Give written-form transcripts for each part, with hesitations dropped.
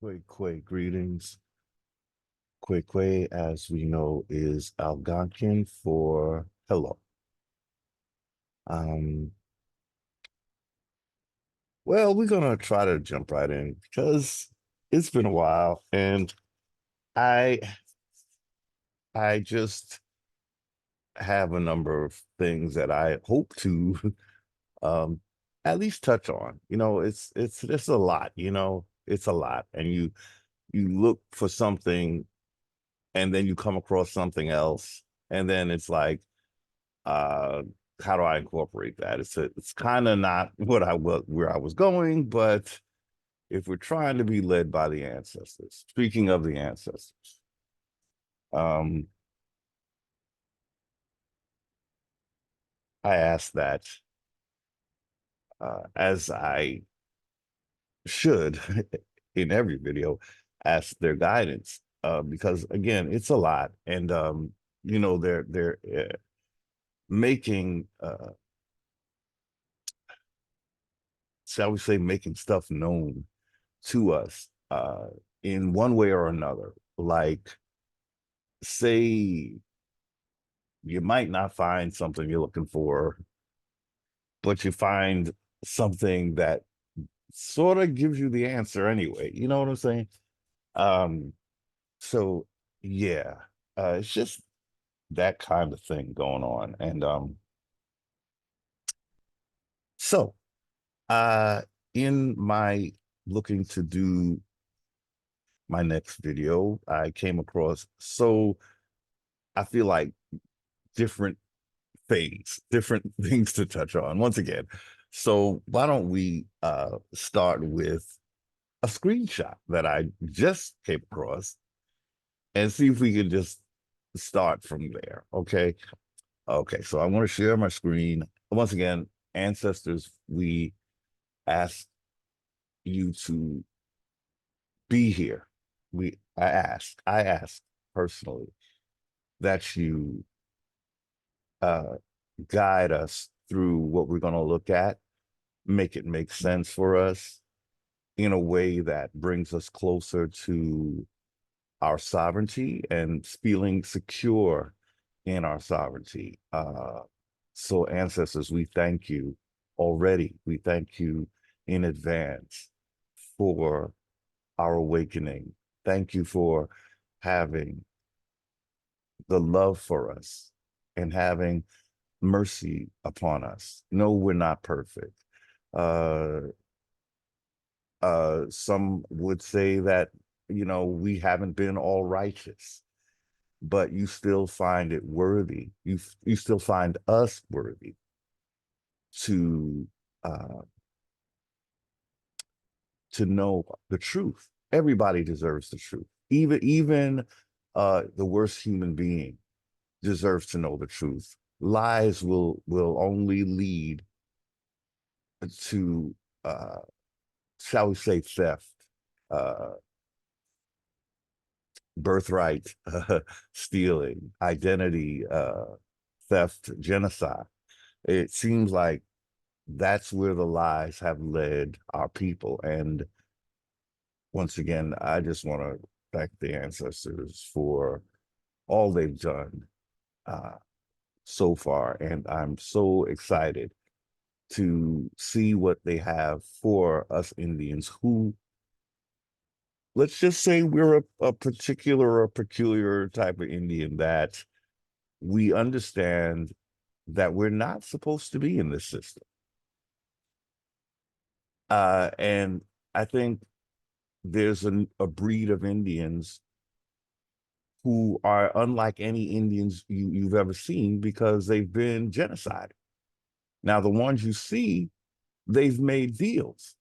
Quay, greetings. Quay, as we know, is Algonquian for hello. Um, well, we're gonna try to jump right in because it's been a while, and I I just have a number of things that I hope to um at least touch on. It's a lot, it's a lot, and you look for something, and then you come across something else, and then it's like uh how do I incorporate that? It's kind of not what I was where I was going, but if we're trying to be led by the ancestors, speaking of the ancestors, um I ask that as I should in every video, ask their guidance, because again, it's a lot, and they're making shall we say, making stuff known to us in one way or another. Like, say, you might not find something you're looking for, but you find something that sort of gives you the answer anyway. You know what I'm saying? Um, so yeah, it's just that kind of thing going on. And so uh in my looking to do my next video, I came across, so I feel like, different different things to touch on once again. So why don't we start with a screenshot that I just came across and see if we can just start from there. Okay. Okay. So I want to share my screen. Once again, ancestors, we ask you to be here. I ask personally that you uh guide us through what we're going to look at, make it make sense for us in a way that brings us closer to our sovereignty and feeling secure in our sovereignty. So, ancestors, we thank you already. We thank you in advance for our awakening. Thank you for having the love for us and having mercy upon us. No, we're not perfect. Uh, some would say that, we haven't been all righteous, but you still find it worthy. You still find us worthy to uh, to know the truth. Everybody deserves the truth. Even the worst human being deserves to know the truth. Lies will only lead to shall we say, theft, uh, birthright stealing, identity theft, genocide. It seems like that's where the lies have led our people. And once again, I just want to thank the ancestors for all they've done uh, so far. And I'm so excited to see what they have for us Indians who, let's just say, we're a particular or peculiar type of Indian that we understand that we're not supposed to be in this system. And I think there's a breed of Indians who are unlike any Indians you've ever seen because they've been genocided. Now, the ones you see, they've made deals.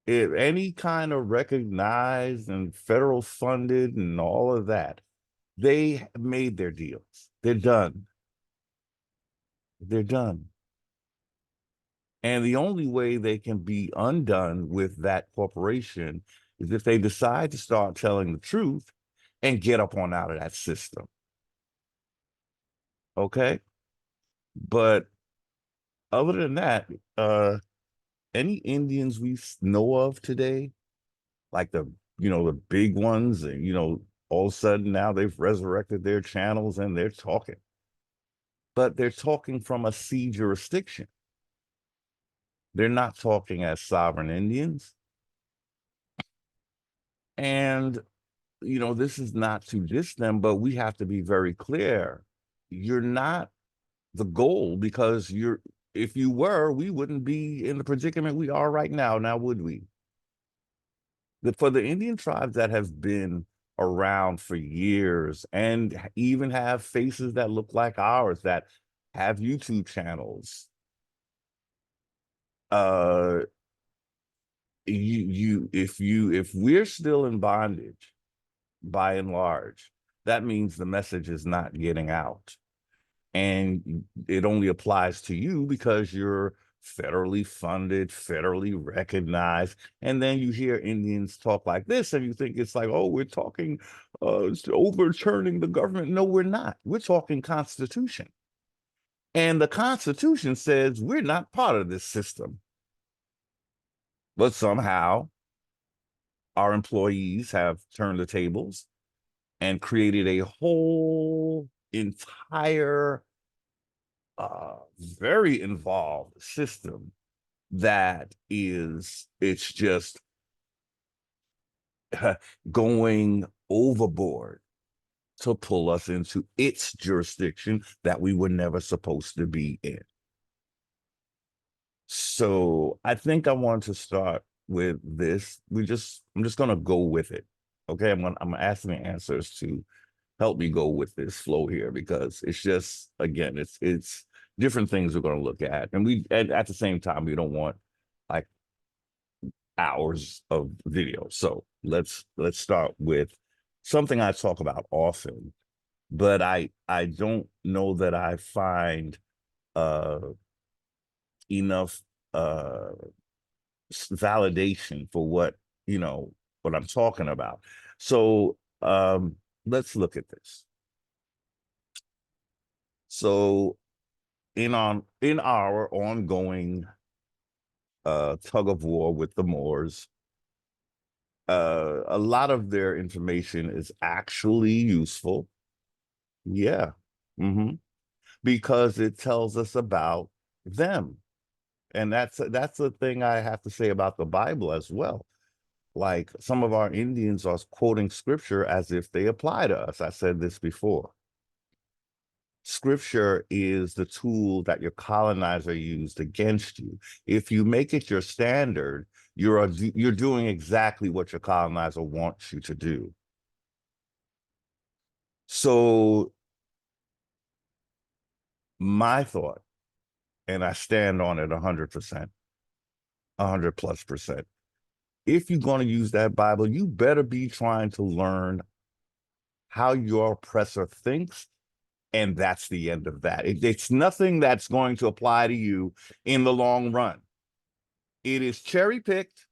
If any kind of recognized and federal funded and all of that, they made their deals. They're done. They're done. And the only way they can be undone with that corporation is if they decide to start telling the truth and get up on out of that system. Okay. But other than that, any Indians we know of today, like the the big ones, and all of a sudden now they've resurrected their channels and they're talking. But they're talking from a sea jurisdiction. They're not talking as sovereign Indians. And this is not to diss them, but we have to be very clear. You're not the goal, because if you were, we wouldn't be in the predicament we are right now, would we? For the Indian tribes that have been around for years and even have faces that look like ours, that have YouTube channels, uh if we're still in bondage, by and large, that means the message is not getting out. And it only applies to you because you're federally funded, federally recognized. And then you hear Indians talk like this, and you think it's like, oh, we're talking overturning the government. No, we're not. We're talking Constitution. And the Constitution says we're not part of this system. But somehow our employees have turned the tables and created a whole entire very involved system it's just going overboard to pull us into its jurisdiction that we were never supposed to be in. So I think I want to start with this. I'm just gonna go with it. Okay, I'm asking the answers to help me go with this flow here, because it's just, again, it's different things we're going to look at, and at the same time, we don't want like hours of video. So let's start with something I talk about often, but I don't know that I find uh enough validation for what I'm talking about. So let's look at this. So in our ongoing tug of war with the Moors, a lot of their information is actually useful. Yeah. Because it tells us about them. And that's the thing I have to say about the Bible as well. Like, some of our Indians are quoting scripture as if they apply to us. I said this before. Scripture is the tool that your colonizer used against you. If you make it your standard, you're doing exactly what your colonizer wants you to do. So my thought, and I stand on it 100%, 100+%. If you're going to use that Bible, you better be trying to learn how your oppressor thinks. And that's the end of that. It's nothing that's going to apply to you in the long run. It is cherry picked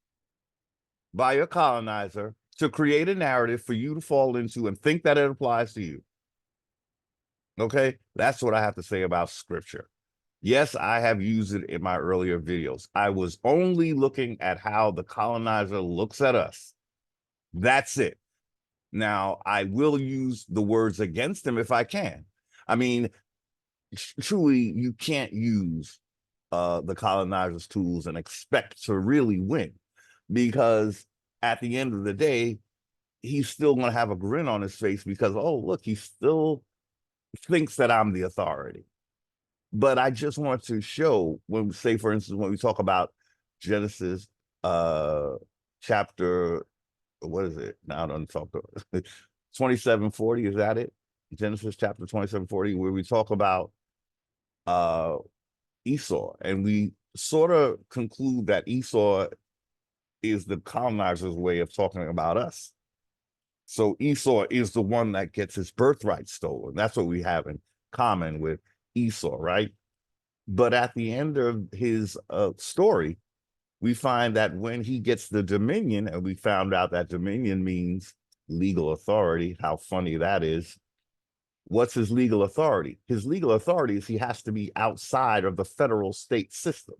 by your colonizer to create a narrative for you to fall into and think that it applies to you. Okay, that's what I have to say about scripture. Yes, I have used it in my earlier videos. I was only looking at how the colonizer looks at us. That's it. Now, I will use the words against him if I can. I mean, truly, you can't use the colonizer's tools and expect to really win, because at the end of the day, he's still going to have a grin on his face because, oh, look, he still thinks that I'm the authority. But I just want to show, when, say, for instance, when we talk about Genesis chapter, what is it? Now I don't talk to 2740, is that it? Genesis chapter 2740, where we talk about Esau, and we sort of conclude that Esau is the colonizer's way of talking about us. So Esau is the one that gets his birthright stolen. That's what we have in common with Esau, right? But at the end of his story, we find that when he gets the dominion, and we found out that dominion means legal authority, how funny that is. What's his legal authority? His legal authority is he has to be outside of the federal state system.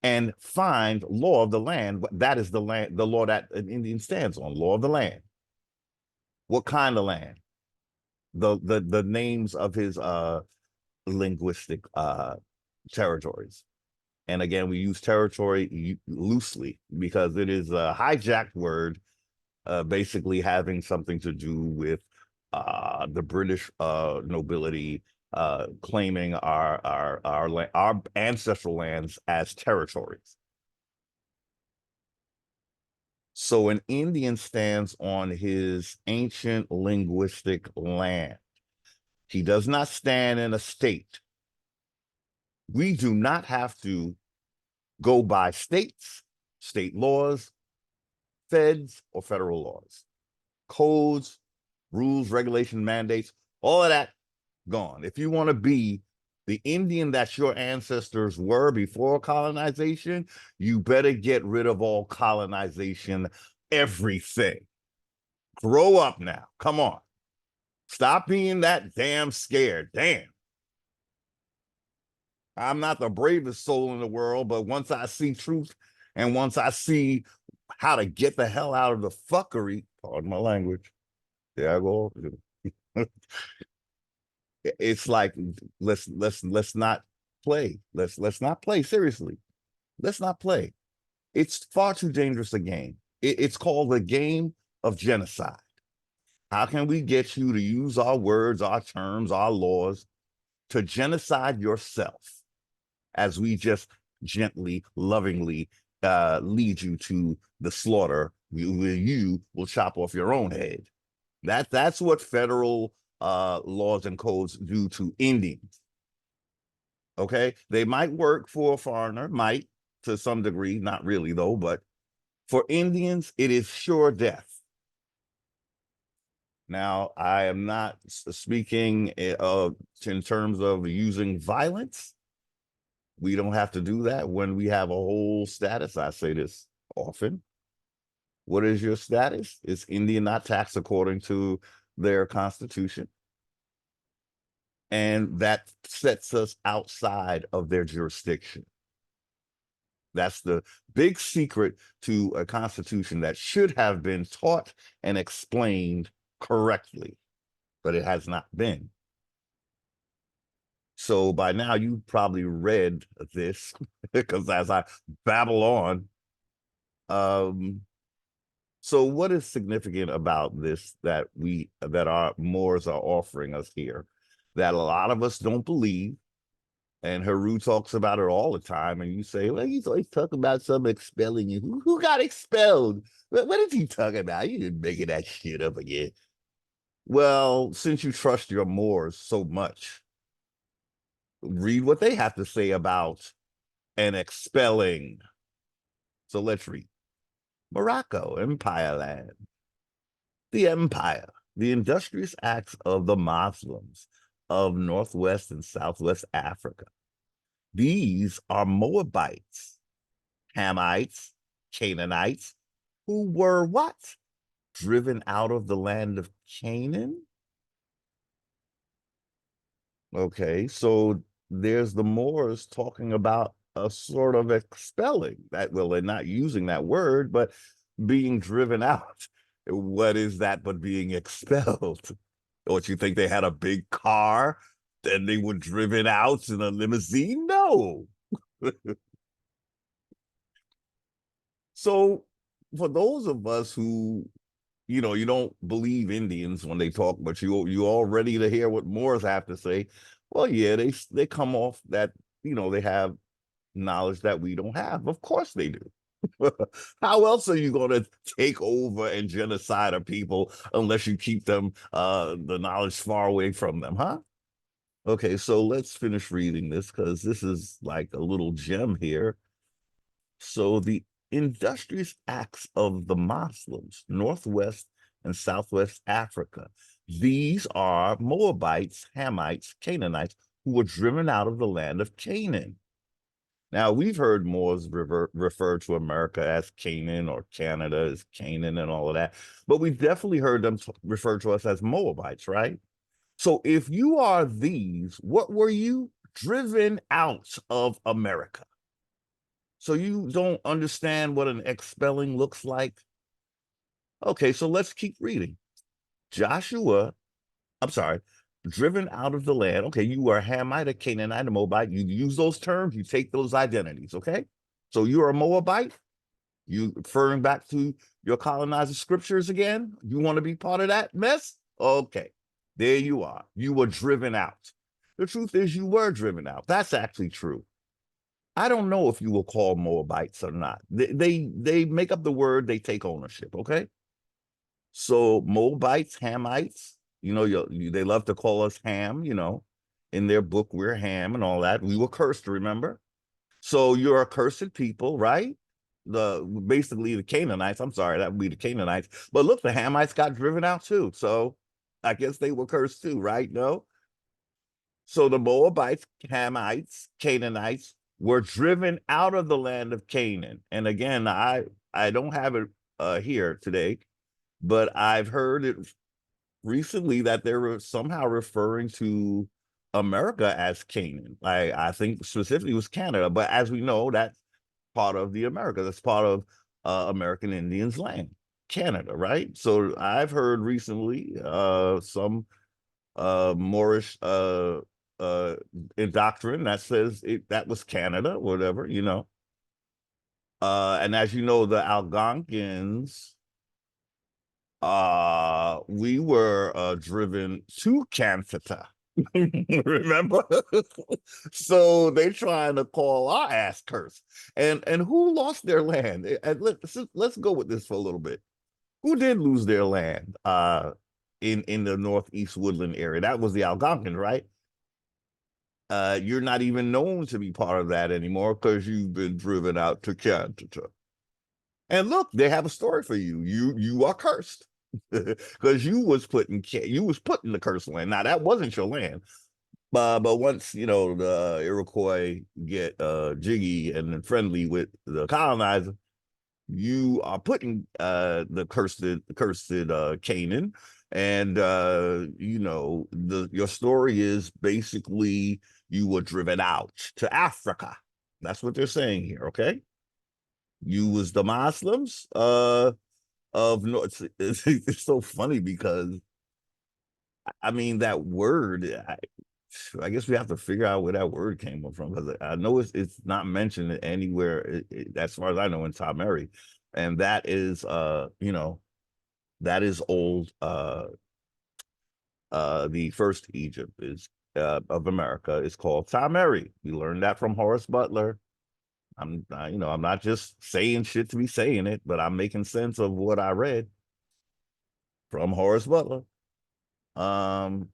and find law of the land. That is the land, the law that an Indian stands on, law of the land. What kind of land? The names of his linguistic territories. And again, we use territory loosely because it is a hijacked word, basically having something to do with the British nobility claiming our ancestral lands as territories. So an Indian stands on his ancient linguistic land. He does not stand in a state. We do not have to go by states, state laws, feds, or federal laws, codes, rules, regulation, mandates, all of that gone. If you want to be the Indian that your ancestors were before colonization, you better get rid of all colonization, everything. Grow up now. Come on. Stop being that damn scared. Damn. I'm not the bravest soul in the world, but once I see truth and once I see how to get the hell out of the fuckery, pardon my language, there I go. It's like let's not play. Let's not play seriously. Let's not play. It's far too dangerous a game. It's called the game of genocide. How can we get you to use our words, our terms, our laws to genocide yourself as we just gently, lovingly lead you to the slaughter where you will chop off your own head? That's what federal laws and codes do to Indians. Okay, they might work for a foreigner, might to some degree, not really though, but for Indians, it is sure death. Now, I am not speaking in terms of using violence. We don't have to do that when we have a whole status. I say this often. What is your status? Is Indian not taxed according to their constitution? And that sets us outside of their jurisdiction. That's the big secret to a constitution that should have been taught and explained correctly, but it has not been. So by now you probably read this because as I babble on, so what is significant about this that our Moors are offering us here that a lot of us don't believe? And Heru talks about it all the time. And you say, well, he's always talking about some expelling you. Who got expelled? What is he talking about? You didn't making that shit up again. Well, since you trust your Moors so much, read what they have to say about an expelling. So let's read. Morocco, Empire Land. The Empire, the industrious acts of the Muslims of Northwest and Southwest Africa. These are Moabites, Hamites, Canaanites, who were what? Driven out of the land of Canaan? Okay, so there's the Moors talking about a sort of expelling that, well, they're not using that word, but being driven out. What is that but being expelled? What, you think they had a big car, then they were driven out in a limousine? No. So for those of us who, you don't believe Indians when they talk, but you all ready to hear what Moors have to say. Well, yeah, they come off that, they have knowledge that we don't have. Of course they do. How else are you going to take over and genocide a people unless you keep them the knowledge far away from them, huh? Okay, so let's finish reading this because this is like a little gem here. So the industrious acts of the Muslims, Northwest and Southwest Africa. These are Moabites, Hamites, Canaanites, who were driven out of the land of Canaan. Now, we've heard Moors refer to America as Canaan or Canada as Canaan and all of that, but we've definitely heard them refer to us as Moabites, right? So if you are these, what were you? Driven out of America. So you don't understand what an expelling looks like? Okay, so let's keep reading. Joshua, I'm sorry, driven out of the land. Okay, you are a Hamite, a Canaanite, a Moabite. You use those terms, you take those identities, okay? So you're a Moabite. You referring back to your colonizer scriptures again? You want to be part of that mess? Okay, there you are. You were driven out. The truth is, you were driven out. That's actually true. I don't know if you will call Moabites or not. They make up the word. They take ownership. Okay, so Moabites, Hamites. They love to call us Ham. In their book, we're Ham and all that. We were cursed. Remember? So you're a cursed people, right? Basically the Canaanites. I'm sorry, that would be the Canaanites. But look, the Hamites got driven out too. So I guess they were cursed too, right? No. So the Moabites, Hamites, Canaanites were driven out of the land of Canaan. And again, I don't have it here today, but I've heard it recently that they were somehow referring to America as Canaan. I think specifically it was Canada, but as we know, that's part of the America. That's part of American Indians' land, Canada, right? So I've heard recently some Moorish doctrine that says that was Canada, whatever. And as you know, the Algonquins, we were driven to Canada. Remember? So they trying to call our ass cursed. And who lost their land? And let's go with this for a little bit. Who did lose their land in the northeast woodland area? That was the Algonquins, right? You're not even known to be part of that anymore because you've been driven out to Canada. And look, they have a story for you. You are cursed because you was put in the cursed land. Now that wasn't your land, but once the Iroquois get jiggy and friendly with the colonizer, you are putting the cursed Canaan, and your story is basically you were driven out to Africa. That's what they're saying here. Okay, you was the Muslims of North. It's so funny because I mean that word. I guess we have to figure out where that word came from because I know it's not mentioned anywhere as far as I know in Tamari, and that is that is old. The first Egypt is of America is called Tamari. We learned that from Horace Butler. I'm not just saying shit to be saying it, but I'm making sense of what I read from Horace Butler. Um,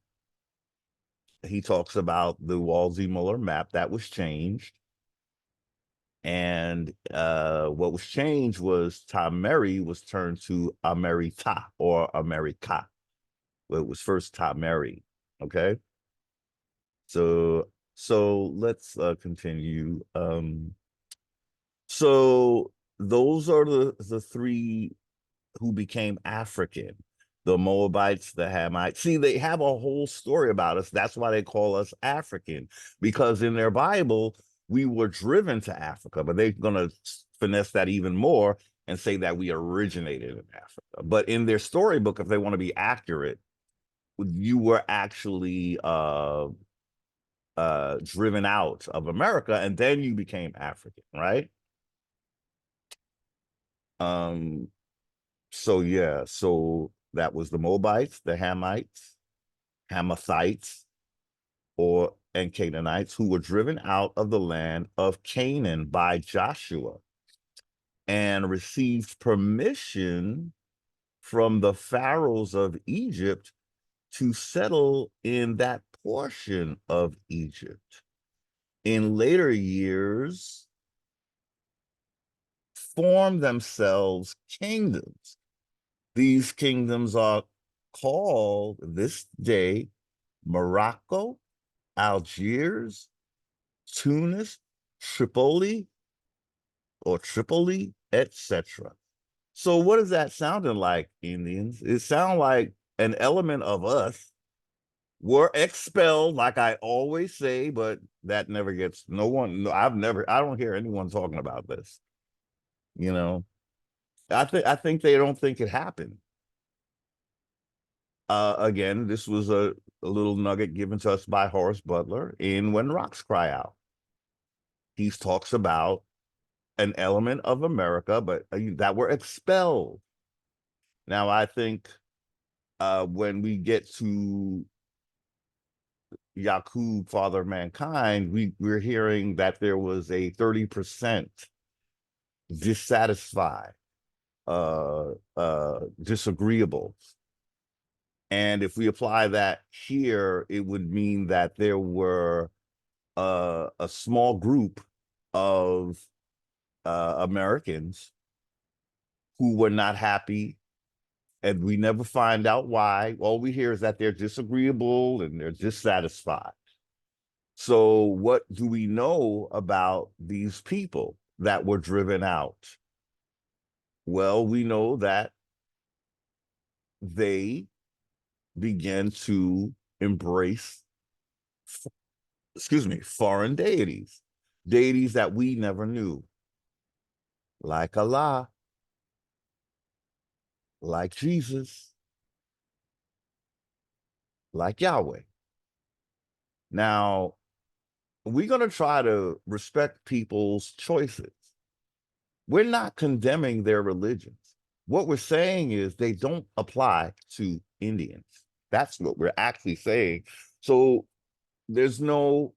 he talks about the Walsey-Muller map that was changed. And what was changed was Tamari was turned to Amerita or America. Well, it was first Tamari. Okay. So let's continue. So those are the three who became African, the Moabites, the Hamites. See, they have a whole story about us. That's why they call us African, because in their Bible, we were driven to Africa, but they're going to finesse that even more and say that we originated in Africa. But in their storybook, if they want to be accurate, you were actually driven out of America, and then you became African, right? Um, So yeah, so that was the Moabites, the Hamites, Hamathites, and Canaanites who were driven out of the land of Canaan by Joshua and received permission from the pharaohs of Egypt to settle in that portion of Egypt. In later years, form themselves kingdoms. These kingdoms are called this day Morocco, Algiers, Tunis, Tripoli, etc. So what is that sounding like, Indians? It sounds like an element of us were expelled, like I always say, but that never gets no one. No, I don't hear anyone talking about this. You know, I think they don't think it happened. Again, this was a little nugget given to us by Horace Butler in When Rocks Cry Out. He talks about an element of America, but that were expelled. Now, I think when we get to Yakub, Father of Mankind, we're hearing that there was a 30% dissatisfied, disagreeable. And if we apply that here, it would mean that there were a small group of Americans who were not happy, and we never find out why. All we hear is that they're disagreeable and they're dissatisfied. So, what do we know about these people that were driven out? Well, we know that they began to embrace, foreign deities, deities that we never knew, like Allah, like Jesus, like Yahweh. Now, we're going to try to respect people's choices. We're not condemning their religions. What we're saying is they don't apply to Indians. That's what we're actually saying. So there's no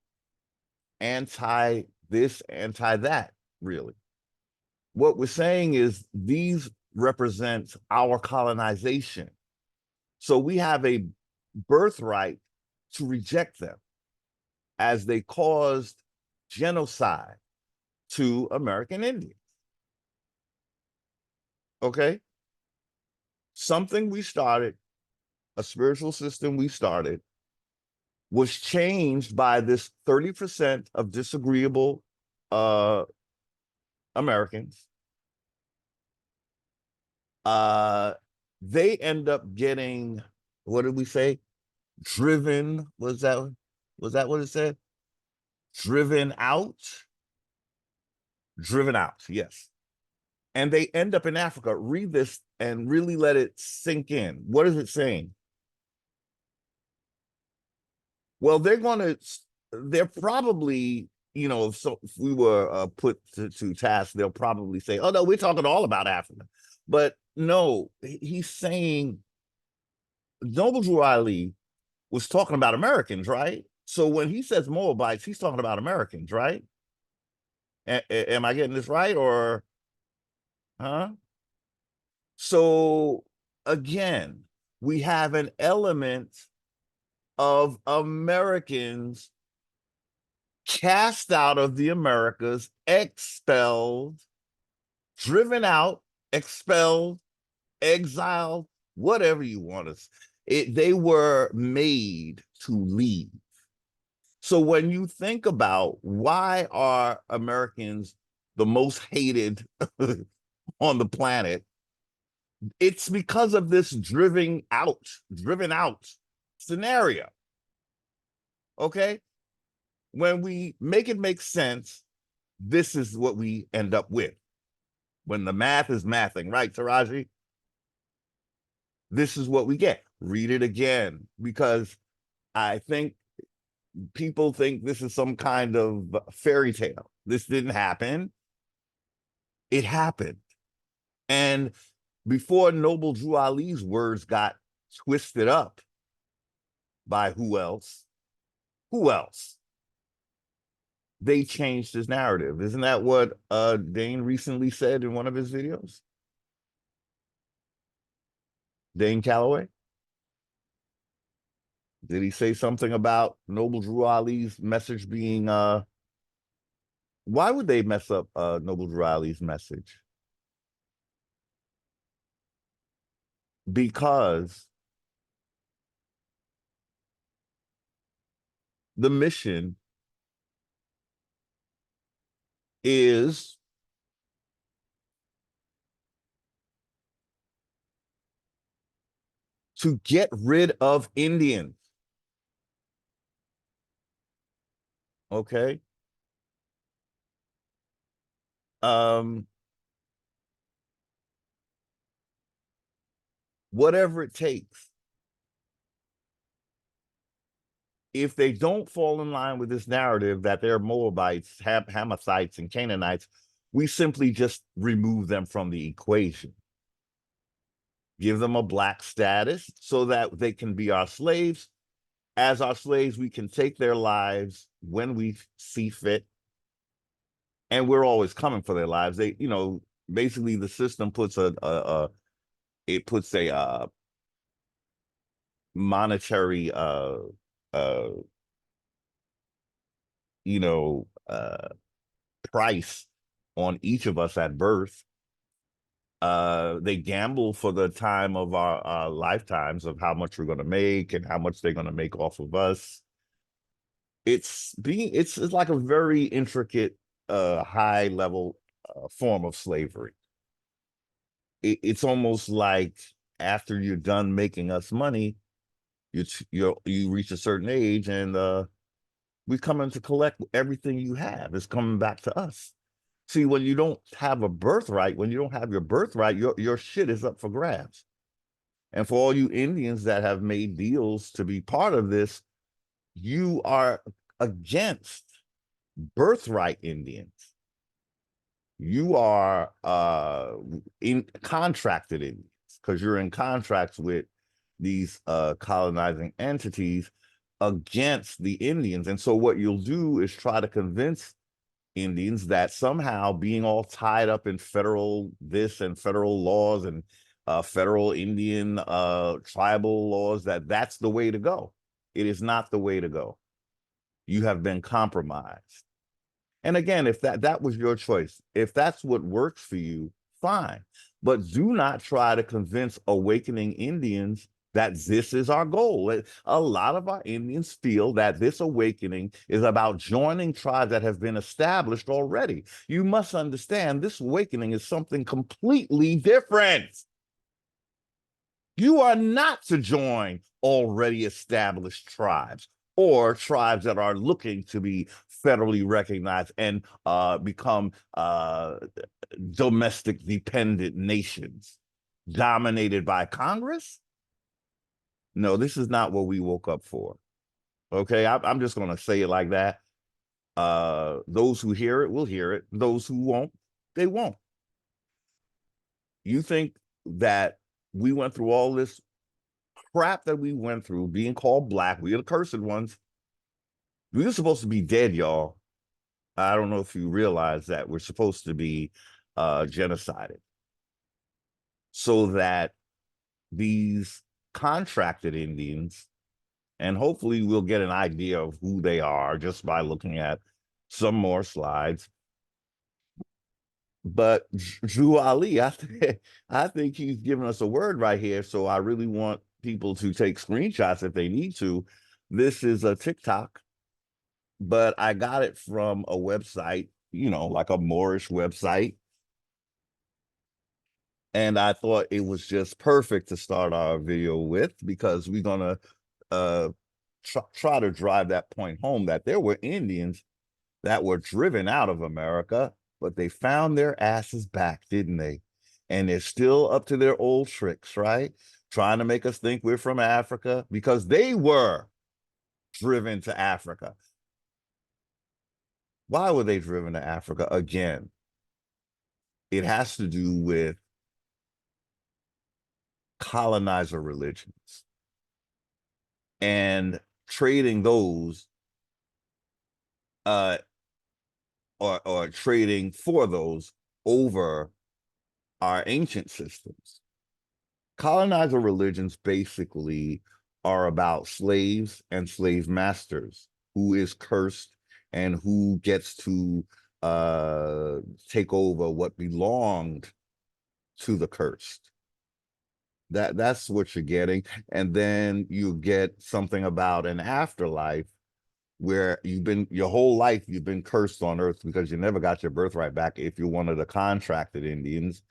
anti this, anti that, really. What we're saying is these represent our colonization. So we have a birthright to reject them, as they caused genocide to American Indians. Okay? Something we started, a spiritual system we started, was changed by this 30% of disagreeable Americans. They end up getting, what did we say? Driven, was that what it said? Driven out? Driven out, yes. And they end up in Africa. Read this and really let it sink in. What is it saying? Well, they're probably, so if we were put to task, they'll probably say, oh, no, we're talking all about Africa. But no, he's saying Noble Drew Ali was talking about Americans, right? So when he says Moabites, he's talking about Americans, right? Am I getting this right, or huh? So again, we have an element of Americans cast out of the Americas, expelled, driven out, expelled, exiled, whatever you want to. They were made to leave. So when you think about why are Americans the most hated on the planet, it's because of this driven out scenario. Okay? When we make it make sense, this is what we end up with. When the math is mathing, right, Taraji? This is what we get. Read it again, because I think people think this is some kind of fairy tale. This didn't happen. It happened. And before Noble Drew Ali's words got twisted up by who else? Who else? They changed his narrative. Isn't that what Dane recently said in one of his videos? Dane Calloway? Did he say something about Noble Drew Ali's message being why would they mess up Noble Drew Ali's message? Because the mission is to get rid of Indians. Okay. Um, whatever it takes. If they don't fall in line with this narrative that they're Moabites, Hamathites, and Canaanites, we simply just remove them from the equation. Give them a black status so that they can be our slaves. As our slaves, we can take their lives when we see fit, and we're always coming for their lives. They, basically the system puts it puts a monetary uh you know price on each of us at birth. They gamble for the time of our lifetimes of how much we're going to make and how much they're going to make off of us. It's like a very intricate high level form of slavery. It's almost like after you're done making us money, you reach a certain age, and we come in to collect everything you have. It's coming back to us. See, when you don't have a birthright, when you don't have your birthright, your shit is up for grabs. And for all you Indians that have made deals to be part of this, you are against birthright Indians. You are in contracted Indians because you're in contracts with these colonizing entities against the Indians. And so what you'll do is try to convince Indians that somehow being all tied up in federal this and federal laws and federal Indian tribal laws, that's the way to go. It is not the way to go. You have been compromised. And again, if that was your choice, if that's what works for you, fine. But do not try to convince awakening Indians that this is our goal. A lot of our Indians feel that this awakening is about joining tribes that have been established already. You must understand this awakening is something completely different. You are not to join already established tribes or tribes that are looking to be federally recognized and become domestic dependent nations dominated by Congress. No, this is not what we woke up for. Okay, I'm just going to say it like that. Those who hear it will hear it. Those who won't, they won't. You think that we went through all this crap that we went through being called black? We're the cursed ones. We were supposed to be dead, y'all. I don't know if you realize that we're supposed to be genocided so that these contracted Indians, and hopefully we'll get an idea of who they are just by looking at some more slides. But Drew Ali, I think he's giving us a word right here. So I really want people to take screenshots if they need to. This is a TikTok, but I got it from a website, like a Moorish website. And I thought it was just perfect to start our video with, because we're going to try to drive that point home that there were Indians that were driven out of America, but they found their asses back, didn't they? And they're still up to their old tricks, right? Trying to make us think we're from Africa because they were driven to Africa. Why were they driven to Africa? Again, it has to do with colonizer religions and trading those or trading for those over our ancient systems. Colonizer religions basically are about slaves and slave masters, who is cursed and who gets to take over what belonged to the cursed. That's what you're getting. And then you get something about an afterlife where your whole life you've been cursed on earth because you never got your birthright back if you're one of the contracted Indians,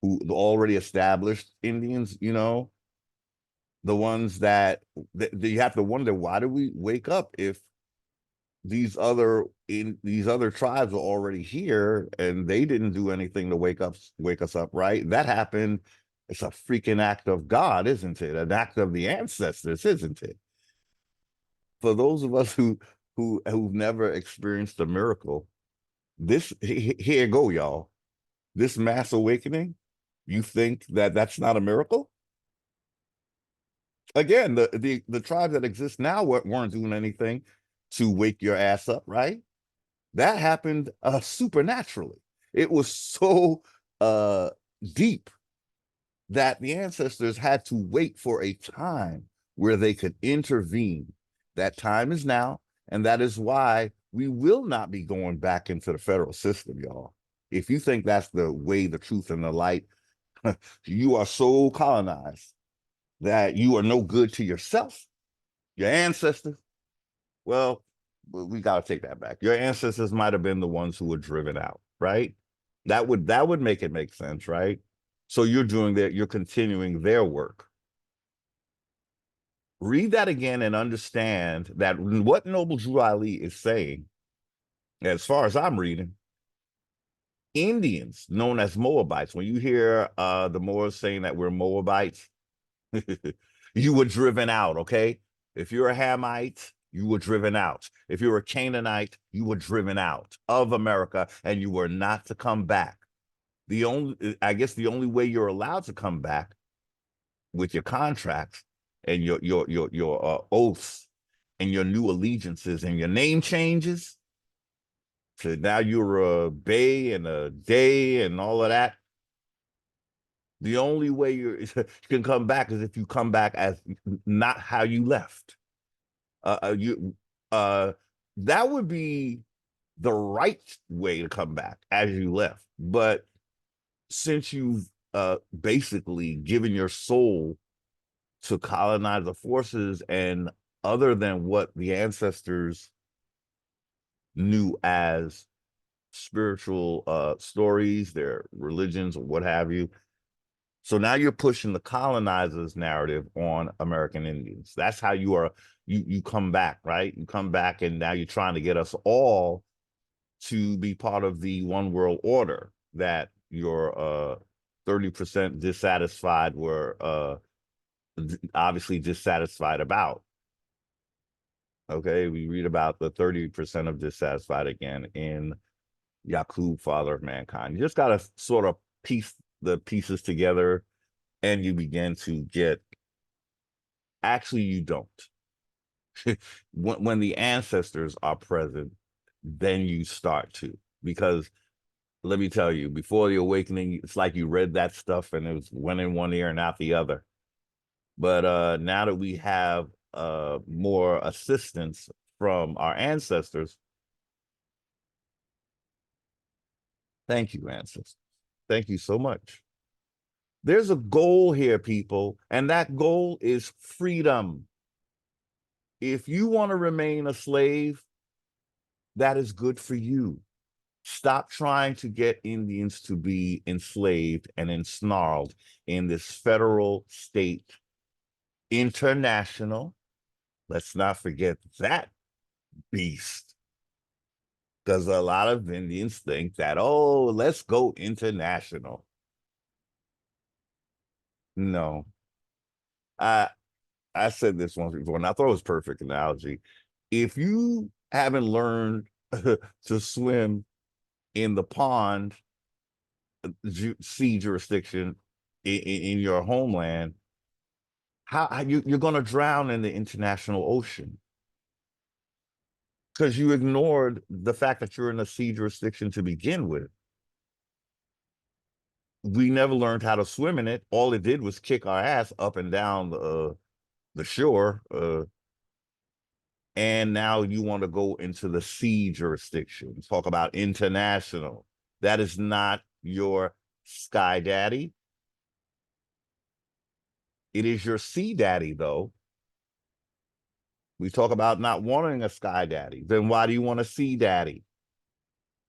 who the already established Indians, the ones that you have to wonder, why do we wake up if these other tribes are already here, and they didn't do anything to wake us up, right? That happened. It's a freaking act of God, isn't it? An act of the ancestors, isn't it? For those of us who've never experienced a miracle, here you go, y'all. This mass awakening, you think that that's not a miracle? Again, the tribes that exist now weren't doing anything to wake your ass up, right? That happened supernaturally. It was so uh deep that the ancestors had to wait for a time where they could intervene. That time is now, and that is why we will not be going back into the federal system, y'all. If you think that's the way, the truth, and the light, you are so colonized that you are no good to yourself, your ancestors. Well, we got to take that back. Your ancestors might have been the ones who were driven out, right? That would make it make sense, right? So you're doing that, you're continuing their work. Read that again and understand that what Noble Drew Ali is saying, as far as I'm reading, Indians known as Moabites, when you hear the Moors saying that we're Moabites, you were driven out, okay? If you're a Hamite, you were driven out. If you're a Canaanite, you were driven out of America, and you were not to come back. I guess the only way you're allowed to come back with your contracts and your oaths and your new allegiances and your name changes. So now you're a Bay and a Day and all of that. The only way you can come back is if you come back as not how you left. You that would be the right way to come back as you left. But since you've basically given your soul to colonize the forces, and other than what the ancestors knew as spiritual stories, their religions, or what have you. So now you're pushing the colonizers narrative on American Indians. That's how you come back, right? You come back, and now you're trying to get us all to be part of the one world order that your 30% dissatisfied were obviously dissatisfied about. Okay, we read about the 30% of dissatisfied again in Yakub, Father of Mankind. You just got to sort of piece the pieces together, and you begin to get, actually, you don't. When the ancestors are present, then you start to. Because let me tell you, before the awakening, it's like you read that stuff and it was went in one ear and out the other. But now that we have more assistance from our ancestors, thank you, ancestors. Thank you so much. There's a goal here, people, and that goal is freedom. If you want to remain a slave, that is good for you. Stop trying to get Indians to be enslaved and ensnarled in this federal, state, international. Let's not forget that beast. Because a lot of Indians think that, oh, let's go international. No. I I said this once before, and I thought it was a perfect analogy. If you haven't learned to swim in the pond sea jurisdiction in your homeland, how you're going to drown in the international ocean because you ignored the fact that you're in a sea jurisdiction to begin with. We never learned how to swim in it. All it did was kick our ass up and down the shore. And now you want to go into the sea jurisdiction, talk about international. That is not your sky daddy. It is your sea daddy, though. We talk about not wanting a sky daddy. Then why do you want a sea daddy?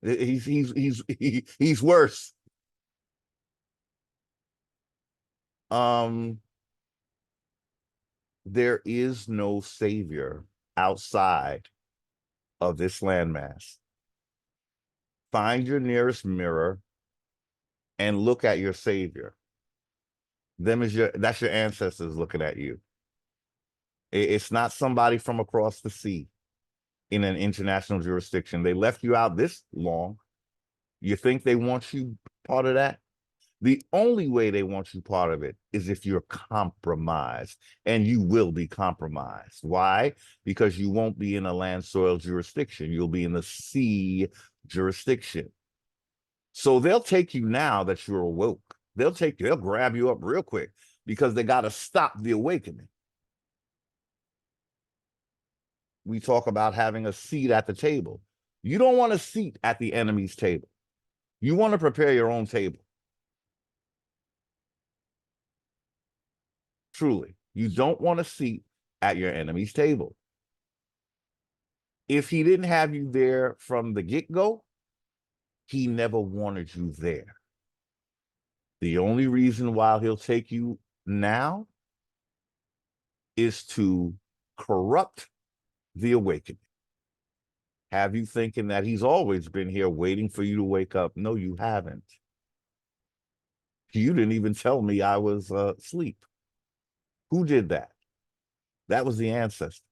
He's worse. Um, there is no savior outside of this landmass. Find your nearest mirror and look at your savior. That's your ancestors looking at you. It's not somebody from across the sea in an international jurisdiction. They left you out this long. You think they want you part of that? The only way they want you part of it is if you're compromised, and you will be compromised. Why? Because you won't be in a land soil jurisdiction. You'll be in the sea jurisdiction. So they'll take you now that you're awoke. They'll grab you up real quick because they got to stop the awakening. We talk about having a seat at the table. You don't want a seat at the enemy's table. You want to prepare your own table. Truly, you don't want a seat at your enemy's table. If he didn't have you there from the get-go, he never wanted you there. The only reason why he'll take you now is to corrupt the awakening. Have you thinking that he's always been here waiting for you to wake up? No, you haven't. You didn't even tell me I was asleep. Who did that? That was the ancestors.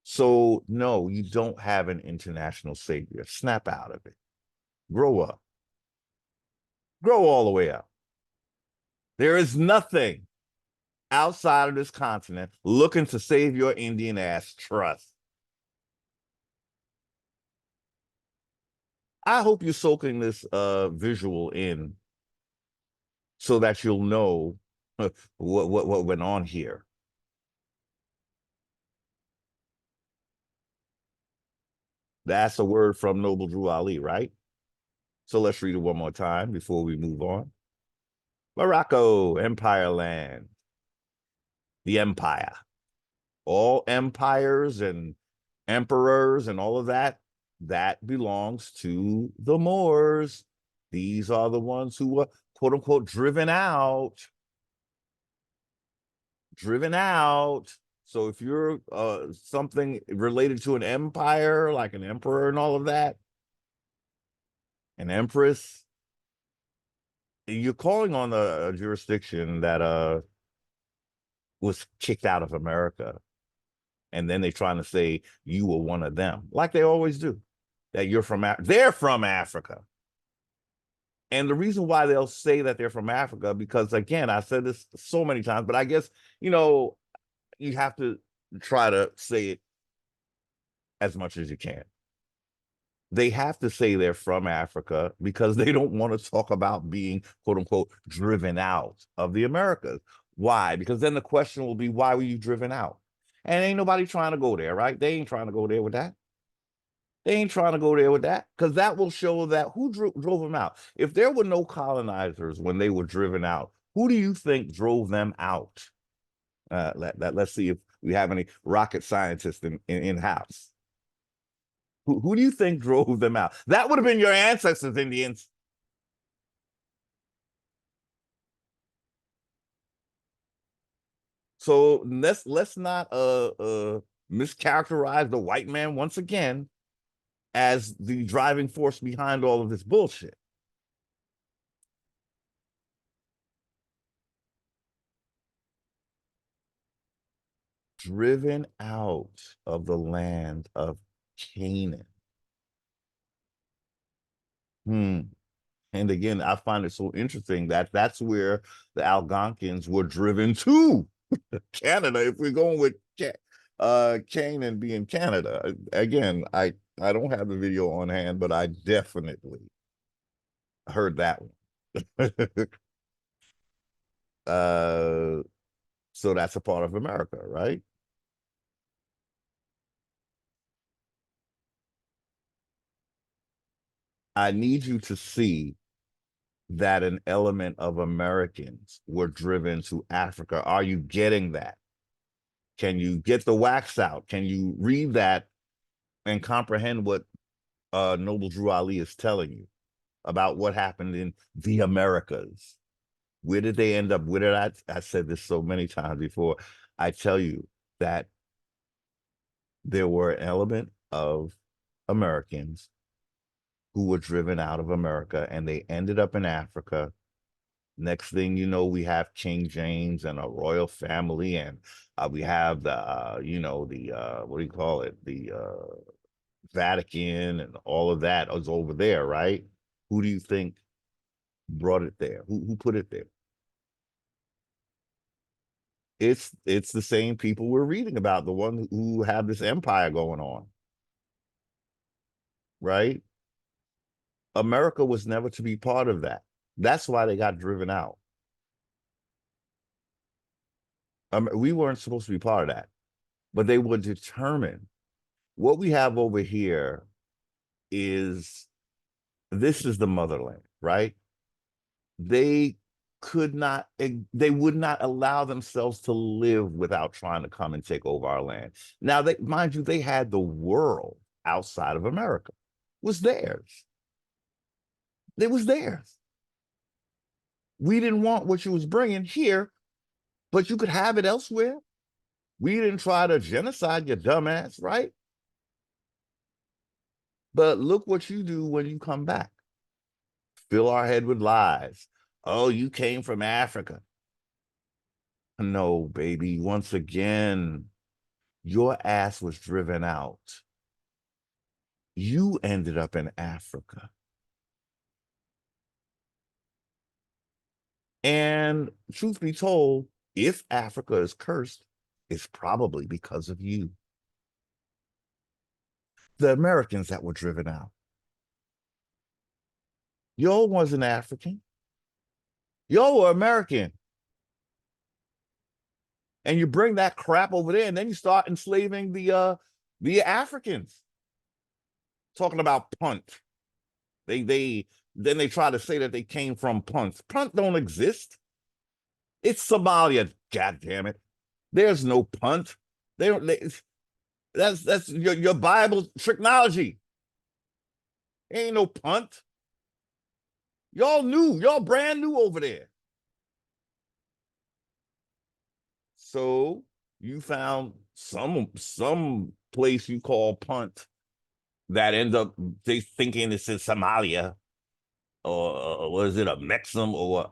So, no, you don't have an international savior. Snap out of it. Grow up. Grow all the way up. There is nothing outside of this continent looking to save your Indian ass. Trust. I hope you're soaking this visual in so that you'll know what went on here. That's a word from Noble Drew Ali, right? So let's read it one more time before we move on. Morocco, Empire Land. The empire. All empires and emperors and all of that, that belongs to the Moors. These are the ones who were, quote unquote, driven out. Driven out. So if you're something related to an empire, like an emperor and all of that, an empress, you're calling on a jurisdiction that was kicked out of America. And then they're trying to say you were one of them, like they always do, that you're from, they're from Africa. And the reason why they'll say that they're from Africa, because again, I said this so many times, but I guess, you have to try to say it as much as you can. They have to say they're from Africa because they don't want to talk about being, quote unquote, driven out of the Americas. Why? Because then the question will be, why were you driven out? And ain't nobody trying to go there, right? They ain't trying to go there with that. They ain't trying to go there with that, because that will show that who drove them out. If there were no colonizers when they were driven out, who do you think drove them out? Let's see if we have any rocket scientists in house. Who do you think drove them out? That would have been your ancestors, Indians. So let's not mischaracterize the white man once again as the driving force behind all of this bullshit. Driven out of the land of Canaan. And again, I find it so interesting that that's where the Algonquins were driven to. Canada, if we're going with Canaan being Canada. Again, I don't have the video on hand, but I definitely heard that one. So that's a part of America, right? I need you to see that an element of Americans were driven to Africa. Are you getting that? Can you get the wax out? Can you read that and comprehend what Noble Drew Ali is telling you about what happened in the Americas? Where did they end up? Where did I said this so many times before. I tell you that there were an element of Americans who were driven out of America and they ended up in Africa. Next thing you know, we have King James and a royal family, and we have the, what do you call it? The Vatican and all of that is over there, right? Who do you think brought it there? Who put it there? It's the same people we're reading about, the one who have this empire going on, right? America was never to be part of that. That's why they got driven out. We weren't supposed to be part of that, but they were determined. What we have over here is this is the motherland, right? They could not, they would not allow themselves to live without trying to come and take over our land. Now, they, mind you, they had the world outside of America, it was theirs. It was theirs. We didn't want what you was bringing here, but you could have it elsewhere. We didn't try to genocide your dumbass, right? But look what you do when you come back. Fill our head with lies. Oh, you came from Africa. No, baby. Once again, your ass was driven out. You ended up in Africa. And truth be told, if Africa is cursed, it's probably because of you. The Americans that were driven out. Y'all wasn't African. Y'all were American. And you bring that crap over there, and then you start enslaving the Africans. Talking about Punt. They then they try to say that they came from Punt. Punt don't exist. It's Somalia, god damn it. There's no Punt. They don't that's your Bible technology. Ain't no Punt. Y'all new, y'all brand new over there. So you found some place you call Punt that ends up they thinking it's in Somalia, or was it a Mexum, or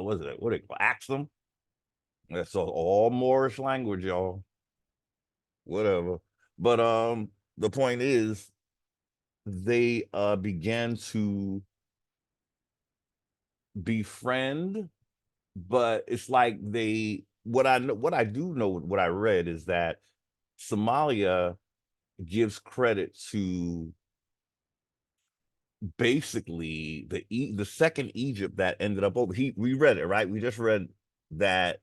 was it what they call Axum? That's all Moorish language, y'all. Whatever. But the point is they began to befriend, but it's like they what I know, what I do know, what I read is that Somalia gives credit to basically the second Egypt that ended up over. We read it, right? We just read that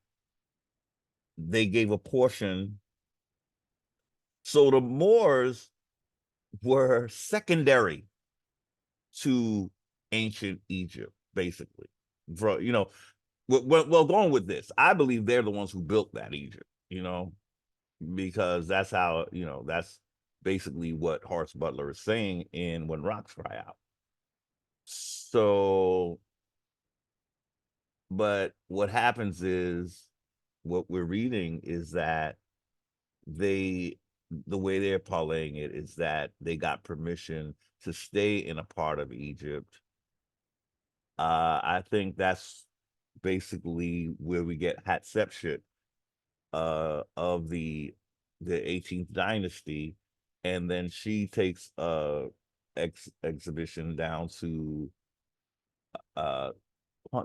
they gave a portion. So the Moors were secondary to ancient Egypt, basically. For well, going with this, I believe they're the ones who built that Egypt, because that's how, that's basically what Horace Butler is saying in When Rocks Cry Out. So, but what happens is, what we're reading is that the way they're parlaying it is that they got permission to stay in a part of Egypt. I think that's basically where we get Hatshepsut of the 18th dynasty, and then she takes exhibition down to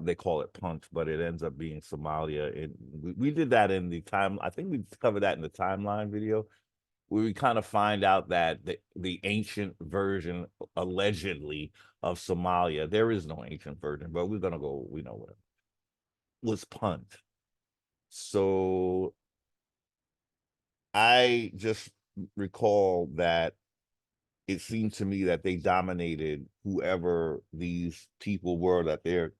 they call it Punch, but it ends up being Somalia. And we did that in the time. I think we covered that in the timeline video, where we kind of find out that the ancient version, allegedly, of Somalia, there is no ancient version, but we're gonna go, we know what was Punt. So I just recall that it seemed to me that they dominated whoever these people were that they're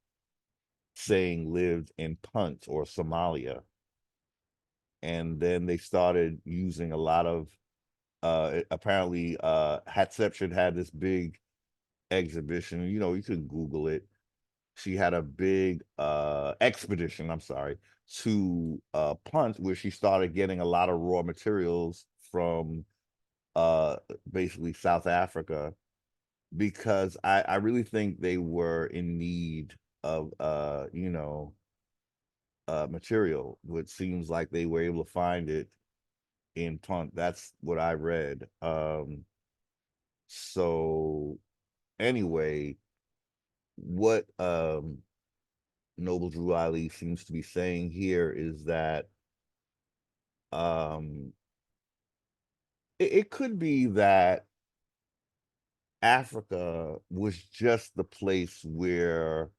saying lived in Punt or Somalia. And then they started using a lot of apparently Hatshepsut had this big exhibition. You can Google it. She had a big expedition, I'm sorry, to Punt, where she started getting a lot of raw materials from basically South Africa, because I really think they were in need of material, which seems like they were able to find it in Punt. That's what I read. So anyway, what Noble Drew Ali seems to be saying here is that um it could be that Africa was just the place where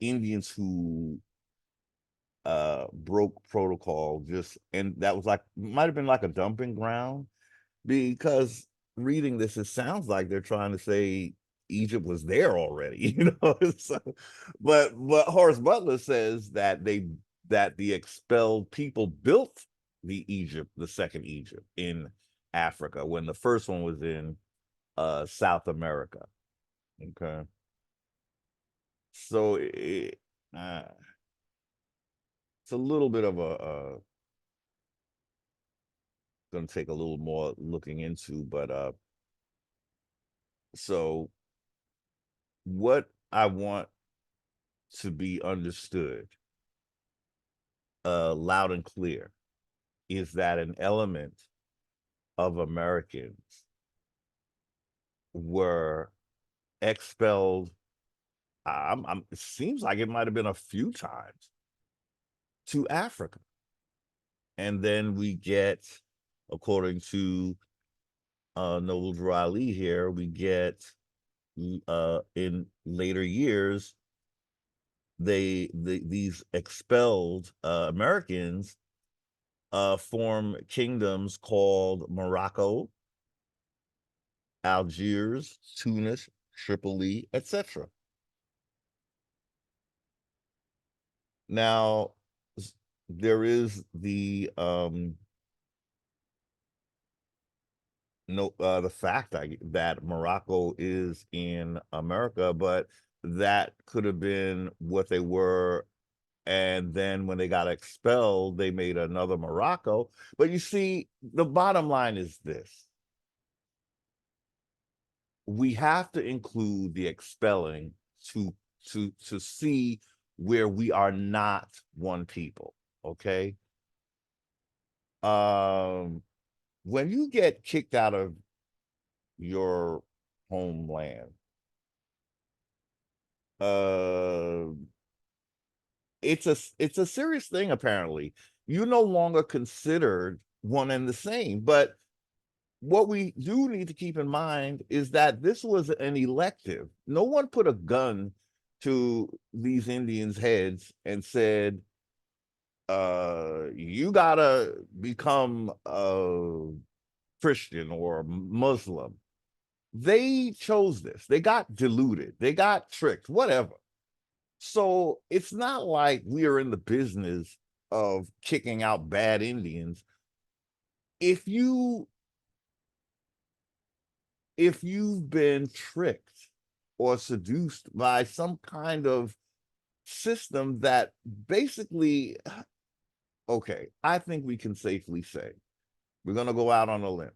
Indians who broke protocol, just, and that was like, might have been like a dumping ground, because reading this, it sounds like they're trying to say Egypt was there already, so, but Horace Butler says that the expelled people built the second Egypt in Africa, when the first one was in South America. Okay, so uh, it's a little bit of a going to take a little more looking into, but so what I want to be understood loud and clear is that an element of Americans were expelled. It seems like it might have been a few times to Africa. And then we get, according to Noble Drew Ali here, we get in later years, these expelled Americans form kingdoms called Morocco, Algiers, Tunis, Tripoli, etc. Now, there is the no the fact that Morocco is in America, but that could have been what they were, and then when they got expelled, they made another Morocco. But you see, the bottom line is this: we have to include the expelling to see where we are not one people. Okay. um when you get kicked out of your homeland, uh it's a serious thing. Apparently you're no longer considered one and the same. But what we do need to keep in mind is that this was an elective. No one put a gun to these Indians' heads and said, you gotta become a Christian or Muslim. They chose this. They got deluded. They got tricked, whatever. So it's not like we are in the business of kicking out bad Indians. If you if you've been tricked or seduced by some kind of system that basically, okay, I think we can safely say, we're going to go out on a limb.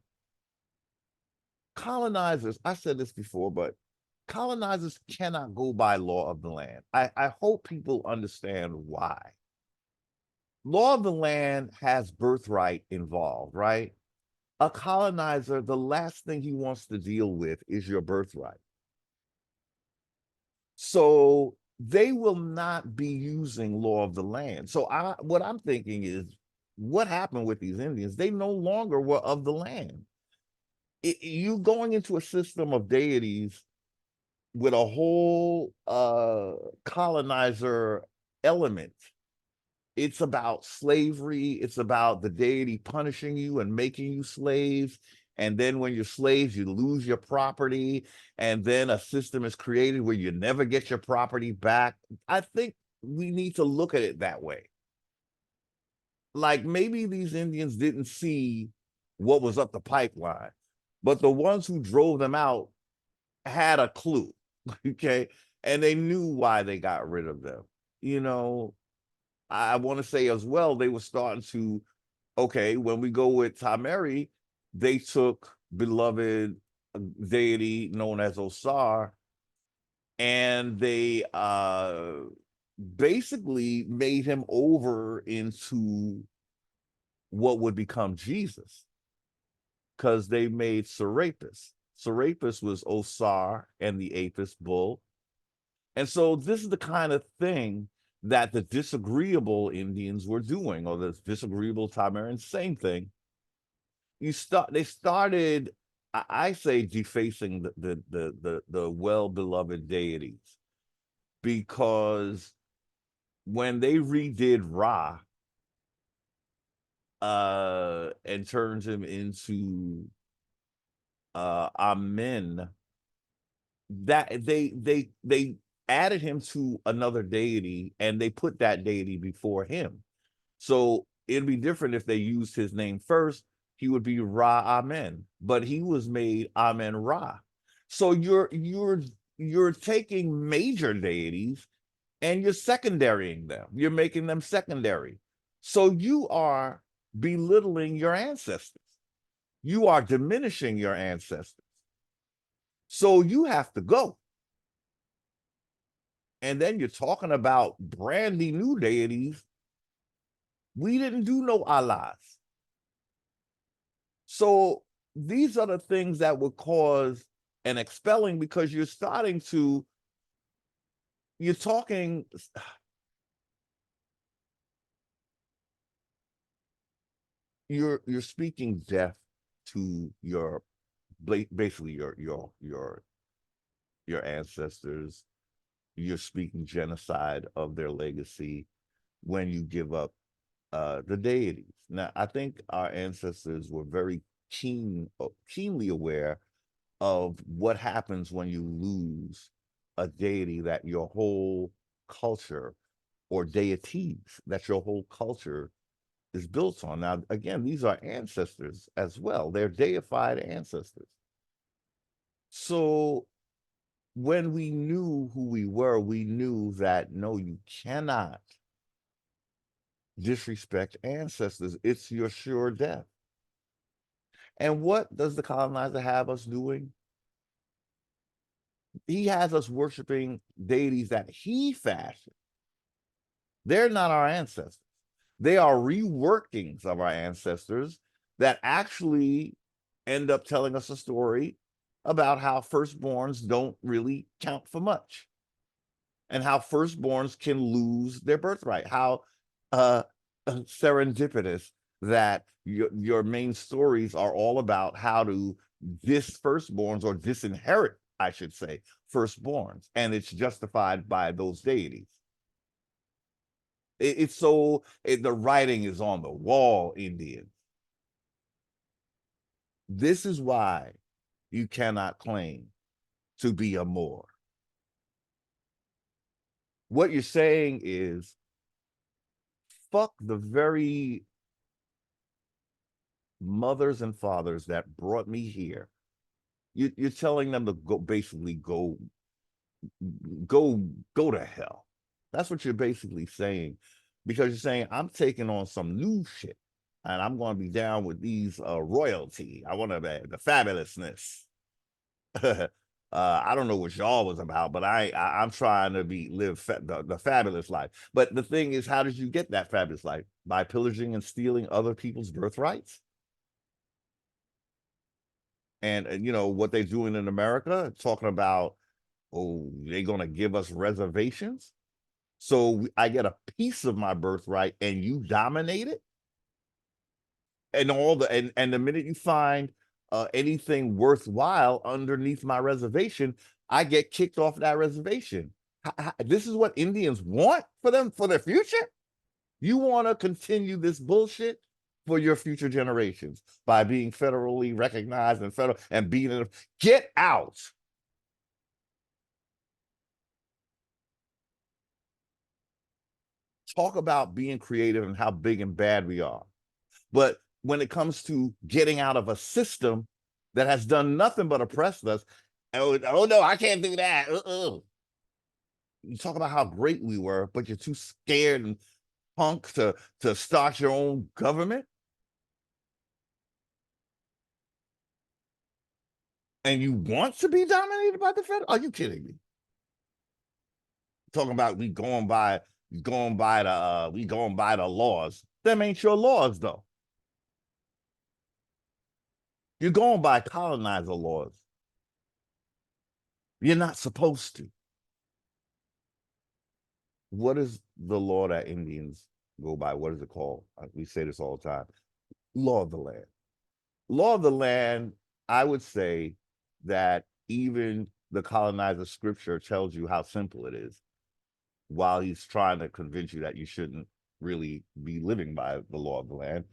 Colonizers, I said this before, but colonizers cannot go by law of the land. I hope people understand why. Law of the land has birthright involved, right? A colonizer, the last thing he wants to deal with is your birthright. So they will not be using law of the land. So what I'm thinking is, what happened with these Indians? They no longer were of the land. You going into a system of deities with a whole colonizer element. It's about slavery. It's about the deity punishing you and making you slaves. And then when you're slaves, you lose your property. And then a system is created where you never get your property back. I think we need to look at it that way. Like, maybe these Indians didn't see what was up the pipeline, but the ones who drove them out had a clue. Okay. And they knew why they got rid of them. You know, I want to say as well, they were starting to Okay, when we go with Tameri, they took beloved deity known as Osar, and they basically made him over into what would become Jesus, because they made Serapis. Serapis was Osar and the Apis bull. And so this is the kind of thing that the disagreeable Indians were doing, or the disagreeable Tamarans, same thing. They started, I say, defacing the well-beloved deities, because when they redid Ra and turned him into Amen, that they added him to another deity, and they put that deity before him. So it'd be different if they used his name first. He would be Ra Amen, but he was made Amen Ra. So you're taking major deities and you're secondarying them. You're making them secondary. So you are belittling your ancestors. You are diminishing your ancestors. So you have to go. And then you're talking about brandy new deities. We didn't do no Allahs. So these are the things that would cause an expelling, because you're starting to, you're talking, you're speaking death to your, basically your ancestors. You're speaking genocide of their legacy when you give up the deities. Now, I think our ancestors were very keenly aware of what happens when you lose a deity that your whole culture, or deities that your whole culture is built on. Now, again, these are ancestors as well. They're deified ancestors. So when we knew who we were, we knew that no, you cannot disrespect ancestors. It's your sure death. And what does the colonizer have us doing? He has us worshiping deities that he fashioned. They're not our ancestors. They are reworkings of our ancestors that actually end up telling us a story about how firstborns don't really count for much, and how firstborns can lose their birthright, how uh, serendipitous that your main stories are all about how to firstborns, or disinherit, I should say, firstborns, and it's justified by those deities. It's so, the writing is on the wall, Indians. This is why you cannot claim to be a Moor. What you're saying is, fuck the very mothers and fathers that brought me here. You're telling them to go, basically go to hell. That's what you're basically saying, because you're saying, I'm taking on some new shit, and I'm going to be down with these royalty. I want to be the fabulousness. I don't know what y'all was about, but I'm trying to live the fabulous life. But the thing is, how did you get that fabulous life? By pillaging and stealing other people's birthrights. And you know what they're doing in America, talking about, oh, they're gonna give us reservations, so I get a piece of my birthright and you dominate it. And the minute you find anything worthwhile underneath my reservation, I get kicked off that reservation. This is what Indians want for them, for their future. You want to continue this bullshit for your future generations by being federally recognized and federal and being, get out. Talk about being creative and how big and bad we are. But when it comes to getting out of a system that has done nothing but oppress us, oh no, I can't do that. You talk about how great we were, but you're too scared and punk to start your own government. And you want to be dominated by the federal? Are you kidding me? Talking about we going by the laws. Them ain't your laws though. You're going by colonizer laws. You're not supposed to. What is the law that Indians go by? What is it called? We say this all the time. Law of the land. Law of the land, I would say that even the colonizer scripture tells you how simple it is, while he's trying to convince you that you shouldn't really be living by the law of the land.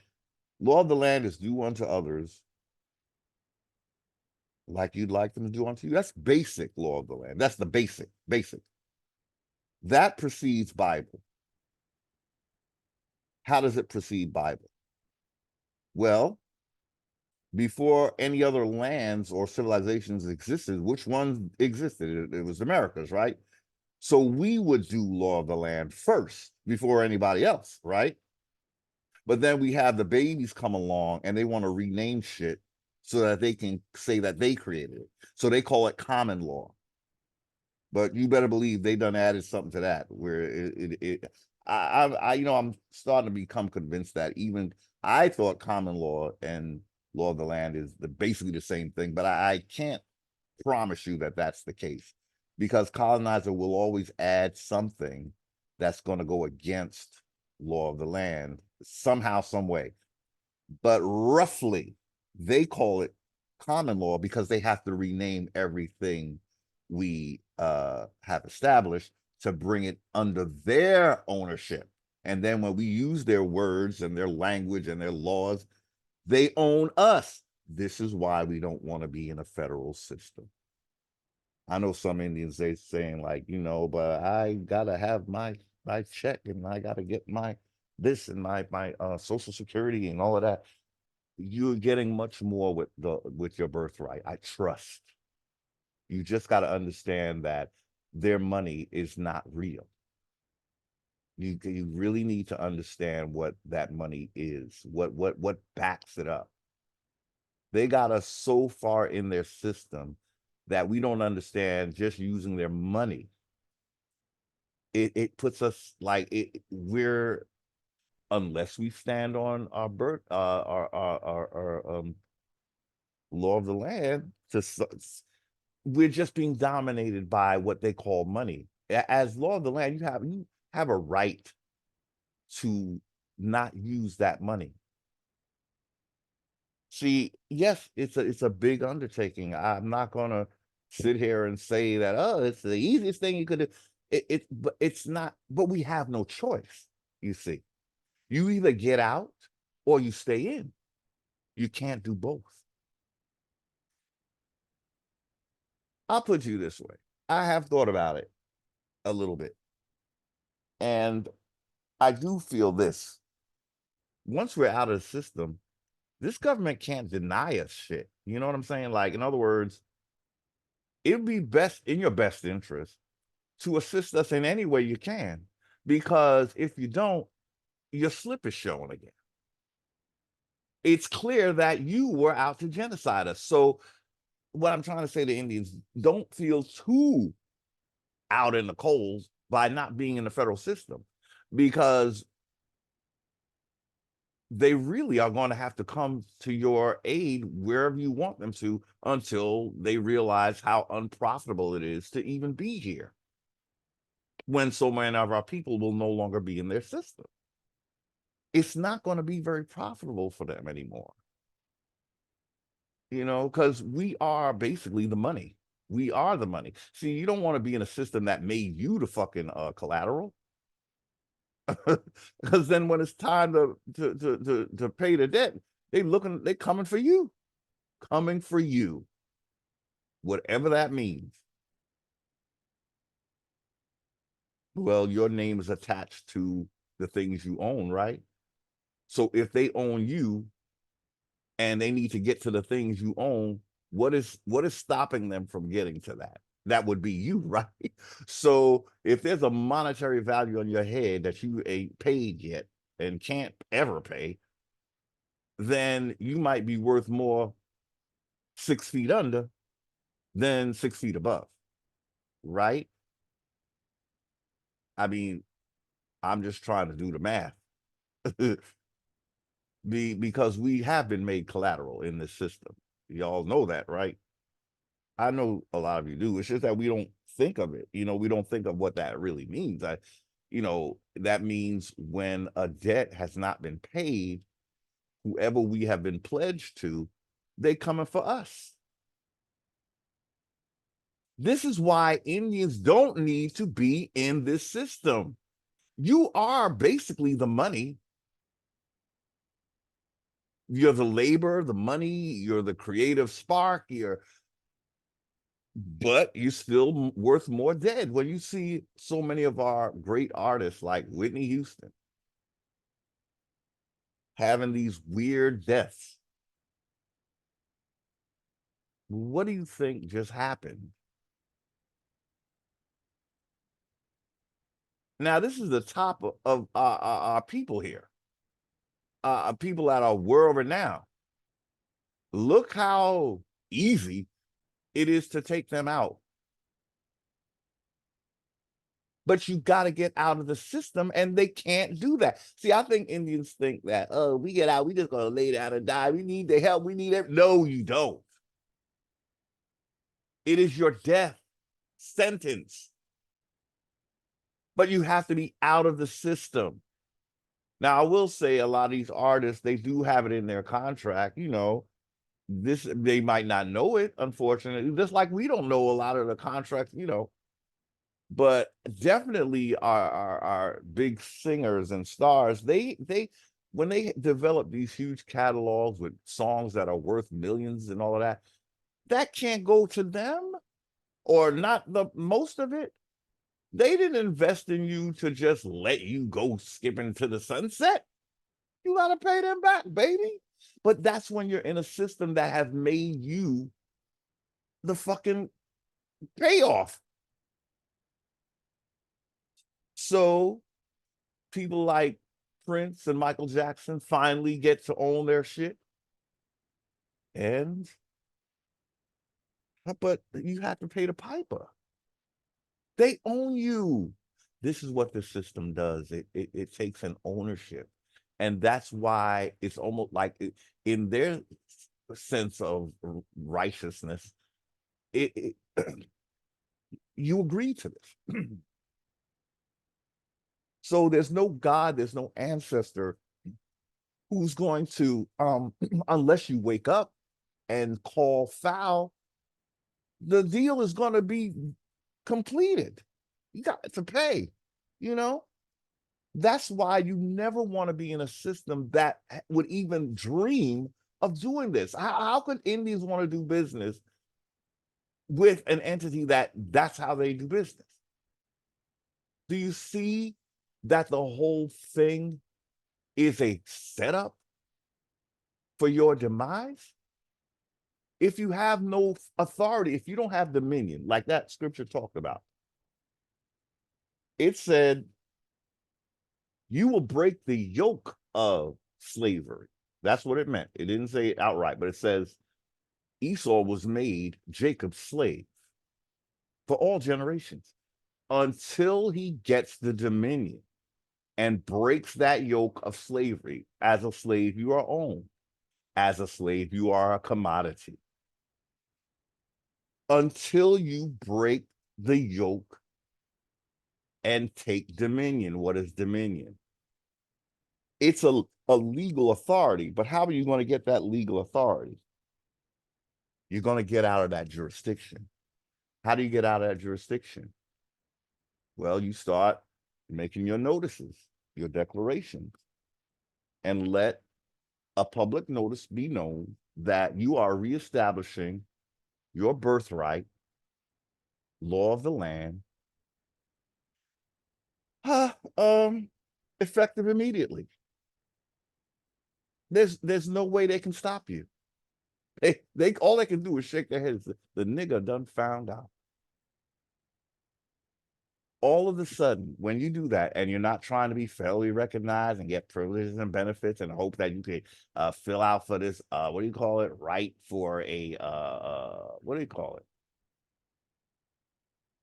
Law of the land is do unto others like you'd like them to do unto you. That's basic law of the land. That's the basic. That precedes Bible. How does it precede Bible? Well, before any other lands or civilizations existed, which ones existed? It was America's, right? So we would do law of the land first before anybody else, right? But then we have the babies come along and they want to rename shit so that they can say that they created it. So they call it common law. But you better believe they done added something to that where I'm starting to become convinced that even I thought common law and law of the land is basically the same thing, but I can't promise you that that's the case because colonizer will always add something that's going to go against law of the land somehow, some way. But roughly, they call it common law because they have to rename everything we have established to bring it under their ownership. And then when we use their words and their language and their laws, they own us. This is why we don't want to be in a federal system. I know some Indians, they saying like, but I gotta have my check and I gotta get my this and my social security and all of that. You're getting much more with your birthright. I trust. You just got to understand that their money is not real. You really need to understand what that money is, what backs it up. They got us so far in their system that we don't understand just using their money. It puts us like we're unless we stand on our birth our law of the land we're just being dominated by what they call money. As law of the land, you have a right to not use that money. See, yes, it's a big undertaking. I'm not gonna sit here and say that it's the easiest thing you could do. But it's not. But we have no choice. You see, you either get out or you stay in. You can't do both. I'll put you this way. I have thought about it a little bit, and I do feel this. Once we're out of the system, this government can't deny us shit. You know what I'm saying? Like, in other words, it'd be best in your best interest to assist us in any way you can, because if you don't, your slip is showing again. It's clear that you were out to genocide us. So, what I'm trying to say to Indians, don't feel too out in the coals by not being in the federal system, because they really are going to have to come to your aid wherever you want them to until they realize how unprofitable it is to even be here when so many of our people will no longer be in their system. It's not going to be very profitable for them anymore, because we are basically the money. We are the money. See, you don't want to be in a system that made you the fucking collateral. Because then when it's time to pay the debt, they coming for you. Coming for you. Whatever that means. Well, your name is attached to the things you own, right? So if they own you and they need to get to the things you own, what is stopping them from getting to that? That would be you, right? So if there's a monetary value on your head that you ain't paid yet and can't ever pay, then you might be worth more 6 feet under than 6 feet above, right? I mean, I'm just trying to do the math. Because we have been made collateral in this system. Y'all know that, right? I know a lot of you do. It's just that we don't think of it. We don't think of what that really means. That means when a debt has not been paid, whoever we have been pledged to, they coming for us. This is why Indians don't need to be in this system. You are basically the money. You're the labor, the money, you're the creative spark, but you're still worth more dead. When you see so many of our great artists like Whitney Houston having these weird deaths, what do you think just happened? Now, this is the top of our people here, people that are world renowned. Look how easy it is to take them out. But you got to get out of the system, and they can't do that. See, I think Indians think that, oh, we get out, we just gonna lay down and die. We need the help. We need it. No, you don't. It is your death sentence. But you have to be out of the system. Now, I will say a lot of these artists, they do have it in their contract, this, they might not know it, unfortunately, just like we don't know a lot of the contracts, but definitely our big singers and stars, they when they develop these huge catalogs with songs that are worth millions and all of that, that can't go to them, or not the most of it. They didn't invest in you to just let you go skipping to the sunset. You got to pay them back, baby. But that's when you're in a system that has made you the fucking payoff. So people like Prince and Michael Jackson finally get to own their shit. But you have to pay the piper. They own you. This is what the system does. It takes an ownership. And that's why it's almost like in their sense of righteousness, it you agree to this. So there's no God, there's no ancestor who's going to, unless you wake up and call foul, the deal is going to be completed. You got to pay, you know? That's why you never want to be in a system that would even dream of doing this. How could Indians want to do business with an entity that's how they do business? Do you see that the whole thing is a setup for your demise? If you have no authority, if you don't have dominion, like that scripture talked about, it said, you will break the yoke of slavery. That's what it meant. It didn't say it outright, but it says Esau was made Jacob's slave for all generations until he gets the dominion and breaks that yoke of slavery. As a slave, you are owned. As a slave, you are a commodity. Until you break the yoke and take dominion. What is dominion? It's a legal authority, but how are you going to get that legal authority? You're going to get out of that jurisdiction. How do you get out of that jurisdiction? Well, you start making your notices, your declarations, and let a public notice be known that you are reestablishing your birthright, law of the land, effective immediately. There's no way they can stop you. They all they can do is shake their heads. The nigga done found out. All of a sudden, when you do that, and you're not trying to be federally recognized and get privileges and benefits and hope that you can fill out for this, what do you call it? Right for a what do you call it?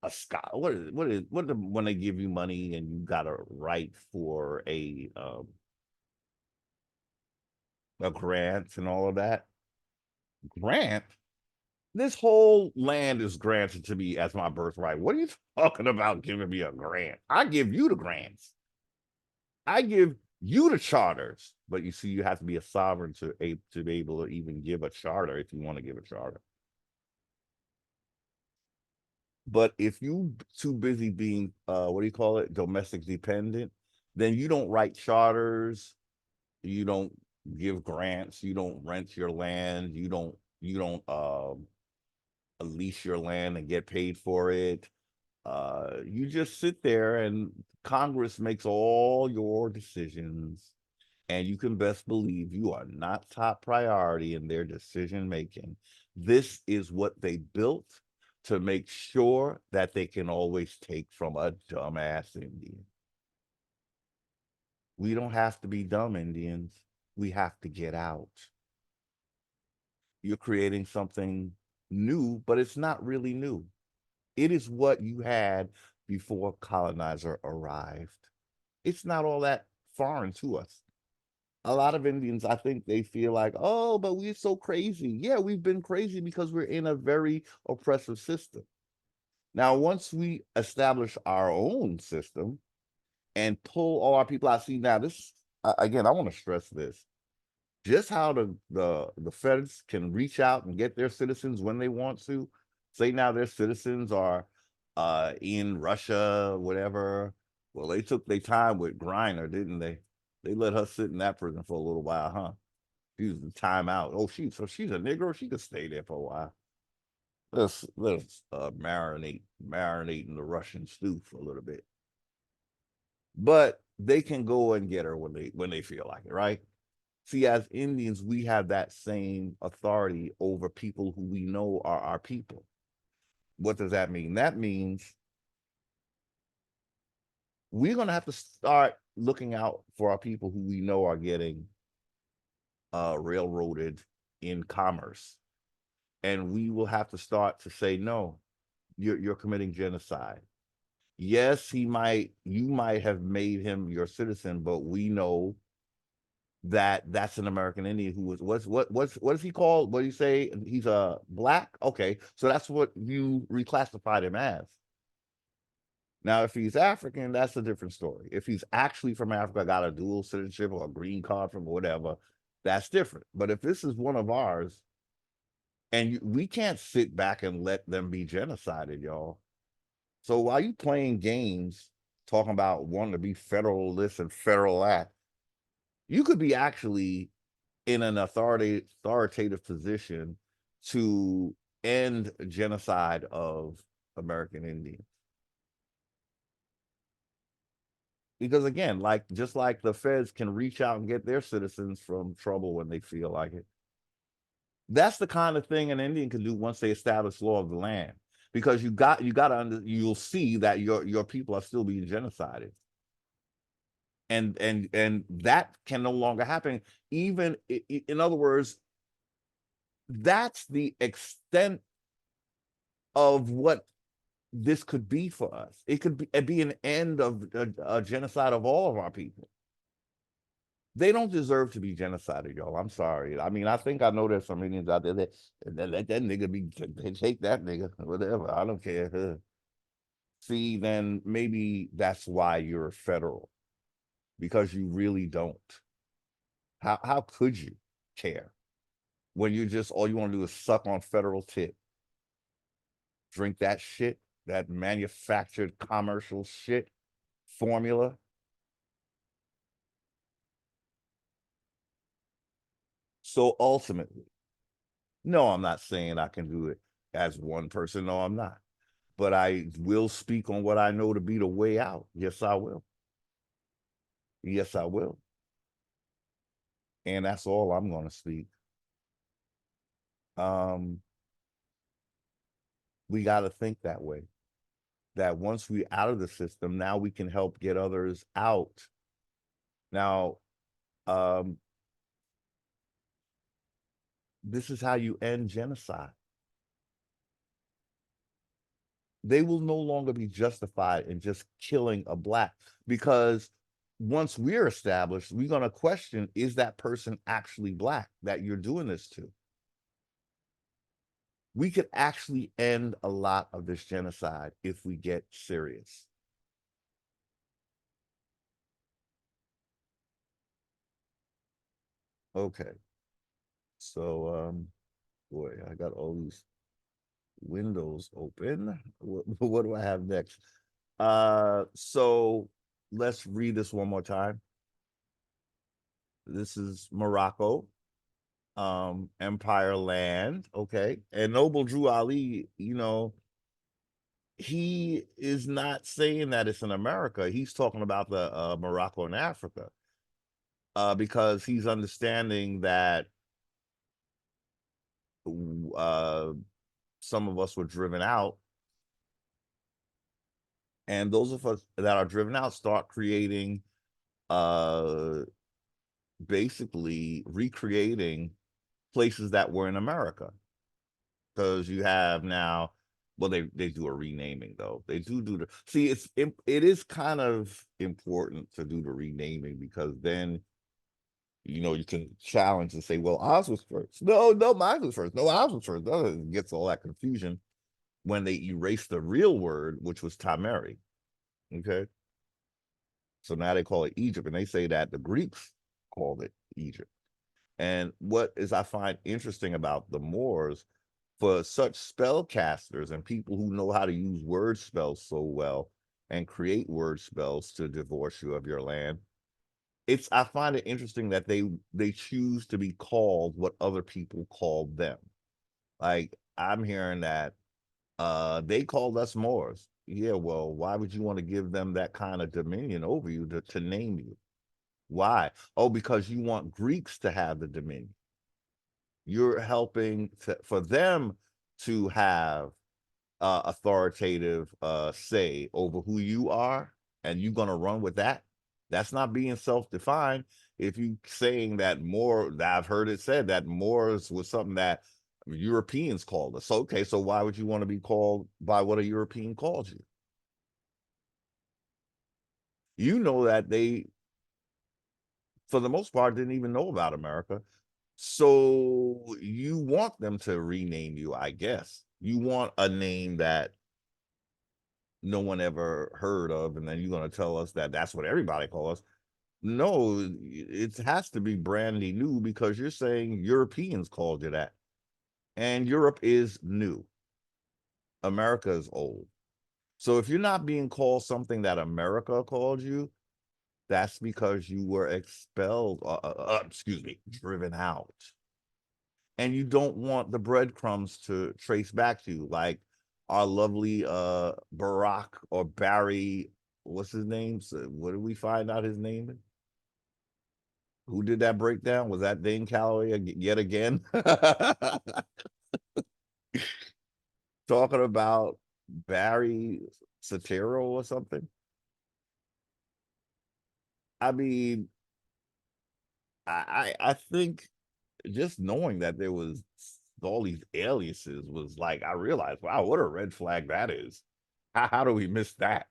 a Scott. When they give you money and you got to write for a grant and all of that? Grant? This whole land is granted to me as my birthright. What are you talking about giving me a grant? I give you the grants. I give you the charters. But you see, you have to be a sovereign to be able to even give a charter if you want to give a charter. But if you too busy being what do you call it, domestic dependent, then you don't write charters, you don't give grants, you don't rent your land, you don't lease your land and get paid for it. You just sit there and Congress makes all your decisions, and you can best believe you are not top priority in their decision making. This is what they built to make sure that they can always take from a dumbass Indian. We don't have to be dumb Indians. We have to get out. You're creating something new, but it's not really new. It is what you had before colonizer arrived. It's not all that foreign to us. A lot of Indians, I think they feel like, oh, but we're so crazy. Yeah, we've been crazy because we're in a very oppressive system. Now, once we establish our own system and pull all our people out, see now this again, I want to stress this. Just how the feds can reach out and get their citizens when they want to. Say now their citizens are in Russia, whatever. Well, they took their time with Griner, didn't they? They let her sit in that prison for a little while, huh? She was the time out. Oh, she's a Negro. She could stay there for a while. Let's marinate in the Russian stew for a little bit. But they can go and get her when they feel like it, right? See, as Indians, we have that same authority over people who we know are our people. What does that mean? That means we're going to have to start looking out for our people who we know are getting railroaded in commerce. And we will have to start to say, no, you're committing genocide. Yes, you might have made him your citizen, but we know that that's an American Indian who was what is he called? What do you say? He's a black? Okay, so that's what you reclassified him as. Now, if he's African, that's a different story. If he's actually from Africa, got a dual citizenship or a green card from whatever, that's different. But if this is one of ours, and we can't sit back and let them be genocided, y'all. So while you playing games, talking about wanting to be federalist and federal act, you could be actually in an authoritative position to end genocide of American Indians. Because again, like just like the feds can reach out and get their citizens from trouble when they feel like it. That's the kind of thing an Indian can do once they establish law of the land. Because you'll see that your people are still being genocided. And that can no longer happen. Even in other words, that's the extent of what this could be for us. It could be an end of a genocide of all of our people. They don't deserve to be genocided, y'all. I'm sorry. I mean, I think I know there's some Indians out there that let that nigga be, take that nigga, whatever. I don't care. See, then maybe that's why you're federal, because you really don't. How could you care when you just all you want to do is suck on federal tit, drink that shit, that manufactured commercial shit formula? So ultimately, no, I'm not saying I can do it as one person. No, I'm not. But I will speak on what I know to be the way out. Yes, I will. Yes, I will. And that's all I'm going to speak. Um, we got to think that way. That once we out of the system, now we can help get others out. Now, um, this is how you end genocide. they will no longer be justified in just killing a black, because once we're established, we're going to question, is that person actually black that you're doing this to? We could actually end a lot of this genocide if we get serious. Okay. So boy, I got all these windows open. What do I have next? So let's read this one more time. This is Morocco, Empire Land. Okay. And Noble Drew Ali, he is not saying that it's in America. He's talking about the Morocco in Africa, because he's understanding that uh, some of us were driven out, and those of us that are driven out start creating, uh, basically recreating places that were in America, because you have now, well, they do a renaming though. They do the, see, it is kind of important to do the renaming, because then you can challenge and say, well, ours was first. No, mine was first. No, ours was first. No, it gets all that confusion when they erase the real word, which was Tameri. Okay. So now they call it Egypt, and they say that the Greeks called it Egypt. And what is I find interesting about the Moors, for such spellcasters and people who know how to use word spells so well and create word spells to divorce you of your land, I find it interesting that they choose to be called what other people called them. Like, I'm hearing that they called us Moors. Yeah, well, why would you want to give them that kind of dominion over you to name you? Why? Oh, because you want Greeks to have the dominion. You're helping for them to have authoritative say over who you are, and you're going to run with that. That's not being self-defined. If you saying that more, I've heard it said that Moors was something that Europeans called us. Okay, so why would you want to be called by what a European called you? You know that they, for the most part, didn't even know about America. So you want them to rename you, I guess. You want a name that no one ever heard of, and then you're going to tell us that that's what everybody calls us. No, it has to be brandy new, because you're saying Europeans called you that, and Europe is new. America is old. So if you're not being called something that America called you, that's because you were expelled, excuse me, driven out. And you don't want the breadcrumbs to trace back to you, like our lovely Barack or Barry, what's his name? So what did we find out his name? Who did that breakdown? Was that Dane Calloway yet again? Talking about Barry Sotero or something. I mean, I think just knowing that there was all these aliases was like, I realized, wow, what a red flag that is. How do we miss that?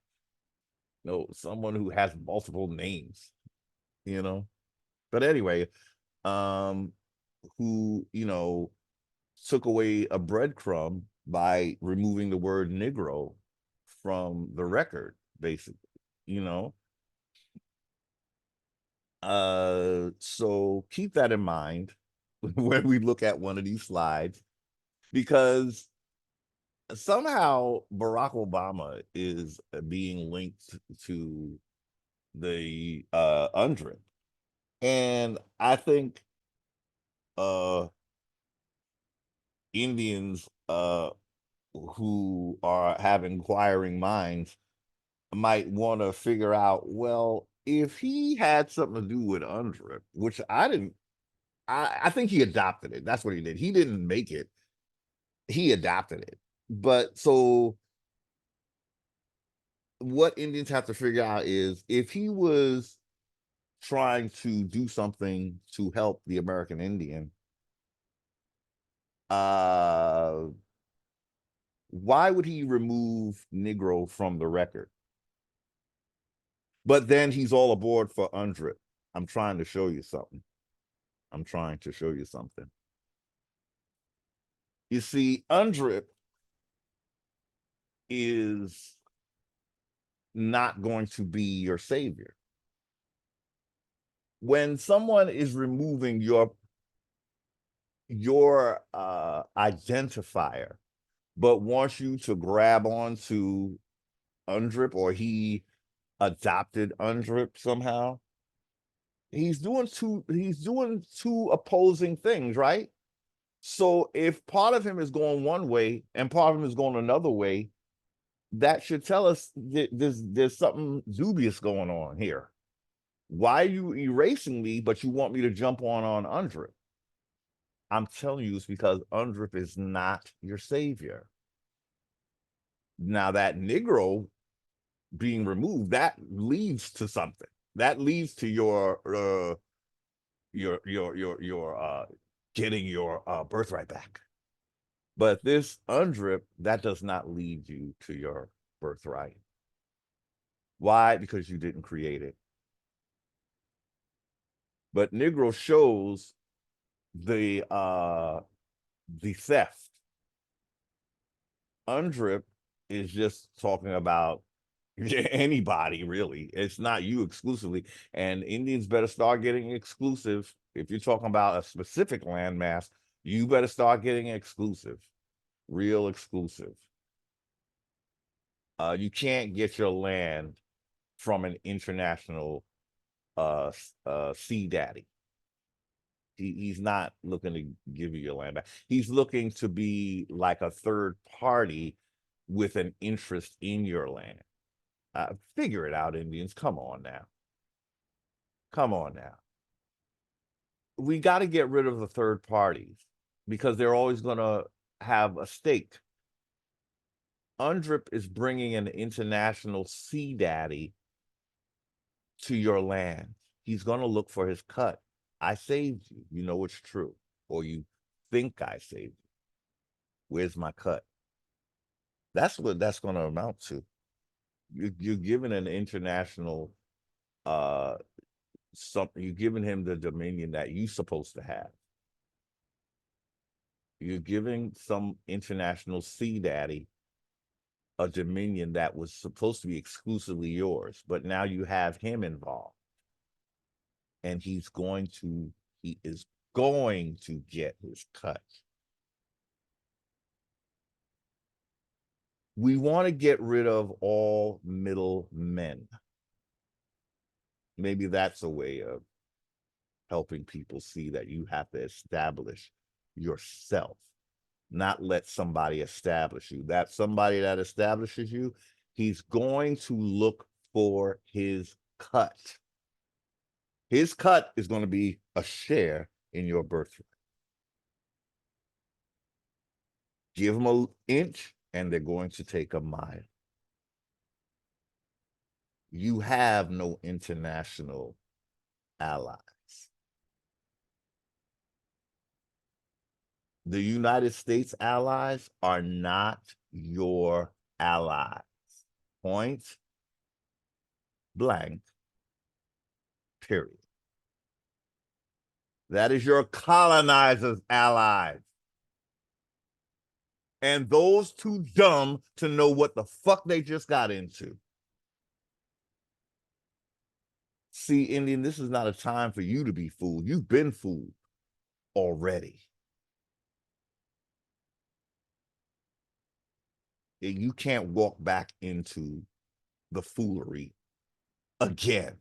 No, someone who has multiple names, you know. But anyway, um, who took away a breadcrumb by removing the word Negro from the record, basically, you know. So keep that in mind when we look at one of these slides, because somehow Barack Obama is being linked to the UNDRIP. And I think uh Indians who have inquiring minds might want to figure out, well, if he had something to do with UNDRIP, which I didn't, I think he adopted it. That's what he did. He didn't make it, he adopted it. But so what Indians have to figure out is, if he was trying to do something to help the American Indian, uh Why would he remove Negro from the record? But then he's all aboard for UNDRIP. I'm trying to show you something. I'm trying to show you something. You see, UNDRIP is not going to be your savior. When someone is removing your identifier, but wants you to grab onto UNDRIP, or he adopted UNDRIP somehow, he's doing two opposing things, right? So if part of him is going one way and part of him is going another way, that should tell us that there's something dubious going on here. Why are you erasing me, but you want me to jump on UNDRIP? I'm telling you, it's because UNDRIP is not your savior. Now that Negro being removed, that leads to something. That leads to your getting your birthright back. But this UNDRIP, that does not lead you to your birthright. Why? Because you didn't create it. But Negro shows the theft. UNDRIP is just talking about anybody, really. It's not you exclusively. And Indians better start getting exclusive. If you're talking about a specific landmass, you better start getting exclusive, real exclusive. You can't get your land from an international sea daddy. He's not looking to give you your land back. He's looking to be like a third party with an interest in your land. Figure it out, Indians. Come on now. Come on now. We got to get rid of the third parties because they're always going to have a stake. UNDRIP is bringing an international sea daddy to your land. He's going to look for his cut. I saved you. You know it's true. Or you think I saved you. Where's my cut? That's what that's going to amount to. You're giving an international something. You're giving him the dominion that you're supposed to have. You're giving some international sea daddy a dominion that was supposed to be exclusively yours, but now you have him involved. And he is going to get his cut. We want to get rid of all middlemen. Maybe that's a way of helping people see that you have to establish yourself, not let somebody establish you. That somebody that establishes you, he's going to look for his cut. His cut is going to be a share in your birthright. Give them an inch and they're going to take a mile. You have no international allies. The United States allies are not your allies. Point blank, period. That is your colonizer's allies. And those too dumb to know what the fuck they just got into. See, Indian, this is not a time for you to be fooled. You've been fooled already. You can't walk back into the foolery again.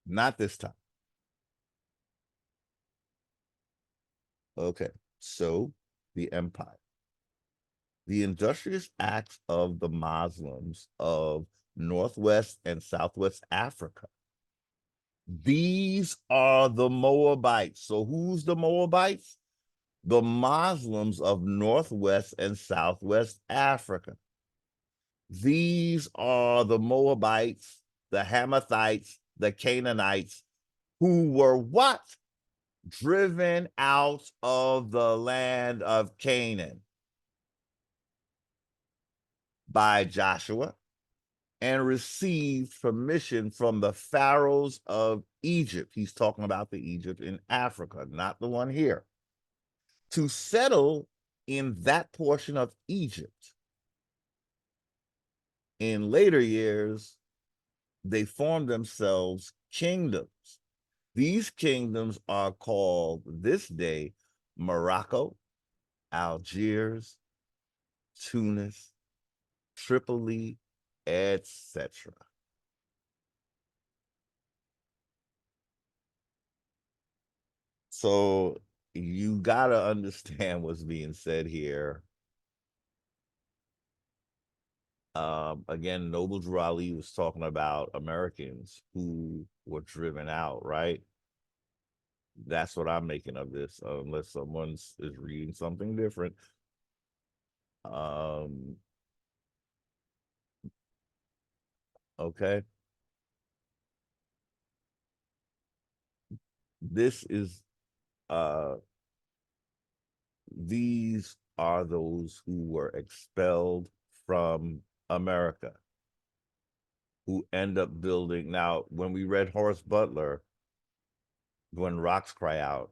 Not this time. Okay, so the empire. The industrious acts of the Muslims of Northwest and Southwest Africa. These are the Moabites. So who's the Moabites? The Muslims of Northwest and Southwest Africa. These are the Moabites, the Hamathites, the Canaanites, who were what? Driven out of the land of Canaan. by Joshua and received permission from the pharaohs of Egypt. He's talking about the Egypt in Africa, not the one here, to settle in that portion of Egypt. In later years, they formed themselves kingdoms. These kingdoms are called this day Morocco, Algiers, Tunis, Tripoli, etc. So you got to understand what's being said here. Again, Noble Drew Ali was talking about Americans who were driven out, right? That's what I'm making of this, unless someone is reading something different. Um, okay. This is these are those who were expelled from America, who end up building. Now, when we read Horace Butler, When Rocks Cry Out,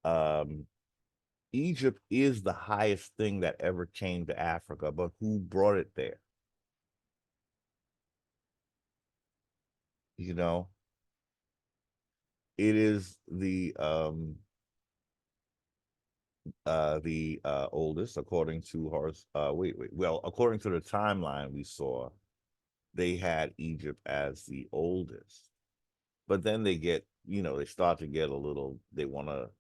um, Egypt is the highest thing that ever came to Africa, but who brought it there? You know, it is the oldest, according to Horace. Well, according to the timeline we saw, they had Egypt as the oldest. But then they get, they start to get a little, they want to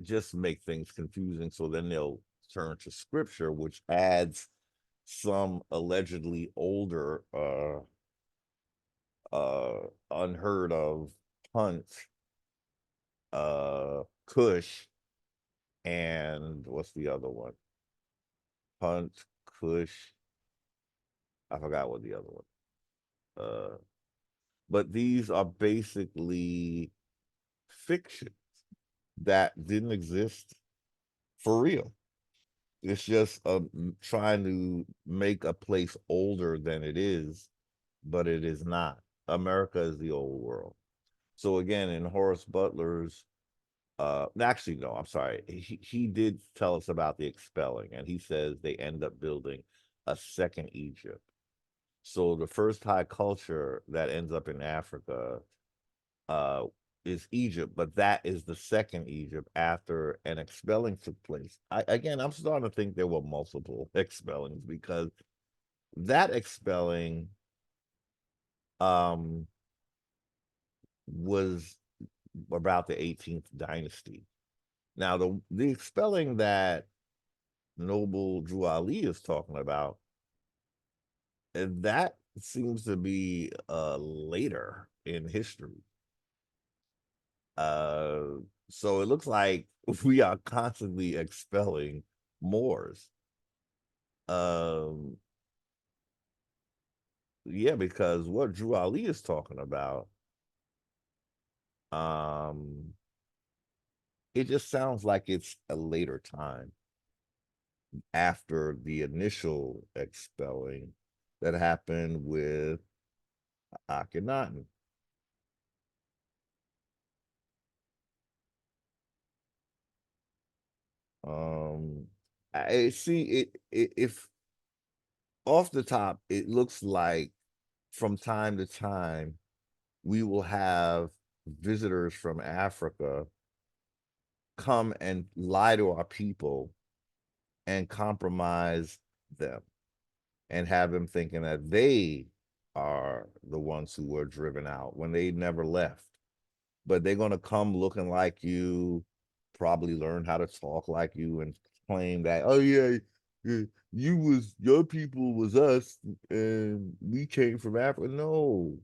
just make things confusing. So then they'll turn to scripture, which adds some allegedly older, unheard of Punt, Cush, and what's the other one? Punt, Cush. I forgot what the other one. Uh, but these are basically fictions that didn't exist for real. It's just trying to make a place older than it is, but it is not. America is the old world. So again, in Horace Butler's, actually, no, I'm sorry. He did tell us about the expelling, and he says they end up building a second Egypt. So the first high culture that ends up in Africa uh, is Egypt, but that is the second Egypt after an expelling took place. Again, I'm starting to think there were multiple expellings because that expelling um, was about the 18th dynasty. Now, the expelling that Noble Drew Ali is talking about, that seems to be later in history. Uh, so it looks like we are constantly expelling Moors. Um, yeah, because what Drew Ali is talking about, um, it just sounds like it's a later time after the initial expelling that happened with Akhenaten. Um, I see if off the top, it looks like from time to time we will have visitors from Africa come and lie to our people and compromise them and have them thinking that they are the ones who were driven out when they never left. But they're going to come looking like you, probably learn how to talk like you, and claim that, oh, yeah, your people was us and we came from Africa. No.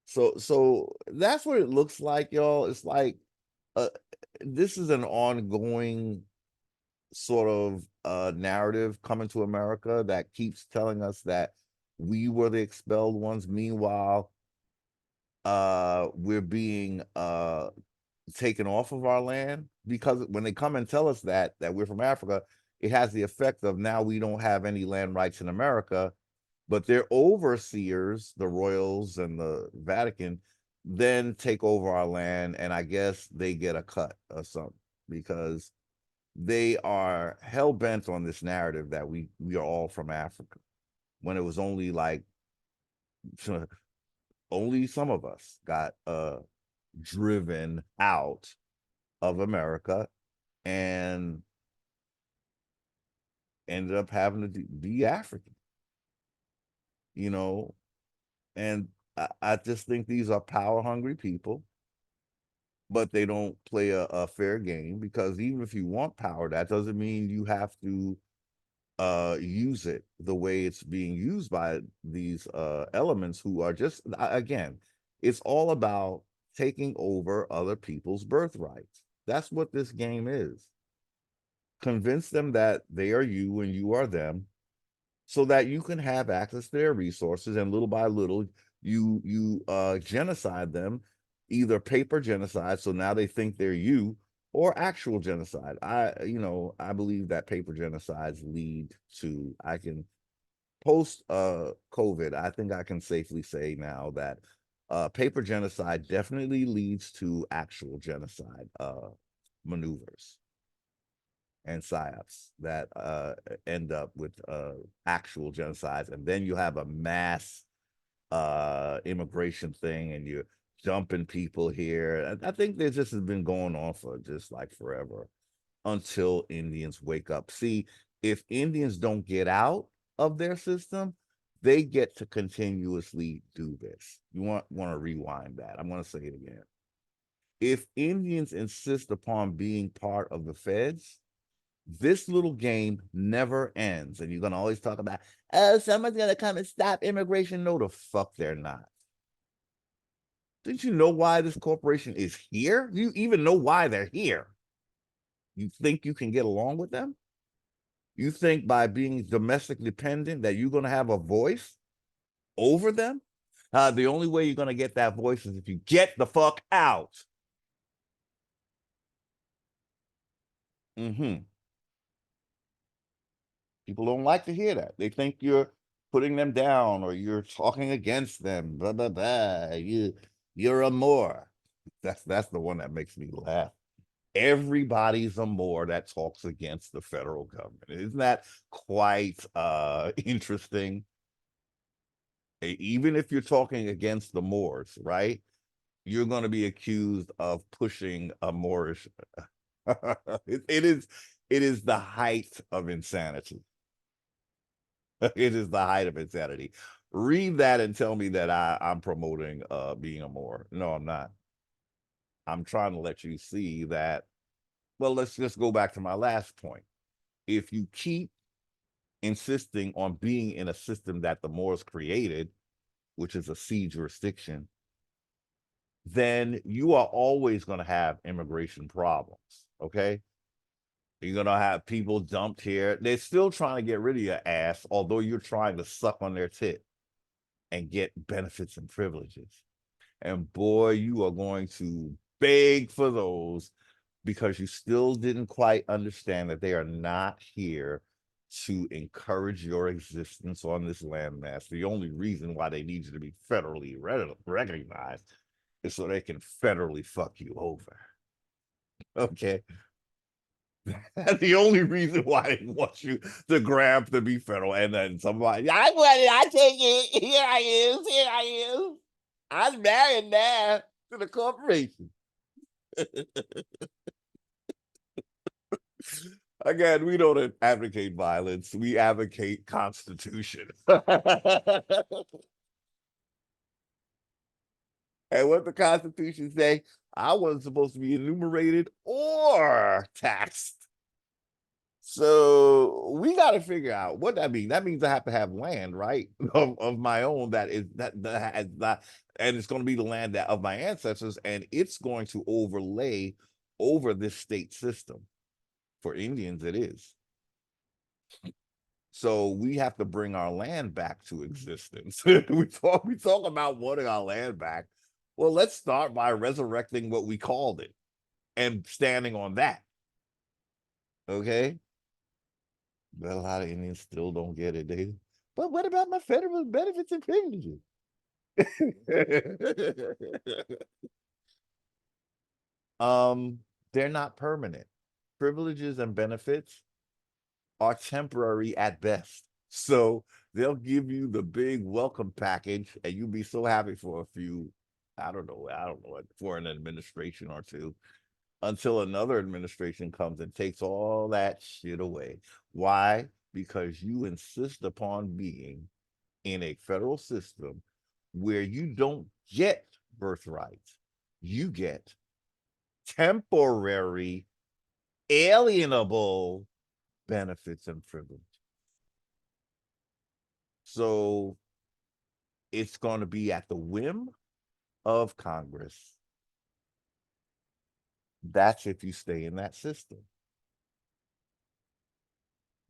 So that's what it looks like, y'all. It's like uh, this is an ongoing sort of narrative coming to America that keeps telling us that we were the expelled ones. Meanwhile, we're being taken off of our land, because when they come and tell us that we're from Africa, it has the effect of now we don't have any land rights in America, but their overseers, the royals and the Vatican, then take over our land, and I guess they get a cut or something because they are hell bent on this narrative that we are all from Africa, when it was only like only some of us got driven out of America and ended up having to be African, you know. And I just think these are power hungry people, but they don't play a fair game, because even if you want power, that doesn't mean you have to use it the way it's being used by these elements who are just, again, it's all about taking over other people's birthrights. That's what this game is. Convince them that they are you and you are them, so that you can have access to their resources, and little by little you genocide them, either paper genocide, so now they think they're you, or actual genocide. I believe that paper genocides lead to, I can post COVID, I think I can safely say now that paper genocide definitely leads to actual genocide maneuvers and psyops that end up with actual genocides, and then you have a mass immigration thing, and you're dumping people here. I think this just has been going on for just like forever, until Indians wake up. See, if Indians don't get out of their system, they get to continuously do this. You want to rewind that. I'm going to say it again. If Indians insist upon being part of the feds, this little game never ends. And you're going to always talk about, oh, someone's going to come and stop immigration. No, the fuck they're not. Didn't you know why this corporation is here? You even know why they're here? You think you can get along with them? You think by being domestic dependent that you're going to have a voice over them? The only way you're going to get that voice is if you get the fuck out. Mm-hmm. People don't like to hear that. They think you're putting them down or you're talking against them. Blah blah blah. You're a Moor. That's the one that makes me laugh. Everybody's a Moor that talks against the federal government. Isn't that quite interesting? Even if you're talking against the Moors, right? You're going to be accused of pushing a Moorish. It is the height of insanity. It is the height of insanity. Read that and tell me that I'm promoting being a Moor. No, I'm not. I'm trying to let you see that. Well, let's just go back to my last point. If you keep insisting on being in a system that the Moors created, which is a sea jurisdiction, then you are always going to have immigration problems. Okay. You're going to have people dumped here. They're still trying to get rid of your ass, although you're trying to suck on their tit and get benefits and privileges. And boy, you are going to beg for those, because you still didn't quite understand that they are not here to encourage your existence on this landmass. The only reason why they need you to be federally recognized is so they can federally fuck you over. Okay. That's the only reason why they want you to grab to be federal. And then somebody, I want it, I take it. Here I am. I'm married now to the corporation. Again, we don't advocate violence. We advocate constitution. And what the Constitution say? I wasn't supposed to be enumerated or taxed. So we got to figure out what that means. That means I have to have land, right, of my own, that is that has that, and it's going to be the land that of my ancestors, and it's going to overlay over this state system. For Indians, it is. So we have to bring our land back to existence. We talk about wanting our land back. Well, let's start by resurrecting what we called it and standing on that. Okay. But a lot of Indians still don't get it. But what about my federal benefits and privileges? um, they're not permanent. Privileges and benefits are temporary at best. So they'll give you the big welcome package, and you'll be so happy for a few, I don't know, for an administration or two, until another administration comes and takes all that shit away. Why? Because you insist upon being in a federal system where you don't get birthrights, you get temporary, alienable benefits and privileges. So it's going to be at the whim of Congress. That's if you stay in that system.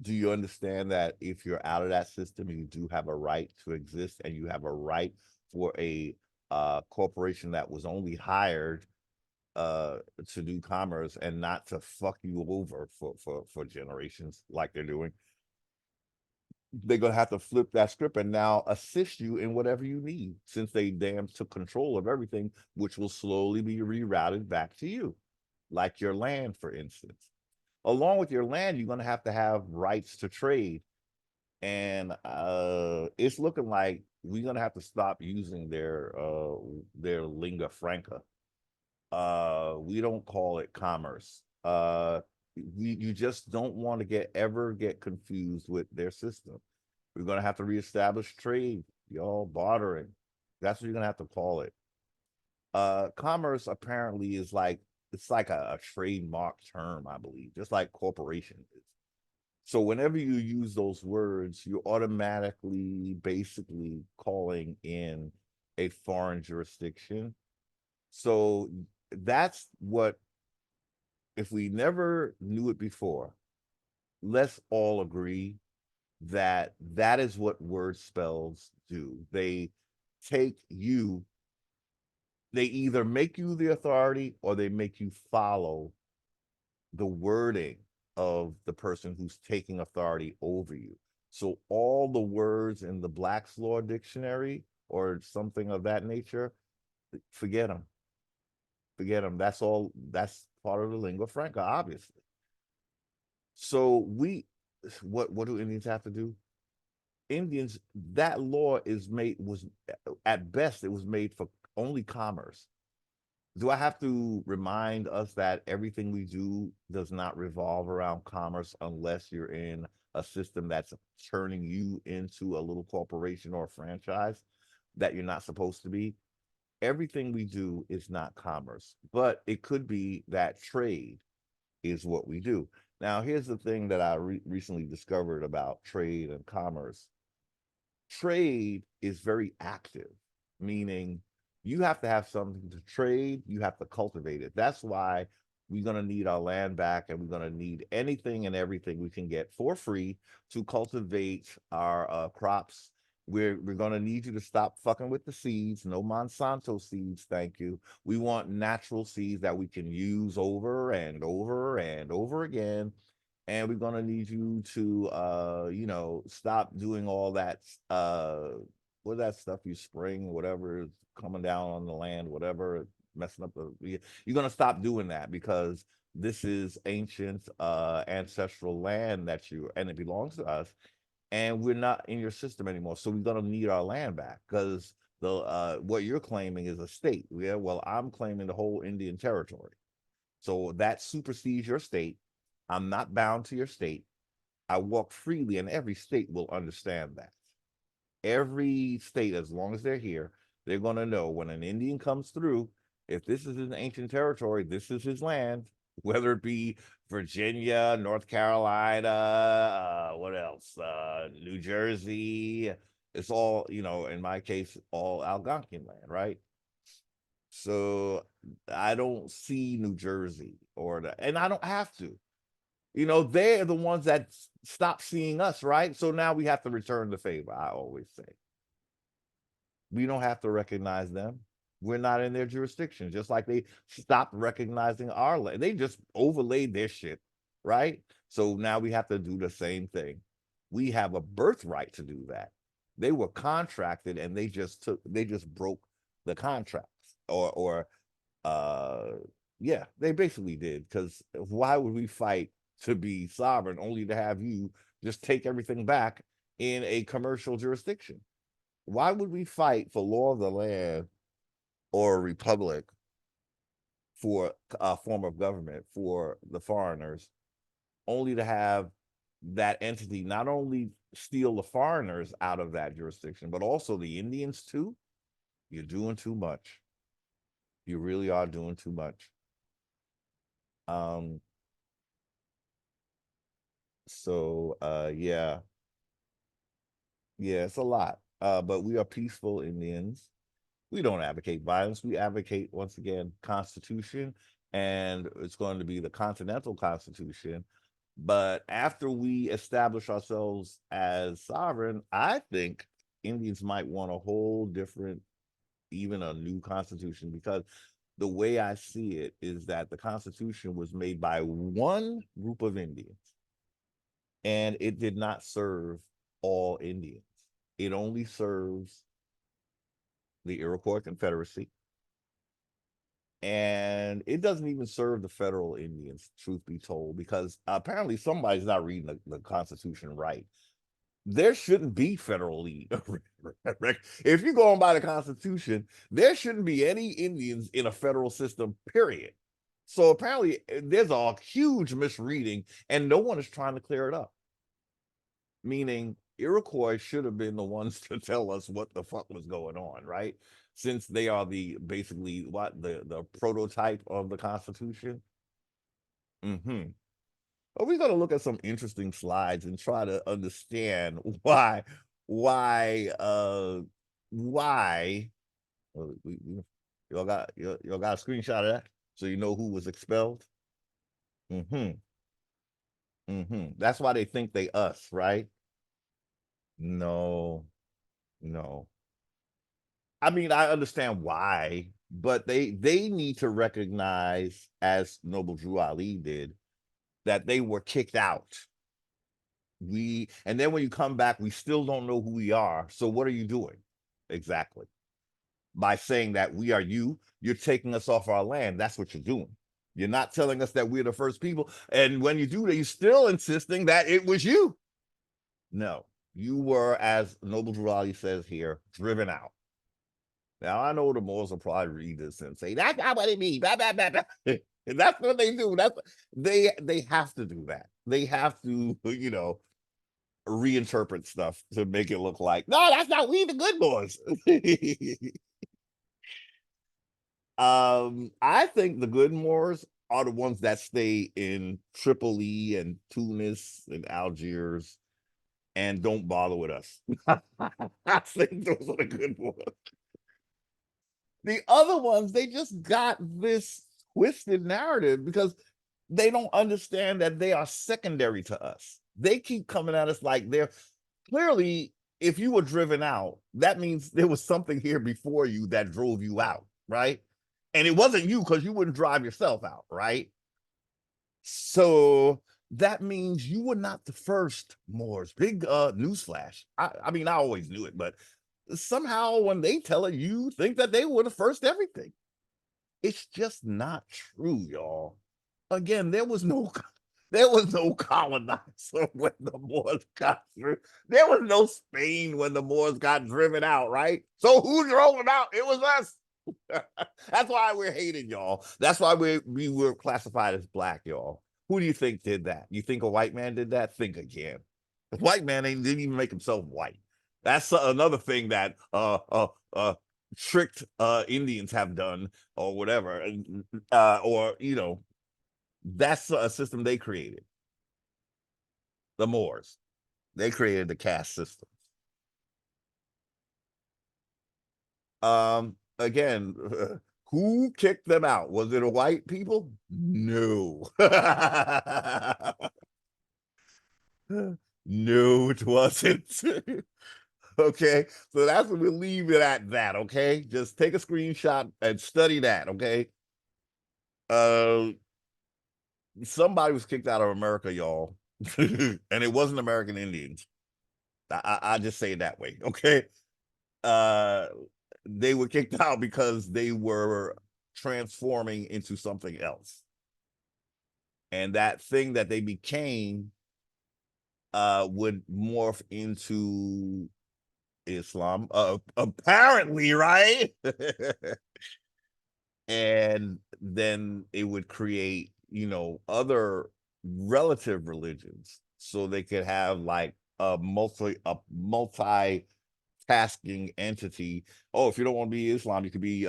Do you understand that if you're out of that system, you do have a right to exist and you have a right for a corporation that was only hired to do commerce and not to fuck you over for generations like they're doing? They're gonna have to flip that script and now assist you in whatever you need, since they damn took control of everything, which will slowly be rerouted back to you, like your land, for instance. Along with your land, you're gonna have to have rights to trade, and it's looking like we're gonna have to stop using their lingua franca. We don't call it commerce. You just don't want to get confused with their system. We're gonna have to reestablish trade, y'all, bartering. That's what you're gonna have to call it. Commerce apparently is like, it's like a trademark term, I believe, just like corporation is. So whenever you use those words, you're automatically basically calling in a foreign jurisdiction. So that's what, if we never knew it before, let's all agree that that is what word spells do. They take you, they either make you the authority or they make you follow the wording of the person who's taking authority over you. So all the words in the Black's Law Dictionary or something of that nature, forget them. Forget them. That's all. That's part of the lingua franca, obviously. So what do Indians have to do? Indians, that law is made, was at best it was made for only commerce. Do I have to remind us that everything we do does not revolve around commerce unless you're in a system that's turning you into a little corporation or a franchise that you're not supposed to be? Everything we do is not commerce, but it could be that trade is what we do. Now, here's the thing that I recently discovered about trade and commerce. Trade is very active, meaning you have to have something to trade, you have to cultivate it. That's why we're going to need our land back, and we're going to need anything and everything we can get for free to cultivate our crops. We're going to need you to stop fucking with the seeds. No Monsanto seeds, thank you. We want natural seeds that we can use over and over and over again, and we're gonna need you to stop doing all that what that stuff you spring, whatever is coming down on the land, whatever, messing up you're gonna stop doing that, because this is ancient ancestral land that you, and it belongs to us, and we're not in your system anymore. So we're gonna need our land back, because the what you're claiming is a state. Yeah, well, I'm claiming the whole Indian territory. So that supersedes your state. I'm not bound to your state. I walk freely, and every state will understand that. Every state, as long as they're here, they're going to know when an Indian comes through, if this is an ancient territory, this is his land, whether it be Virginia, North Carolina, what else? New Jersey. It's all, in my case, all Algonquian land, right? So I don't see New Jersey and I don't have to. They're the ones that stop seeing us, right? So now we have to return the favor. I always say we don't have to recognize them. We're not in their jurisdiction, just like they stopped recognizing our land. They just overlaid their shit, right? So now we have to do the same thing. We have a birthright to do that. They were contracted and they just broke the contracts or uh yeah, they basically did. Because why would we fight to be sovereign only to have you just take everything back in a commercial jurisdiction? Why would we fight for law of the land or a republic for a form of government for the foreigners, only to have that entity not only steal the foreigners out of that jurisdiction, but also the Indians too? You're doing too much. You really are doing too much. Um, yeah, yeah, it's a lot. But we are peaceful Indians. We don't advocate violence. We advocate, once again, Constitution, and it's going to be the Continental Constitution. But after we establish ourselves as sovereign, I think Indians might want a whole different, even a new constitution, because the way I see it is that the Constitution was made by one group of Indians and it did not serve all Indians. It only serves the Iroquois Confederacy, and it doesn't even serve the federal Indians, truth be told, because apparently somebody's not reading the Constitution right. There shouldn't be federally. If you go on by the Constitution, there shouldn't be any Indians in a federal system, period. So apparently there's a huge misreading and no one is trying to clear it up. Meaning Iroquois should have been the ones to tell us what the fuck was going on, right? Since they are basically the prototype of the Constitution. Mm-hmm. But we're going to look at some interesting slides and try to understand why, why. Y'all got a screenshot of that, so you know who was expelled. Mm-hmm. Mm-hmm. That's why they think they us, right? No, no. I mean, I understand why, but they need to recognize, as Noble Drew Ali did, that they were kicked out. And then when you come back, we still don't know who we are. So what are you doing? Exactly. By saying that we are you, you're taking us off our land. That's what you're doing. You're not telling us that we're the first people. And when you do that, you're still insisting that it was you. No, you were, as Noble Drew Ali says here, driven out. Now I know the Moors will probably read this and say, that's not what it means. Blah, blah, blah, blah. And that's what they do. They have to do that. They have to, reinterpret stuff to make it look like, no, that's not we the good boys. I think the good Moors are the ones that stay in Tripoli and Tunis and Algiers and don't bother with us. I think those are the good ones. The other ones, they just got this twisted narrative because they don't understand that they are secondary to us. They keep coming at us like they're clearly, if you were driven out, that means there was something here before you that drove you out, right? And it wasn't you because you wouldn't drive yourself out, right? So that means you were not the first Moors. Big newsflash. I mean, I always knew it, but somehow when they tell it, you think that they were the first everything. It's just not true, y'all. Again, there was no colonizer when the Moors got through. There was no Spain when the Moors got driven out, right? So who drove them out? It was us. That's why we're hated, y'all. That's why we were classified as black, y'all. Who do you think did that? You think a white man did that? Think again. The white man didn't even make himself white. That's another thing that tricked Indians have done or whatever, or that's a system they created. The Moors, they created the caste system. Again, who kicked them out? Was it a white people? No. No, it wasn't. Okay, so that's what we'll leave it at that. Okay, just take a screenshot and study that. Okay, uh somebody was kicked out of America, y'all, and it wasn't American Indians. I just say it that way, okay? Uh, they were kicked out because they were transforming into something else, and that thing that they became would morph into Islam, apparently, right? And then it would create, other relative religions, so they could have like a multi tasking entity. Oh, if you don't want to be Islam, you could be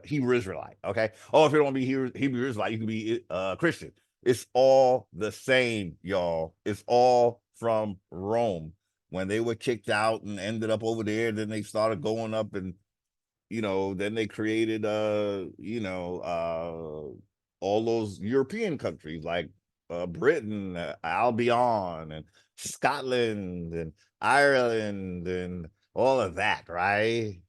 Hebrew Israelite. Okay. Oh, if you don't want to be Hebrew Israelite, you could be Christian. It's all the same, y'all. It's all from Rome. When they were kicked out and ended up over there, then they started going up, and then they created all those European countries like Britain, Albion, and Scotland, and Ireland, and all of that, right?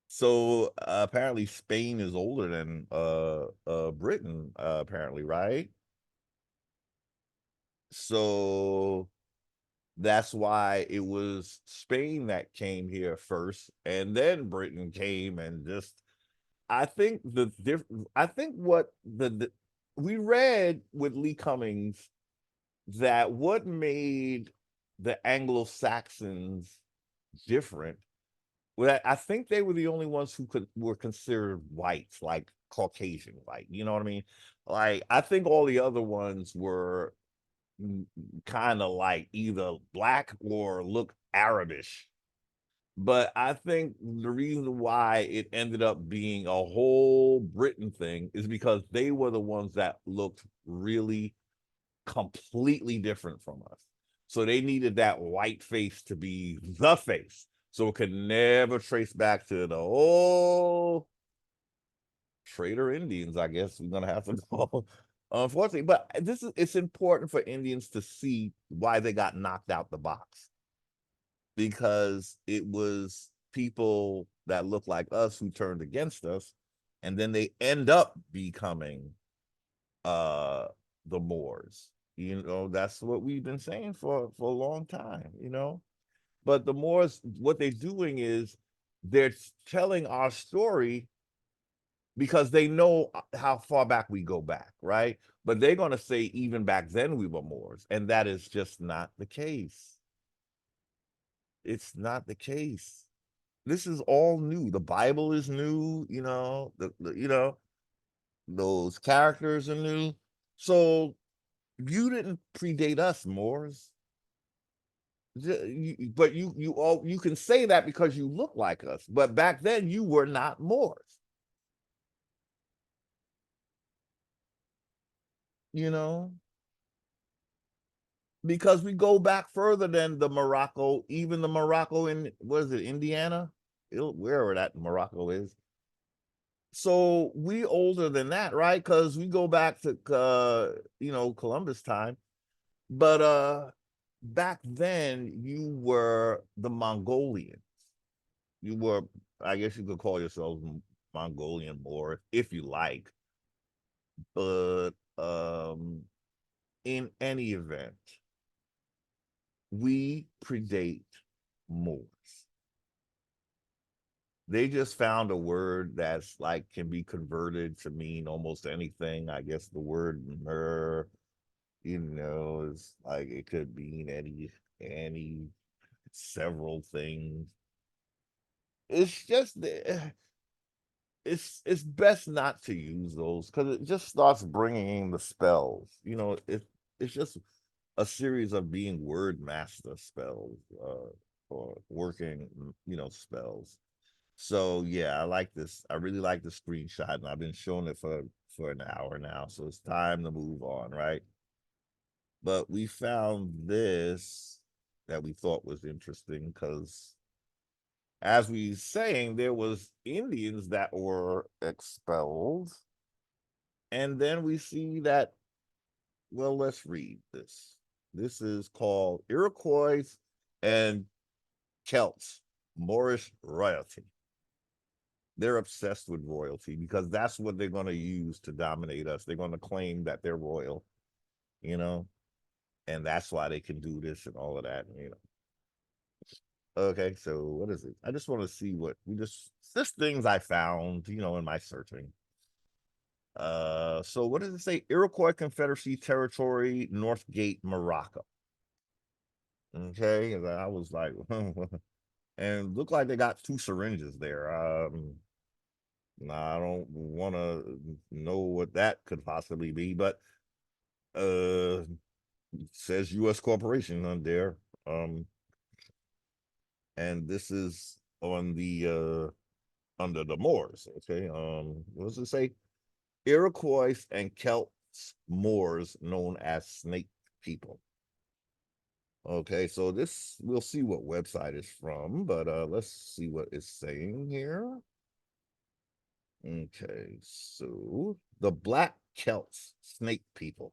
So apparently Spain is older than Britain, apparently, right? So that's why it was Spain that came here first, and then Britain came, and just I think what we read with Lee Cummings, that what made the Anglo-Saxons different, well, I think they were the only ones who were considered whites, like Caucasian white. You know what I mean? Like, I think all the other ones were kind of like either black or look Arabish. But I think the reason why it ended up being a whole Britain thing is because they were the ones that looked really completely different from us. So they needed that white face to be the face. So it could never trace back to the old Trader Indians, I guess we're gonna have to go. Unfortunately, but it's important for Indians to see why they got knocked out the box, because it was people that look like us who turned against us, and then they end up becoming uh the Moors. That's what we've been saying for a long time. But the Moors, what they're doing is they're telling our story because they know how far back we go back, right? But they're going to say even back then we were Moors, and that is just not the case. It's not the case. This is all new. The Bible is new, those characters are new. So you didn't predate us, Moors. But you can say that because you look like us. But back then you were not Moors, you know, because we go back further than the Morocco, even the Morocco in, what is it, Indiana? Wherever that Morocco is. So we older than that, right? Because we go back to Columbus time. But back then you were the Mongolians. You were, I guess you could call yourselves Mongolian more if you like. But in any event, we predate Moors. They just found a word that's like can be converted to mean almost anything. I guess the word mer, is like it could mean any several things. It's just it's best not to use those because it just starts bringing in the spells. It's just a series of being word master spells, or working, spells. So yeah, I like this. I really like the screenshot, and I've been showing it for an hour now. So it's time to move on, right? But we found this that we thought was interesting because, as we saying, there was Indians that were expelled, and then we see that. Well, let's read this. This is called Iroquois and Celts, Moorish royalty. They're obsessed with royalty because that's what they're going to use to dominate us. They're going to claim that they're royal, you know, and that's why they can do this and all of that, you know. Okay, so what is it? I just want to see what we just things I found, you know, in my searching. So what does it say? Iroquois Confederacy territory, Northgate, Morocco. Okay, and I was like, and looked like they got two syringes there. I don't want to know what that could possibly be, but it says U.S. corporation on there. And this is on the under the Moors. Okay, what does it say? Iroquois and Celts Moors known as snake people. Okay, so this we'll see what website it's from, but let's see what it's saying here. Okay, so the Black Celts, snake people.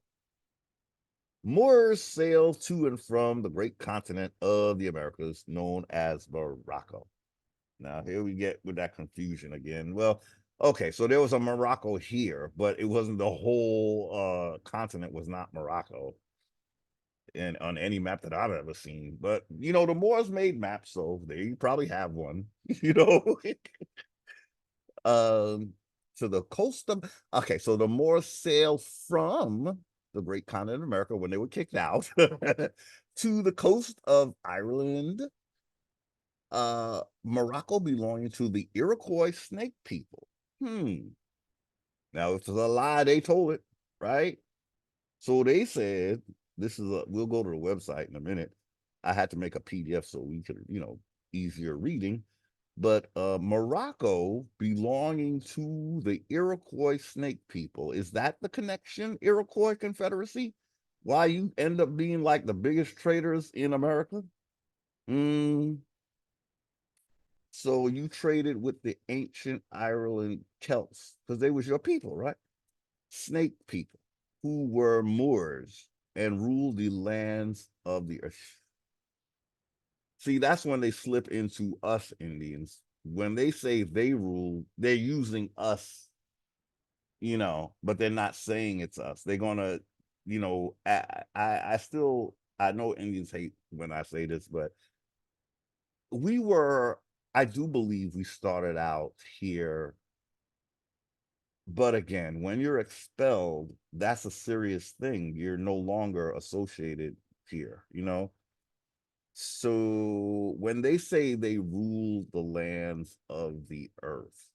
Moors sailed to and from the great continent of the Americas known as Morocco. Now, here we get with that confusion again. Well, okay, so there was a Morocco here, but it wasn't the whole continent was not Morocco and on any map that I've ever seen. But you know, the Moors made maps, so they probably have one, you know. To the coast of okay, so the Moors sailed from the great continent of America when they were kicked out to the coast of Ireland, Morocco belonging to the Iroquois snake people. Now, if it's a lie, they told it, right? So they said, this is a, we'll go to the website in a minute. I had to make a PDF so we could, you know, easier reading. But Morocco belonging to the Iroquois snake people. Is that the connection, Iroquois Confederacy? Why you end up being like the biggest traders in America? Mm, so you traded with the ancient Ireland Celts because they was your people, right? Snake people who were Moors and ruled the lands of the earth. See, that's when they slip into us Indians. When they say they rule, they're using us, you know, but they're not saying it's us. They're gonna, you know, I still I know Indians hate when I say this, but we were, I do believe we started out here. But again, when you're expelled, that's a serious thing. You're no longer associated here, you know? So when they say they ruled the lands of the earth,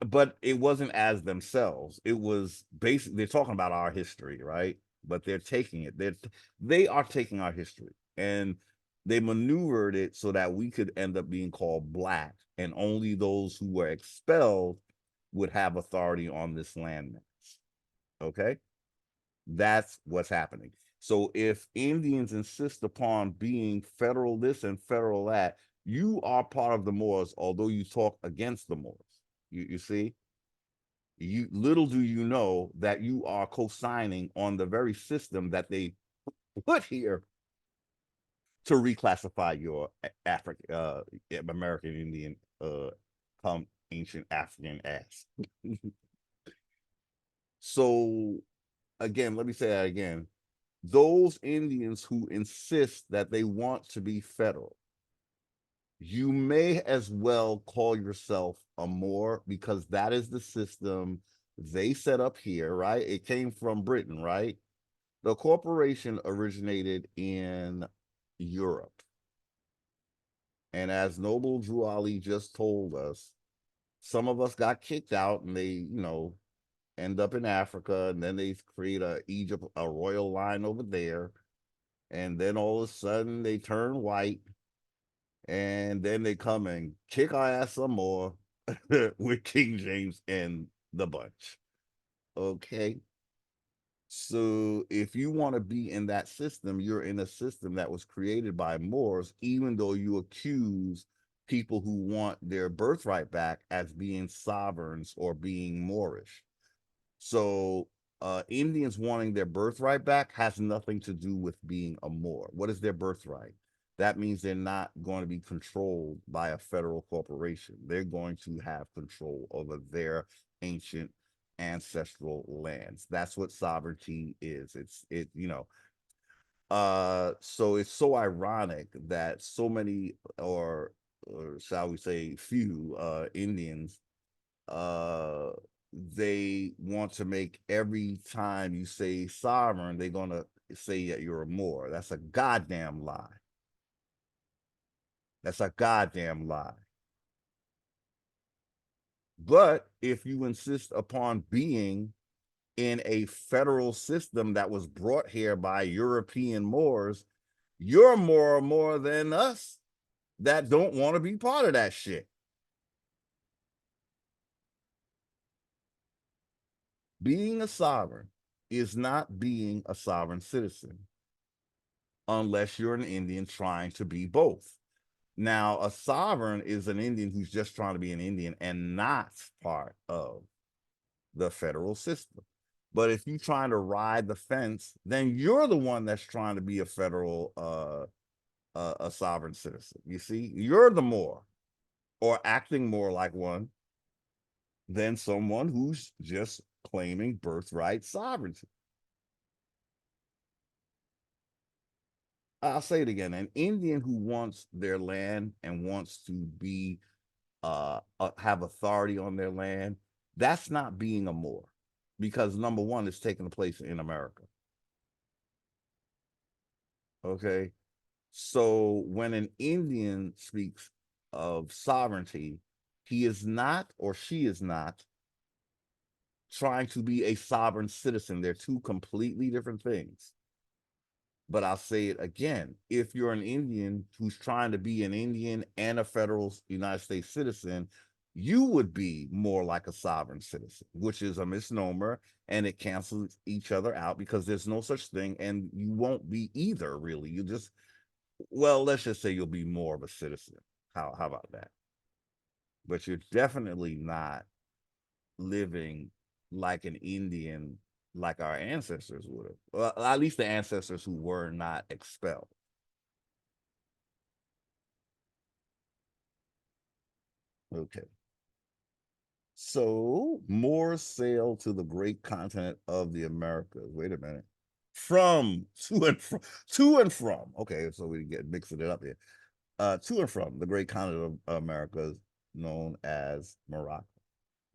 but it wasn't as themselves. It was basically they're talking about our history, right? But they're taking it. They are taking our history and they maneuvered it so that we could end up being called black, and only those who were expelled would have authority on this land mass. Okay, that's what's happening. So if Indians insist upon being federal this and federal that, you are part of the Moors, although you talk against the Moors. You see, you little do you know that you are co-signing on the very system that they put here to reclassify your African American Indian come ancient African ass. So again, let me say that again. Those Indians who insist that they want to be federal, you may as well call yourself a Moor because that is the system they set up here, right? It came from Britain, right? The corporation originated in Europe. And as Noble Drew Ali just told us, some of us got kicked out and they, you know, end up in Africa, and then they create a Egypt, a royal line over there. And then all of a sudden they turn white, and then they come and kick our ass some more with King James and the bunch. Okay. So if you want to be in that system, you're in a system that was created by Moors, even though you accuse people who want their birthright back as being sovereigns or being Moorish. So Indians wanting their birthright back has nothing to do with being a Moor. What is their birthright? that means they're not going to be controlled by a federal corporation. They're going to have control over their ancient ancestral lands. That's what sovereignty is. So it's so ironic that so many, or shall we say few, Indians, uh they want to make every time you say sovereign, they're gonna say that you're a Moor. That's a goddamn lie. That's a goddamn lie. But if you insist upon being in a federal system that was brought here by European Moors, you're more than us that don't want to be part of that shit. Being a sovereign is not being a sovereign citizen unless you're an Indian trying to be both. Now, a sovereign is an Indian who's just trying to be an Indian and not part of the federal system. But if you're trying to ride the fence, then you're the one that's trying to be a federal, a sovereign citizen. You see, you're the more, or acting more like one than someone who's just claiming birthright sovereignty. I'll say it again: an Indian who wants their land and wants to be have authority on their land, that's not being a Moor, because number one, it's taking place in America. Okay, so when an Indian speaks of sovereignty, he is not, or she is not, trying to be a sovereign citizen. They're two completely different things. But I'll say it again: if you're an Indian who's trying to be an Indian and a federal United States citizen, you would be more like a sovereign citizen, which is a misnomer, and it cancels each other out because there's no such thing, and you won't be either, really. You just, well, let's just say you'll be more of a citizen. How about that? But you're definitely not living like an Indian, like our ancestors would have. Well, at least the ancestors who were not expelled. Okay. So Moors sailed to the great continent of the Americas. Wait a minute. From to and from. Okay, so we get mixing it up here. To and from the great continent of Americas, known as Morocco.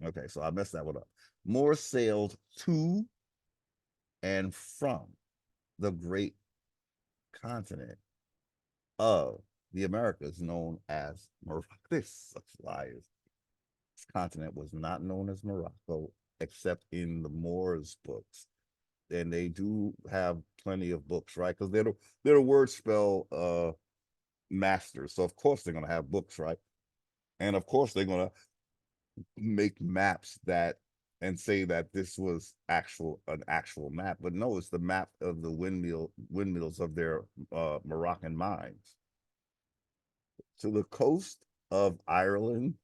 Okay, so I messed that one up. Moors sailed to and from the great continent of the Americas, known as Morocco. This such liars. This continent was not known as Morocco except in the Moors books. And they do have plenty of books, right? Because they're word spell masters. So of course they're gonna have books, right? And of course they're gonna make maps that and say that this was an actual map. But no, it's the map of the windmills of their Moroccan mines. To the coast of Ireland.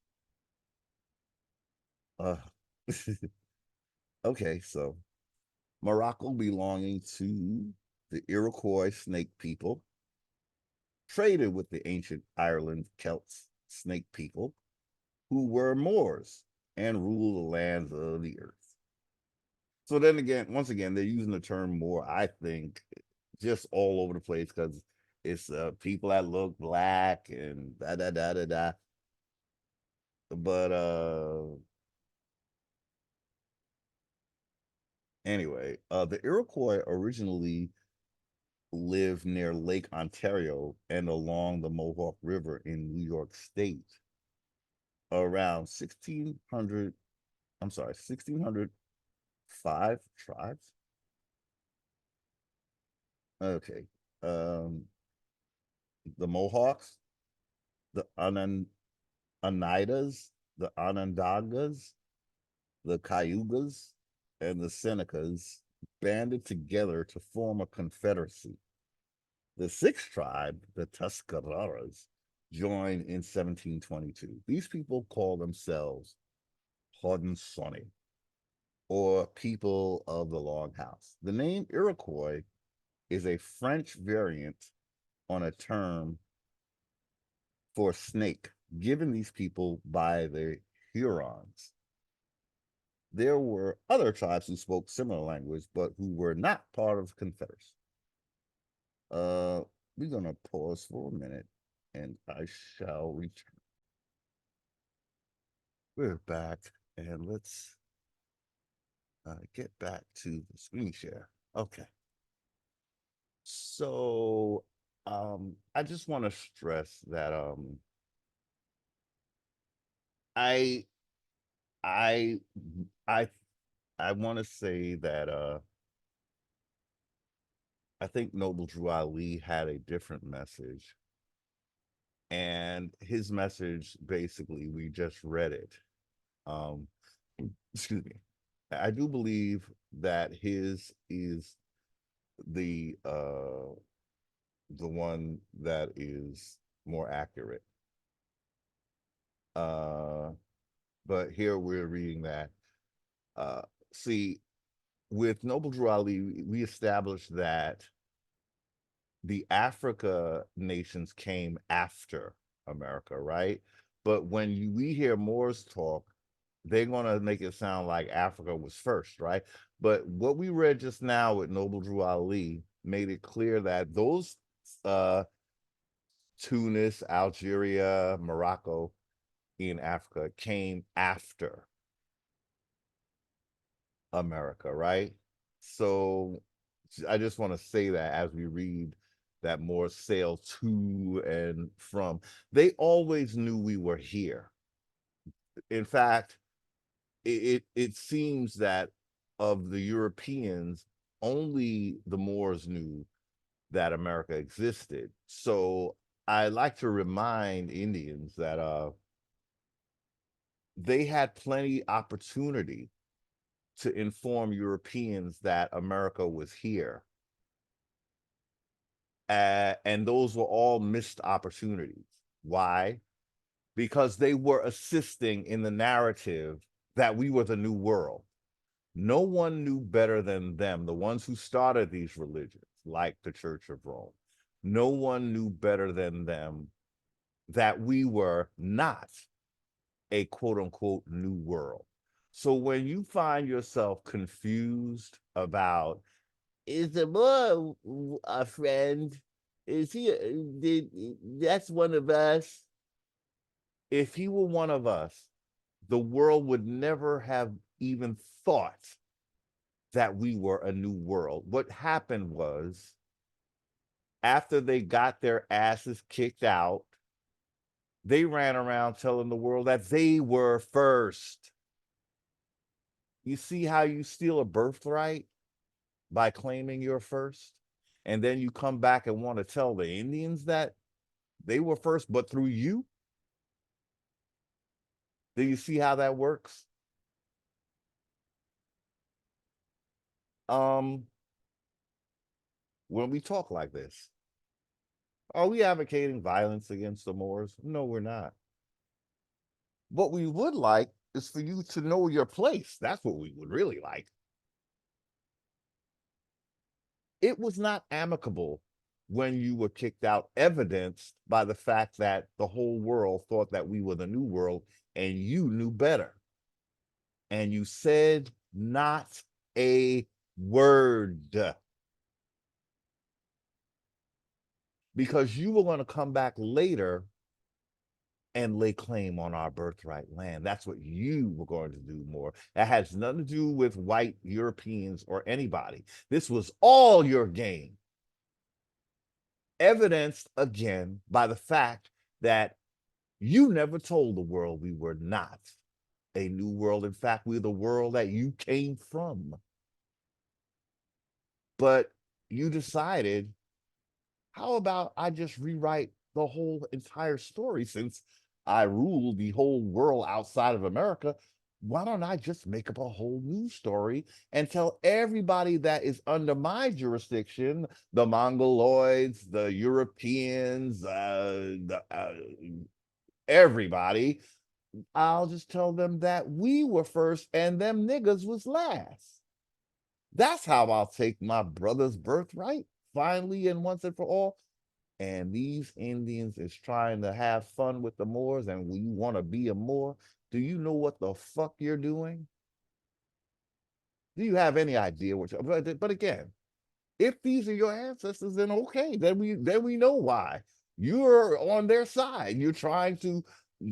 Uh, okay, so Morocco belonging to the Iroquois snake people, traded with the ancient Ireland Celts snake people, who were Moors and ruled the lands of the earth. So then again, once again, they're using the term Moor, I think, just all over the place because it's people that look black and da da da da da. But anyway, the Iroquois originally lived near Lake Ontario and along the Mohawk River in New York State around 1600. I'm sorry, 1605 tribes. Okay. Um, the Mohawks, the Oneidas, the Onondagas, the Cayugas, and the Senecas banded together to form a confederacy. The sixth tribe, the Tuscaroras, joined in 1722. These people call themselves Haudenosaunee, or people of the Long House. The name Iroquois is a French variant on a term for snake given these people by the Hurons. There were other tribes who spoke similar language, but who were not part of the Confederacy. We're gonna pause for a minute, and I shall return. We're back, and let's get back to the screen share. Okay. So, I just want to stress that I I I I want to say that I think Noble Drew Ali had a different message, and his message basically we just read it. Um, excuse me. I do believe that his is the the one that is more accurate. Uh, but here we're reading that. See, with Noble Drew Ali, we established that the Africa nations came after America, right? But when we hear Moors talk, they're going to make it sound like Africa was first, right? But what we read just now with Noble Drew Ali made it clear that those uh, Tunis, Algeria, Morocco in Africa came after America, right? So I just want to say that as we read that more sail to and from, they always knew we were here. In fact, it seems that of the Europeans, only the Moors knew that America existed. So I like to remind Indians that they had plenty opportunity to inform Europeans that America was here. And those were all missed opportunities. Why? Because they were assisting in the narrative that we were the new world. No one knew better than them, the ones who started these religions, like the Church of Rome. No one knew better than them that we were not a quote unquote new world. So when you find yourself confused about, is the Moor a friend? Is he? That's one of us. If he were one of us, the world would never have even thought that we were a new world. What happened was, after they got their asses kicked out, they ran around telling the world that they were first. You see how you steal a birthright by claiming you're first? And then you come back and want to tell the Indians that they were first, but through you? Do you see how that works? Um, when we talk like this, are we advocating violence against the Moors? No, we're not. What we would like is for you to know your place. That's what we would really like. It was not amicable when you were kicked out, evidenced by the fact that the whole world thought that we were the new world and you knew better. And you said not a word because you were going to come back later and lay claim on our birthright land. That's what you were going to do more. That has nothing to do with white Europeans or anybody. This was all your game. Evidenced again by the fact that you never told the world we were not a new world. In fact, we're the world that you came from. But you decided, how about I just rewrite the whole entire story since I rule the whole world outside of America? Why don't I just make up a whole new story and tell everybody that is under my jurisdiction, the Mongoloids, the Europeans, everybody, I'll just tell them that we were first and them niggas was last. That's how I'll take my brother's birthright finally and once and for all. and these Indians is trying to have fun with the Moors, and we want to be a Moor, do you know what the fuck you're doing? Do you have any idea what you're, but again, if these are your ancestors, then okay, then we know why. You're on their side. You're trying to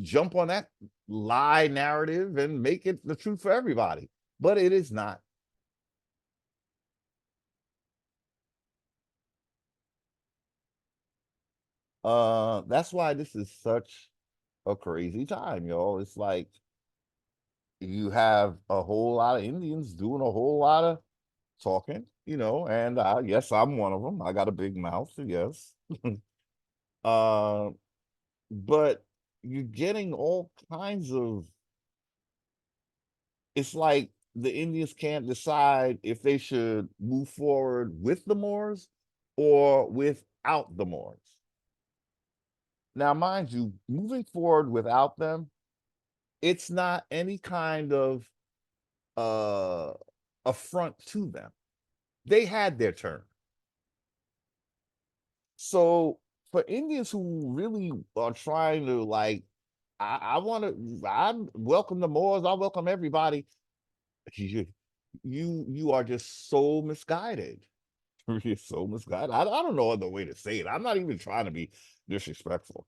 jump on that lie narrative and make it the truth for everybody. But it is not. That's why this is such a crazy time, y'all. It's like you have a whole lot of Indians doing a whole lot of talking, and yes, I'm one of them. I got a big mouth, yes. uh, but you're getting all kinds of, it's like the Indians can't decide if they should move forward with the Moors or without the Moors. Now, mind you, moving forward without them, it's not any kind of uh affront to them. They had their turn. So for Indians who really are trying to like, I want to, I welcome the Moors, I welcome everybody. You you are just so misguided. You're so misguided. I don't know other way to say it. I'm not even trying to be disrespectful,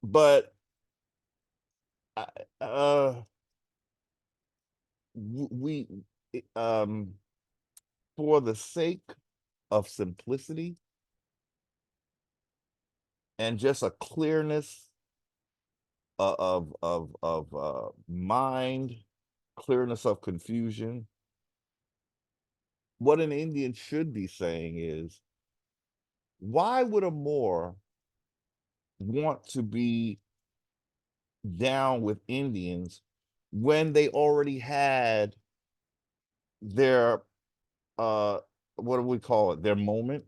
but I- uh we for the sake of simplicity and just a clearness of mind, clearness of confusion, what an Indian should be saying is, why would a Moor want to be down with Indians when they already had their what do we call it, their moment?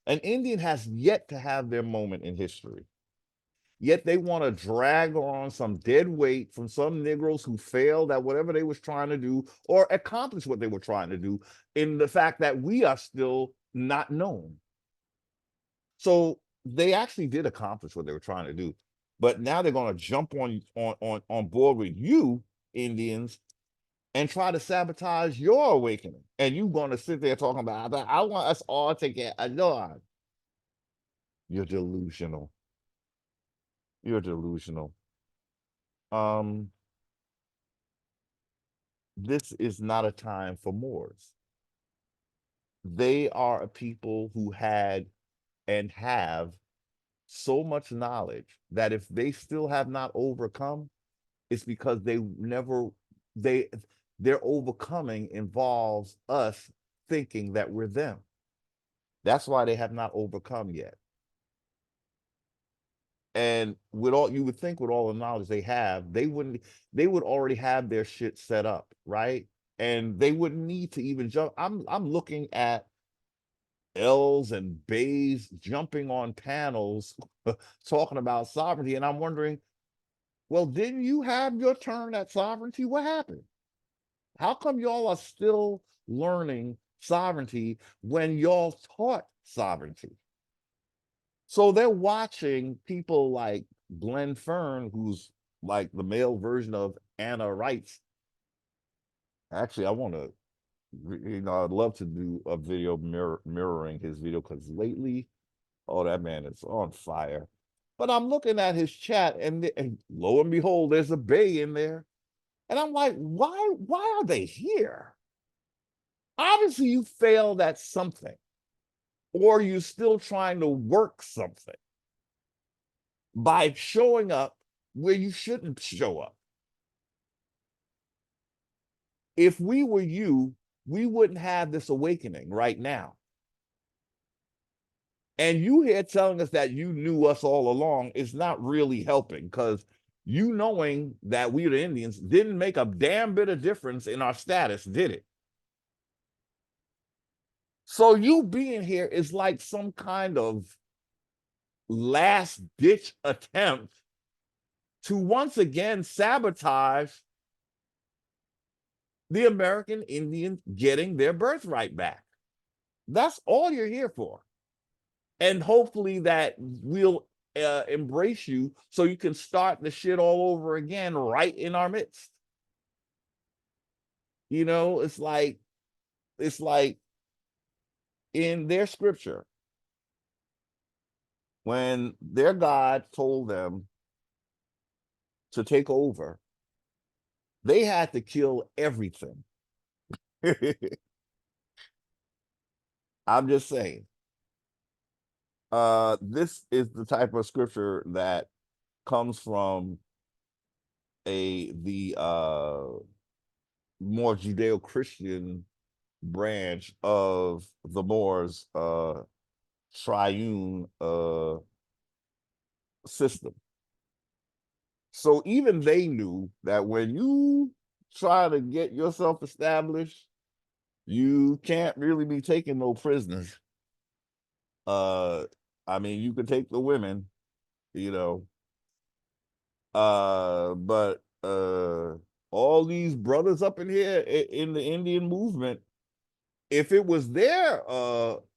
An Indian has yet to have their moment in history. Yet they want to drag on some dead weight from some Negroes who failed at whatever they was trying to do or accomplish what they were trying to do, in the fact that we are still not known. So they actually did accomplish what they were trying to do. But now they're going to jump on board with you, Indians, and try to sabotage your awakening. And you're going to sit there talking about, I want us all to get along. You're delusional. You're delusional. Um, this is not a time for Moors. They are a people who had and have so much knowledge that if they still have not overcome, it's because they never, they their overcoming involves us thinking that we're them. That's why they have not overcome yet. And with all, you would think with all the knowledge they have, they would already have their shit set up, right? And they wouldn't need to even jump. I'm looking at L's and Bays jumping on panels talking about sovereignty, and I'm wondering, well, didn't you have your turn at sovereignty? What happened? How come y'all are still learning sovereignty when y'all taught sovereignty? So they're watching people like Glenn Fern, who's like the male version of Anna Wrights. Actually, I want to, I'd love to do a video mirroring his video, because lately, oh, that man is on fire. But I'm looking at his chat, and lo and behold, there's a Bay in there. And I'm like, why are they here? Obviously, you failed at something, or you're still trying to work something by showing up where you shouldn't show up. If we were you, we wouldn't have this awakening right now. And you here telling us that you knew us all along is not really helping, because you knowing that we the Indians didn't make a damn bit of difference in our status, did it? So you being here is like some kind of last ditch attempt to once again sabotage the American Indians getting their birthright back. That's all you're here for. And hopefully that we'll embrace you so you can start the shit all over again right in our midst. You know, it's like in their scripture, when their God told them to take over, they had to kill everything. I'm just saying. This is the type of scripture that comes from the more Judeo-Christian branch of the Moors triune system. So even they knew that when you try to get yourself established, you can't really be taking no prisoners. I mean, you could take the women, you know, but all these brothers up in here in the Indian movement, if it was their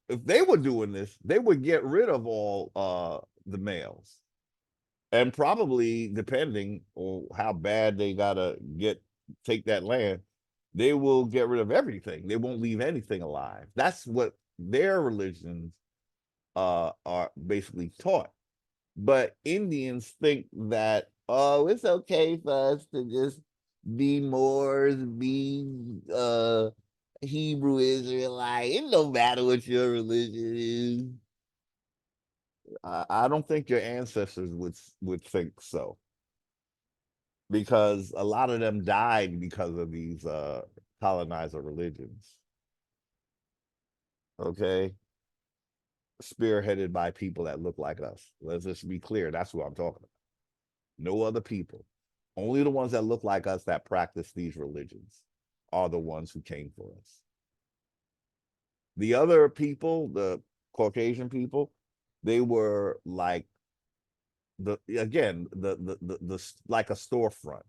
if they were doing this, they would get rid of all the males. And probably depending on how bad they gotta take that land, they will get rid of everything. They won't leave anything alive. That's what their religions are basically taught. But Indians think that, oh, it's okay for us to just be Moors, be Hebrew Israelite. It don't matter what your religion is. I don't think your ancestors would think so, because a lot of them died because of these colonizer religions. Okay, spearheaded by people that look like us. Let's just be clear. That's what I'm talking about. No other people. Only the ones that look like us that practice these religions are the ones who came for us. The other people, the Caucasian people, they were like the like a storefront.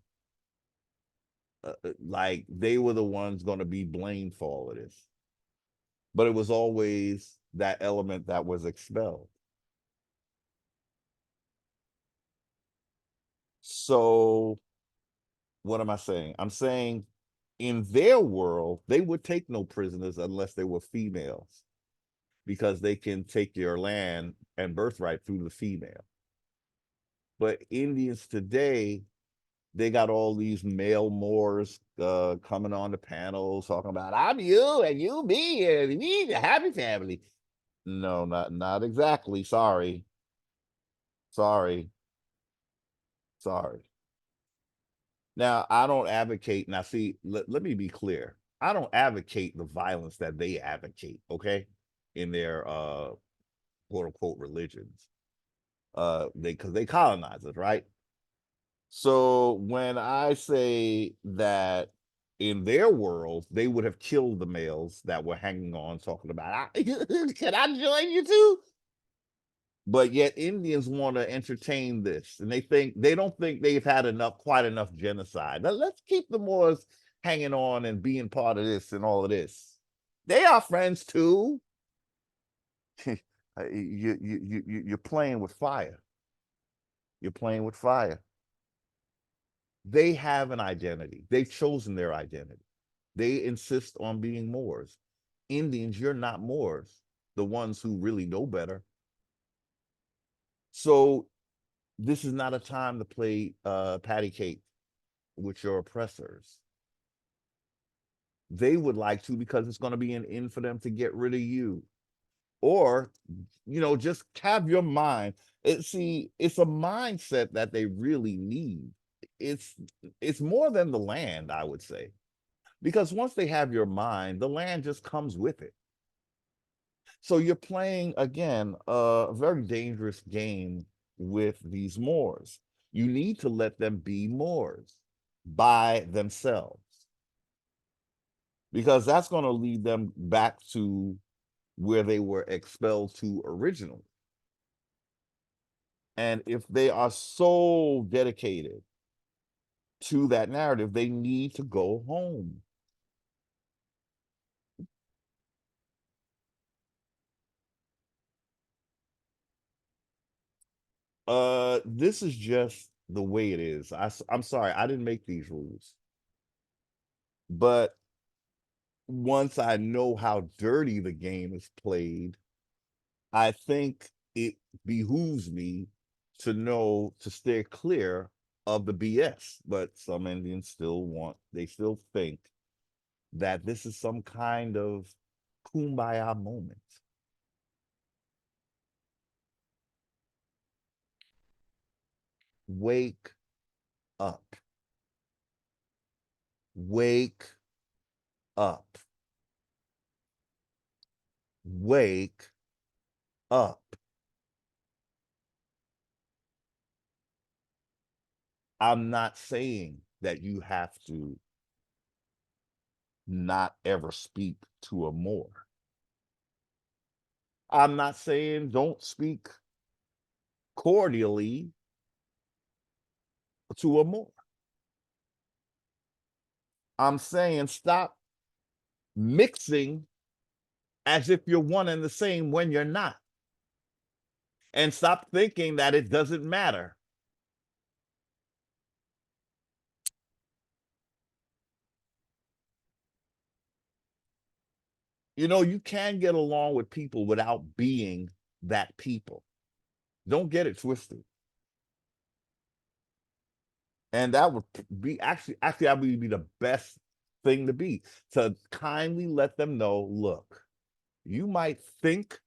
Like they were the ones going to be blamed for all of this. But it was always that element that was expelled. So what am I saying? I'm saying in their world, they would take no prisoners unless they were females, because they can take your land and birthright through the female. But Indians today, they got all these male Moors coming on the panels talking about, I'm you and you me and we the happy family. No, not exactly. Sorry. Sorry. Sorry. Now, I don't advocate. Now, see, let me be clear. I don't advocate the violence that they advocate, okay, in their quote unquote religions. Because they colonize us, right? So when I say that in their world, they would have killed the males that were hanging on, talking about, can I join you too? But yet Indians want to entertain this, and they don't think they've had quite enough genocide. Let's keep the Moors hanging on and being part of this and all of this. They are friends too. You're playing with fire. You're playing with fire. They have an identity. They've chosen their identity. They insist on being Moors. Indians, you're not Moors, the ones who really know better. So this is not a time to play patty cake with your oppressors. They would like to, because it's going to be an in for them to get rid of you. Or, just have your mind. See, it's a mindset that they really need. It's it's more than the land, I would say. Because once they have your mind, the land just comes with it. So you're playing, again, a very dangerous game with these Moors. You need to let them be Moors by themselves, because that's going to lead them back to where they were expelled to originally. And if they are so dedicated to that narrative, they need to go home. This is just the way it is. I'm sorry, I didn't make these rules. But once I know how dirty the game is played, I think it behooves me to know to steer clear of the BS. But some Indians they still think that this is some kind of kumbaya moment. Wake up. Wake up. Wake up. I'm not saying that you have to not ever speak to a Moor. I'm not saying don't speak cordially to a Moor. I'm saying stop mixing as if you're one and the same when you're not. And stop thinking that it doesn't matter. You can get along with people without being that people. Don't get it twisted. And that would be actually that would be the best thing to be, to kindly let them know, look, you might think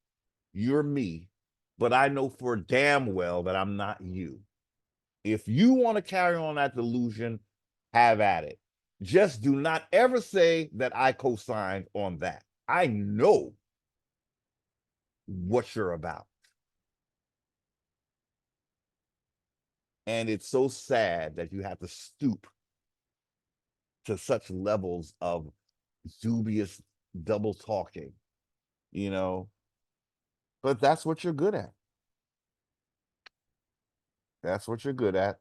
you're me, but I know for damn well that I'm not you. If you want to carry on that delusion, have at it. Just do not ever say that I co-signed on that. I know what you're about. And it's so sad that you have to stoop to such levels of dubious double talking, you know, but that's what you're good at. That's what you're good at.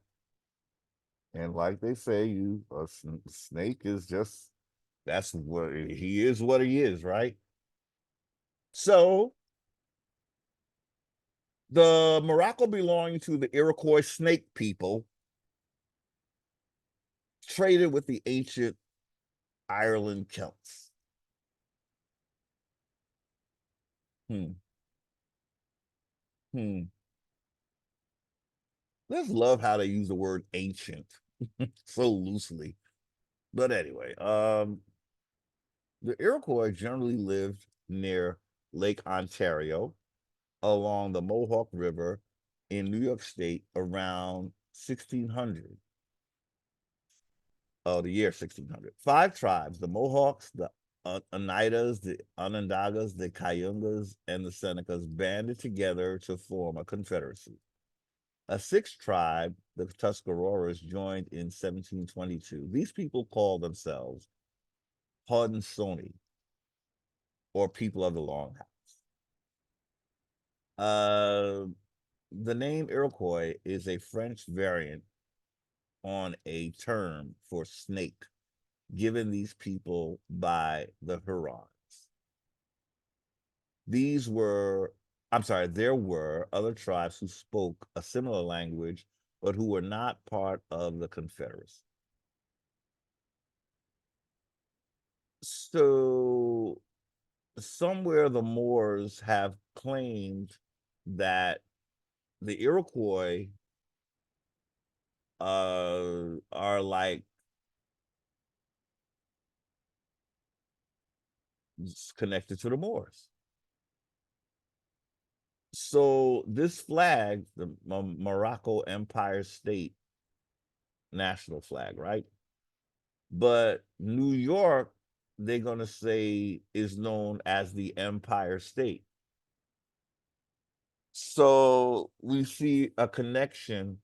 And like they say, a snake is just, that's what he is, right? So the Morocco belonging to the Iroquois snake people traded with the ancient Ireland Celts. Hmm. Hmm. Let's love how they use the word ancient so loosely. But anyway, the Iroquois generally lived near Lake Ontario along the Mohawk River in New York State around 1600. Oh, the year 1600. Five tribes, the Mohawks, the Oneidas, the Onondagas, the Cayugas, and the Senecas banded together to form a confederacy. A sixth tribe, the Tuscaroras, joined in 1722. These people called themselves Haudenosaunee, or people of the Longhouse. Uh, the name Iroquois is a French variant on a term for snake given these people by the Hurons. These were, I'm sorry, there were other tribes who spoke a similar language, but who were not part of the Confederacy. So somewhere the Moors have claimed that the Iroquois are like connected to the Moors. So this flag, the Morocco Empire State national flag, right? But New York, they're gonna say is known as the Empire State. So we see a connection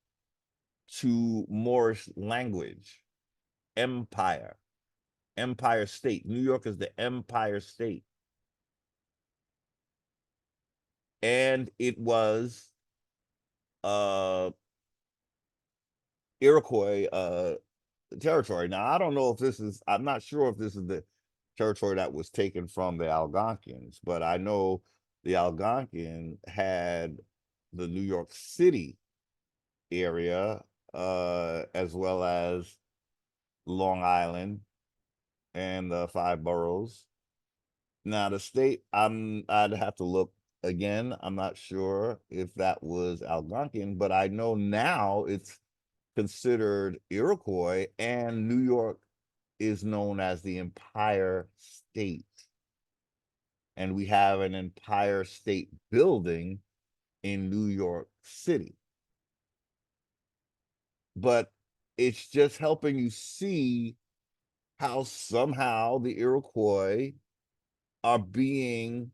to Moorish language, empire, Empire State. New York is the Empire State. And it was uh Iroquois territory. Now I don't know if I'm not sure if this is the territory that was taken from the Algonquins, but I know the Algonquin had the New York City area, as well as Long Island and the five boroughs. Now the state, I'd have to look again. I'm not sure if that was Algonquin, but I know now it's considered Iroquois, and New York is known as the Empire State. And we have an Empire State building in New York City. But it's just helping you see how somehow the Iroquois are being,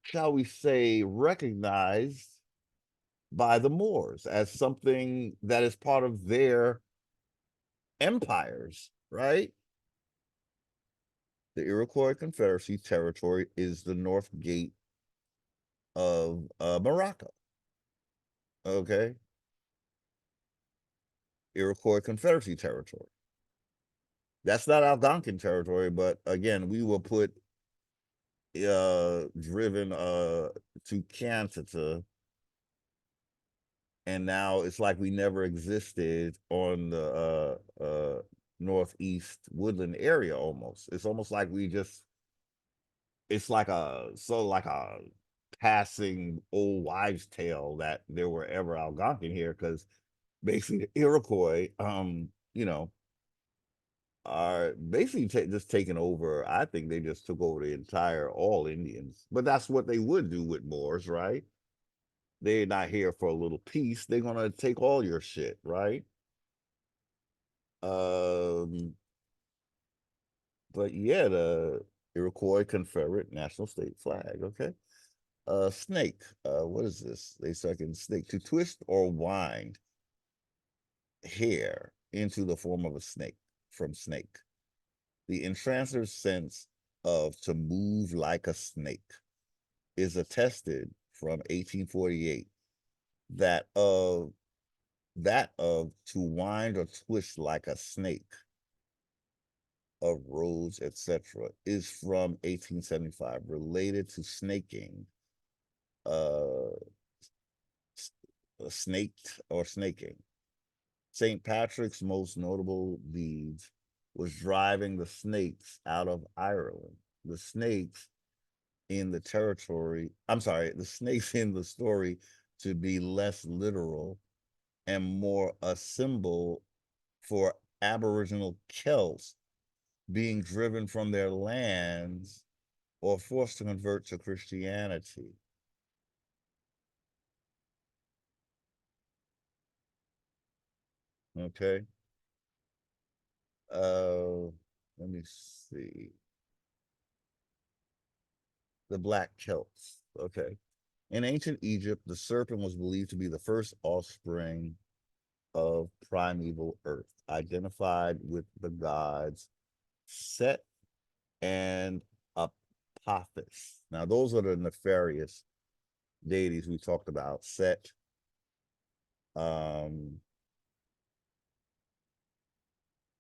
shall we say, recognized by the Moors as something that is part of their empires, right? The Iroquois Confederacy territory is the north gate of Morocco. Okay. Iroquois Confederacy territory. That's not Algonquin territory, but again, we will put driven to Canada, and now it's like we never existed on the northeast woodland area. Almost, it's almost like we just, it's like a, so like a passing old wives tale that there were ever Algonquin here, because basically the Iroquois, you know, are basically just taking over. I think they just took over the entire all Indians, but that's what they would do with Moors, right? They're not here for a little peace. They're gonna take all your shit, right? Um, but yeah, the Iroquois Confederate National State flag. Okay. Snake. What is this? They second snake, to twist or wind hair into the form of a snake, from snake. The intransitive sense of to move like a snake is attested from 1848, that of to wind or twist like a snake, of roads, etc., is from 1875, related to snaking, uh, snaked or snaking. St. Patrick's most notable deeds was driving the snakes out of Ireland. The snakes in the territory, I'm sorry, the snakes in the story, to be less literal and more a symbol for Aboriginal Celts being driven from their lands or forced to convert to Christianity. Okay. Uh, Let me see. The Black Celts. Okay. In ancient Egypt, the serpent was believed to be the first offspring of primeval earth, identified with the gods Set and Apophis. Now, those are the nefarious deities we talked about. Set, um,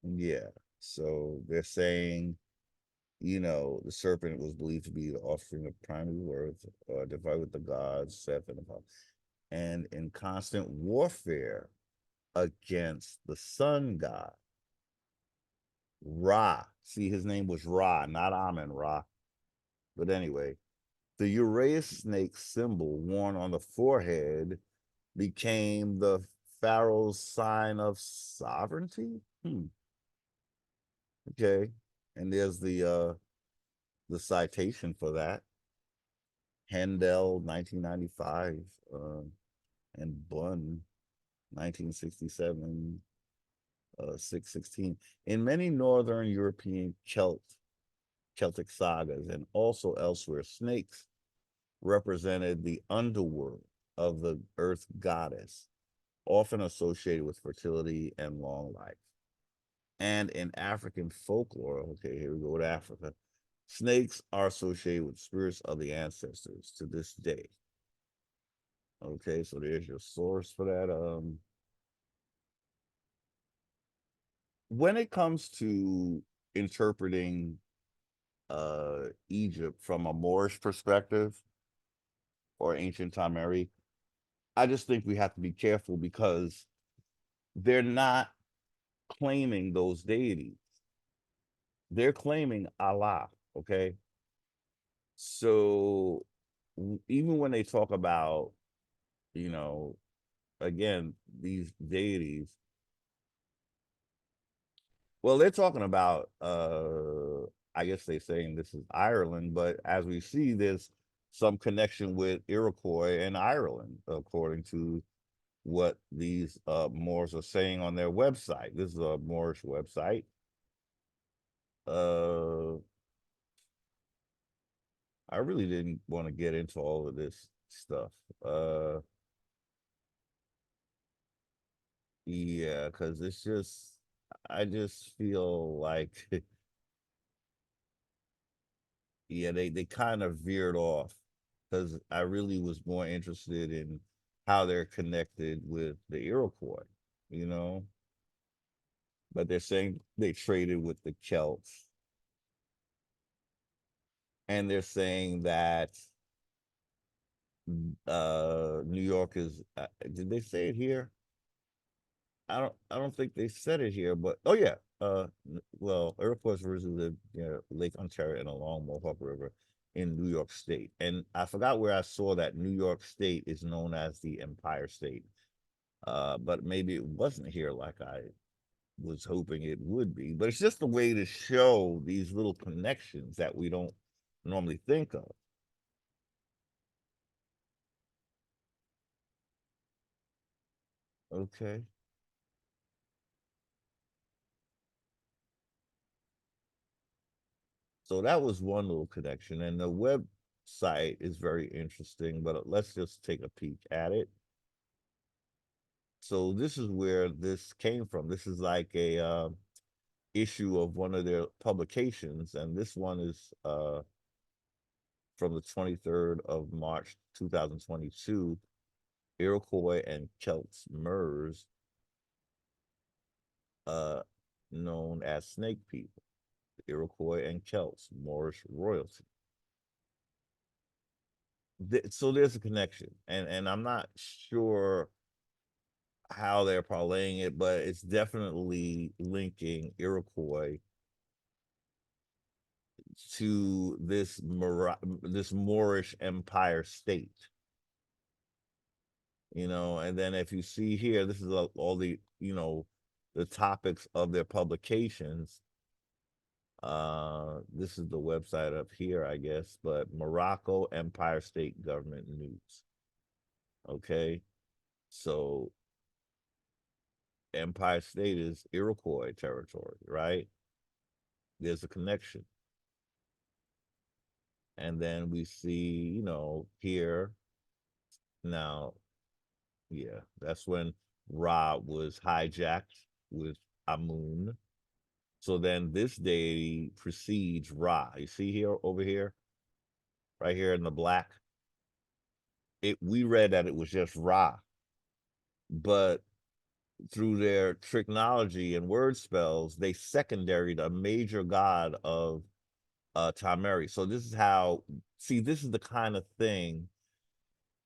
yeah. So they're saying, the serpent was believed to be the offspring of primeval earth, divided with the gods, Seth and Apophis, and in constant warfare against the sun god, Ra. See, his name was Ra, not Amen Ra. But anyway, the Uraeus snake symbol worn on the forehead became the pharaoh's sign of sovereignty. Okay. And there's the citation for that. Handel, 1995, and Bunn, 1967, 616. In many Northern European Celtic sagas and also elsewhere, snakes represented the underworld of the earth goddess, often associated with fertility and long life. And in African folklore, okay, here we go to Africa, snakes are associated with spirits of the ancestors to this day. Okay, so there's your source for that. When it comes to interpreting Egypt from a Moorish perspective or ancient Timeri, I just think we have to be careful because they're not claiming those deities. They're claiming Allah. Okay. So even when they talk about, you know, again, these deities, well, they're talking about I guess they're saying this is Ireland, but as we see, there's some connection with Iroquois and Ireland, according to what these Moors are saying on their website. This is a Moorish website. Uh, I really didn't want to get into all of this stuff. Uh, yeah, because it's just, I just feel like, yeah, they kind of veered off because I really was more interested in how they're connected with the Iroquois, you know. But they're saying they traded with the Celts, and they're saying that New York is. Did they say it here? I don't think they said it here, but oh yeah. Well, Iroquois originally lived near Lake Ontario and along Mohawk River in New York State, and I forgot where I saw that New York State is known as the Empire State. But maybe it wasn't here like I was hoping it would be. But it's just a way to show these little connections that we don't normally think of. Okay. So that was one little connection. And the website is very interesting, but let's just take a peek at it. So this is where this came from. This is like a issue of one of their publications, and this one is from the 23rd of March 2022. Iroquois and Celts MERS, uh, known as snake people. Iroquois and Celts, Moorish royalty. So there's a connection, and I'm not sure how they're parlaying it, but it's definitely linking Iroquois to this Moorish empire state. And then if you see here, this is all the the topics of their publications. This is the website up here, I guess, but Morocco Empire State Government News. Okay, so Empire State is Iroquois territory, right? There's a connection. And then we see, here now, yeah, that's when Ra was hijacked with Amun. So then this deity precedes Ra. You see here, over here, right here in the black. We read that it was just Ra, but through their technology and word spells, they secondaried a major god of Tameri. So this is how, see, this is the kind of thing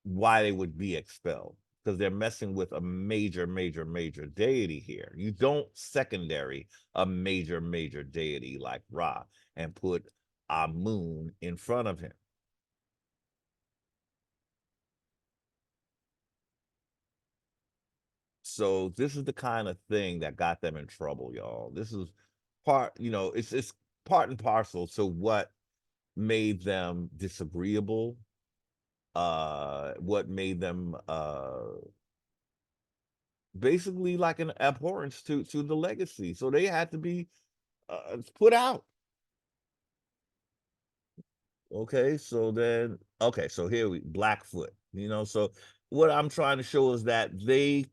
why they would be expelled, because they're messing with a major, major, major deity here. You don't secondary a major, major deity like Ra and put Amun in front of him. So this is the kind of thing that got them in trouble, y'all. This is it's part and parcel to what made them disagreeable, what made them basically like an abhorrence to the legacy. So they had to be put out. Okay, so here we Blackfoot. So what I'm trying to show is that they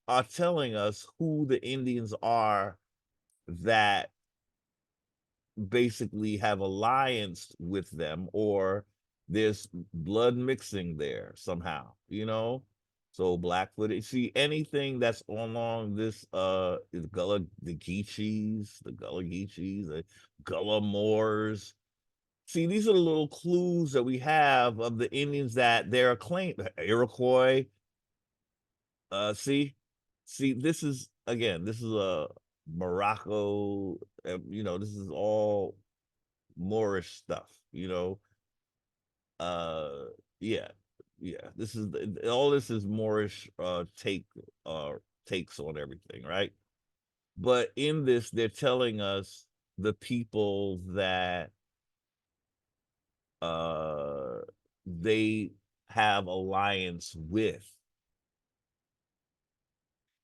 are telling us who the Indians are that basically have alliance with them, or there's blood mixing there somehow. So Blackfoot, you see anything that's along this is the Geechees, the Gullah Moors. See, these are the little clues that we have of the Indians that they're claimed Iroquois. See, this is again, this is a Morocco. This is all Moorish stuff. Uh, yeah, yeah. All this is Moorish uh takes on everything, right? But in this, they're telling us the people that uh they have alliance with.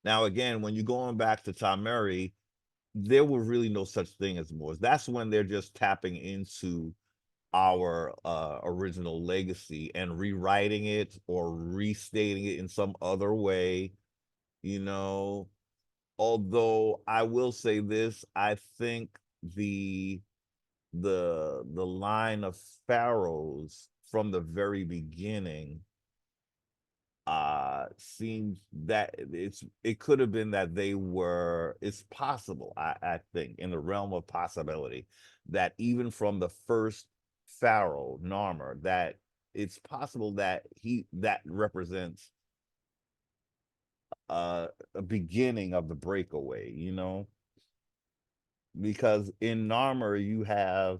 Now, again, when you're going back to Tameri, there was really no such thing as Moors. That's when they're just tapping into our original legacy and rewriting it or restating it in some other way, you know. Although I will say this, I think the the line of pharaohs from the very beginning seems that it could have been that it's possible, I think, in the realm of possibility, that even from the first pharaoh Narmer, that it's possible that that represents a beginning of the breakaway, because in Narmer you have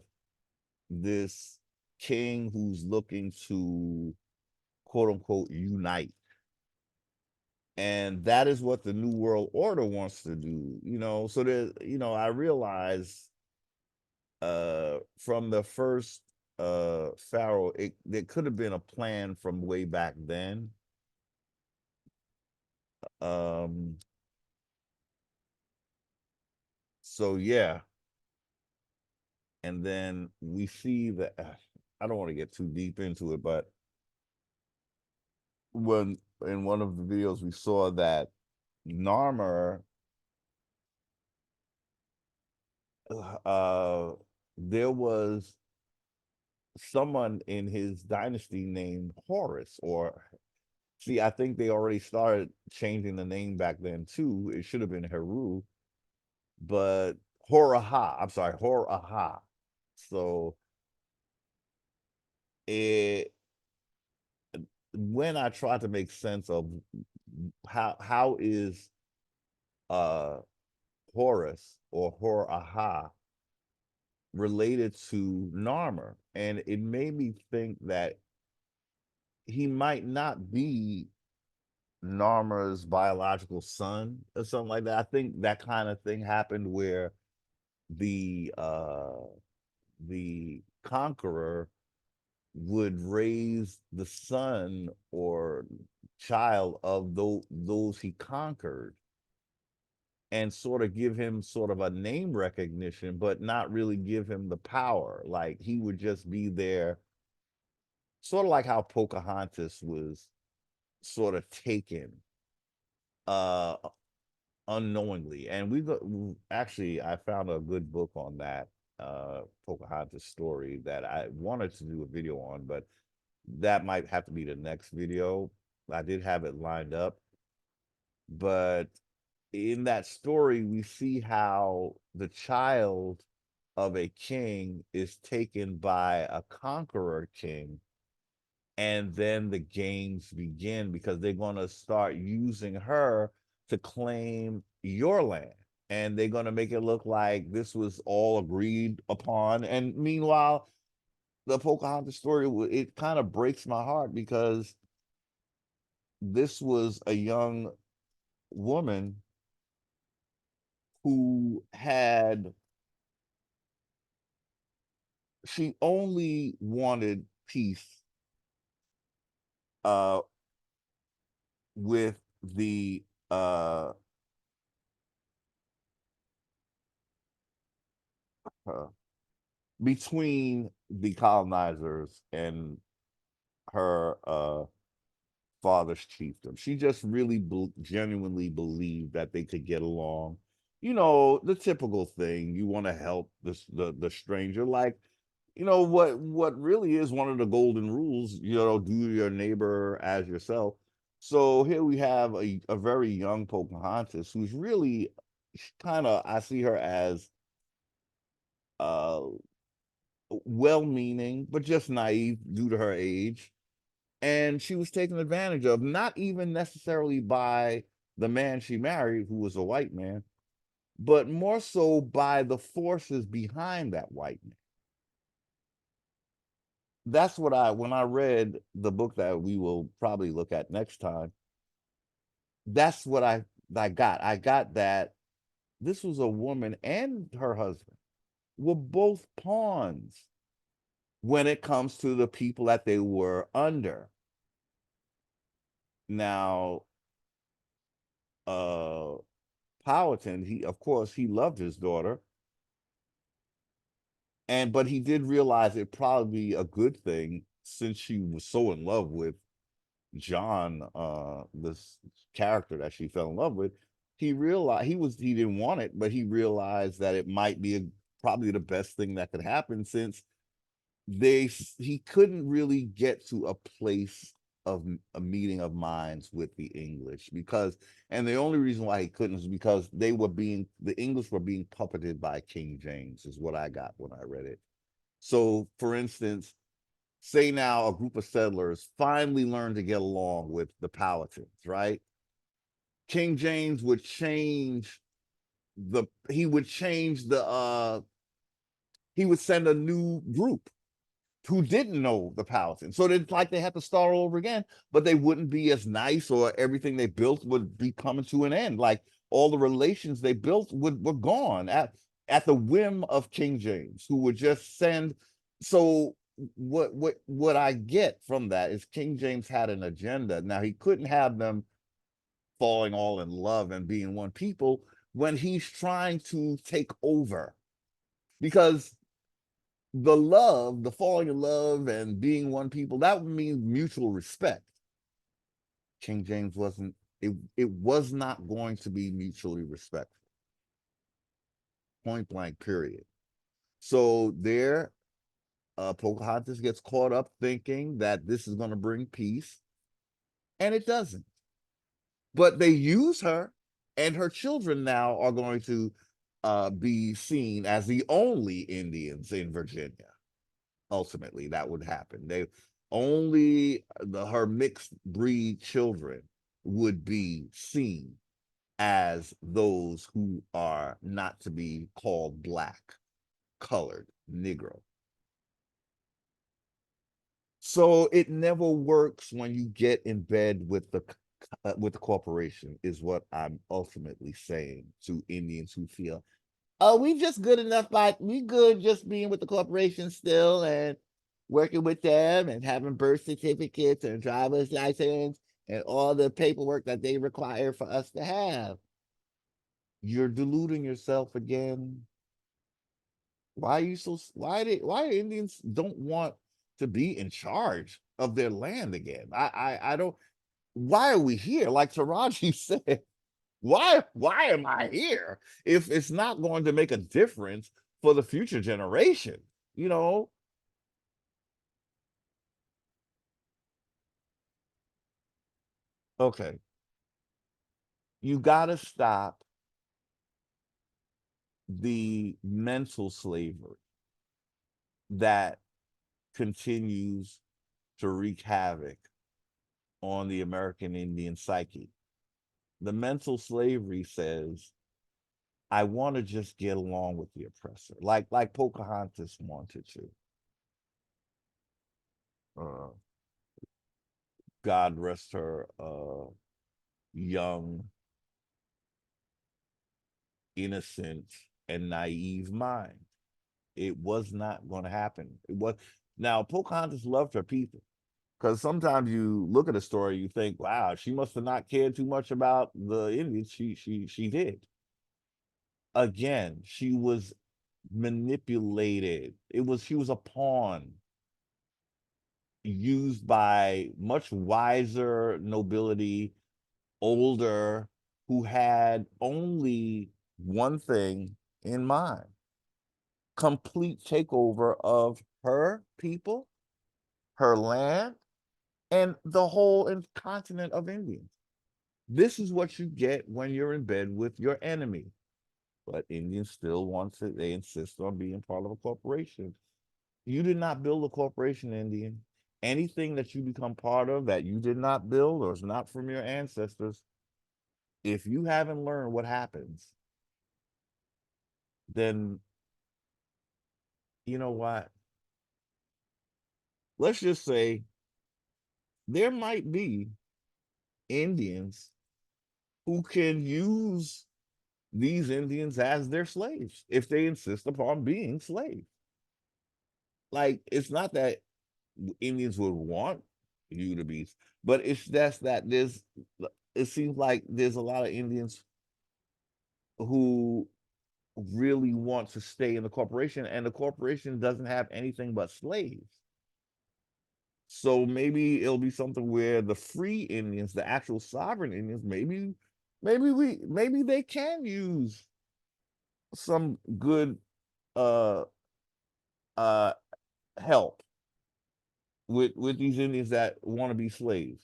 this king who's looking to quote unquote unite, and that is what the new world order wants to do, so there, I realize from the first pharaoh, there could have been a plan from way back then. um so yeah, and then we see that I don't want to get too deep into it, but when in one of the videos we saw that Narmer, uh there was someone in his dynasty named Horus, or see, I think they already started changing the name back then too. It should have been Heru, but Horaha. I'm sorry, Horaha. So it when I tried to make sense of how is uh Horus or Horaha related to Narmer, and it made me think that he might not be Narmer's biological son or something like that. I think that kind of thing happened where the the conqueror would raise the son or child of those he conquered, and sort of give him sort of a name recognition, but not really give him the power. Like he would just be there, sort of like how Pocahontas was sort of taken uh unknowingly. And actually, I found a good book on that Pocahontas story that I wanted to do a video on, but that might have to be the next video. I did have it lined up, but in that story we see how the child of a king is taken by a conqueror king, and then the games begin because they're going to start using her to claim your land, and they're going to make it look like this was all agreed upon. And meanwhile, the Pocahontas story, it kind of breaks my heart because this was a young woman who had she only wanted peace uh with the uh between the colonizers and her father's chiefdom. She just really genuinely believed that they could get along. The typical thing, you want to help the stranger. Like, what really is one of the golden rules, do your neighbor as yourself. So here we have a very young Pocahontas who's really kind of, I see her as uh well-meaning, but just naive due to her age. And she was taken advantage of, not even necessarily by the man she married, who was a white man, but more so by the forces behind that white man. That's what when I read the book that we will probably look at next time, that's what I got. I got that this was a woman and her husband were both pawns when it comes to the people that they were under. Now, uh Powhatan, he of course he loved his daughter, and but he did realize it probably a good thing since she was so in love with John, this character that she fell in love with. He realized he didn't want it, but he realized that it might be probably the best thing that could happen, since he couldn't really get to a place of a meeting of minds with the English, because, and the only reason why he couldn't is because the English were being puppeted by King James, is what I got when I read it. So for instance, say now a group of settlers finally learned to get along with the Powhatans, right? King James would change he would send a new group who didn't know the Powhatans. So it's like they had to start all over again, but they wouldn't be as nice, or everything they built would be coming to an end. Like all the relations they built were gone at the whim of King James, who would just send. So what I get from that is King James had an agenda. Now he couldn't have them falling all in love and being one people when he's trying to take over, because the falling in love and being one people, that would mean mutual respect. King James wasn't, it was not going to be mutually respectful. Point blank, period. So there, Pocahontas gets caught up thinking that this is going to bring peace, and it doesn't. But they use her, and her children now are going to be seen as the only Indians in Virginia. Ultimately, that would happen. They only her mixed breed children would be seen as those who are not to be called black, colored, Negro. So it never works when you get in bed with the corporation, is what I'm ultimately saying to Indians who feel, oh, we just good enough, like we good just being with the corporation still and working with them and having birth certificates and driver's license and all the paperwork that they require for us to have. You're deluding yourself again. Why Indians don't want to be in charge of their land again? I don't. Why are we here? Like Taraji said, why am I here if it's not going to make a difference for the future generation? You know, okay, you got to stop the mental slavery that continues to wreak havoc on the American Indian psyche. The mental slavery says, I want to just get along with the oppressor, like Pocahontas wanted to. Uh, God rest her young, innocent, and naive mind. It was not going to happen. It was Now Pocahontas loved her people, because sometimes you look at a story, you think, wow, she must have not cared too much about the Indians. She did. Again, she was manipulated. She was a pawn used by much wiser nobility, older, who had only one thing in mind: complete takeover of her people, her land, and the whole continent of Indians. This is what you get when you're in bed with your enemy. But Indians still want to, they insist on being part of a corporation. You did not build a corporation, Indian. Anything that you become part of that you did not build or is not from your ancestors, if you haven't learned what happens, then you know what? Let's just say there might be Indians who can use these Indians as their slaves if they insist upon being slaves. Like, it's not that Indians would want you to be, but it's just that it seems like there's a lot of Indians who really want to stay in the corporation, and the corporation doesn't have anything but slaves. So maybe it'll be something where the free Indians, the actual sovereign Indians, maybe they can use some good uh uh help with these Indians that want to be slaves.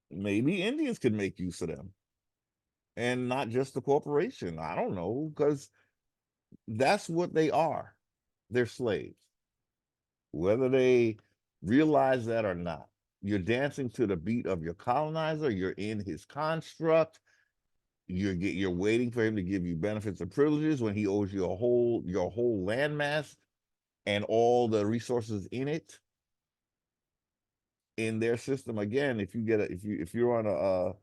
Maybe Indians could make use of them and not just the corporation. I don't know, because that's what they are. They're slaves, whether they realize that or not. You're dancing to the beat of your colonizer. You're in his construct. You're waiting for him to give you benefits and privileges when he owes you your whole landmass and all the resources in it. In their system, again, if you're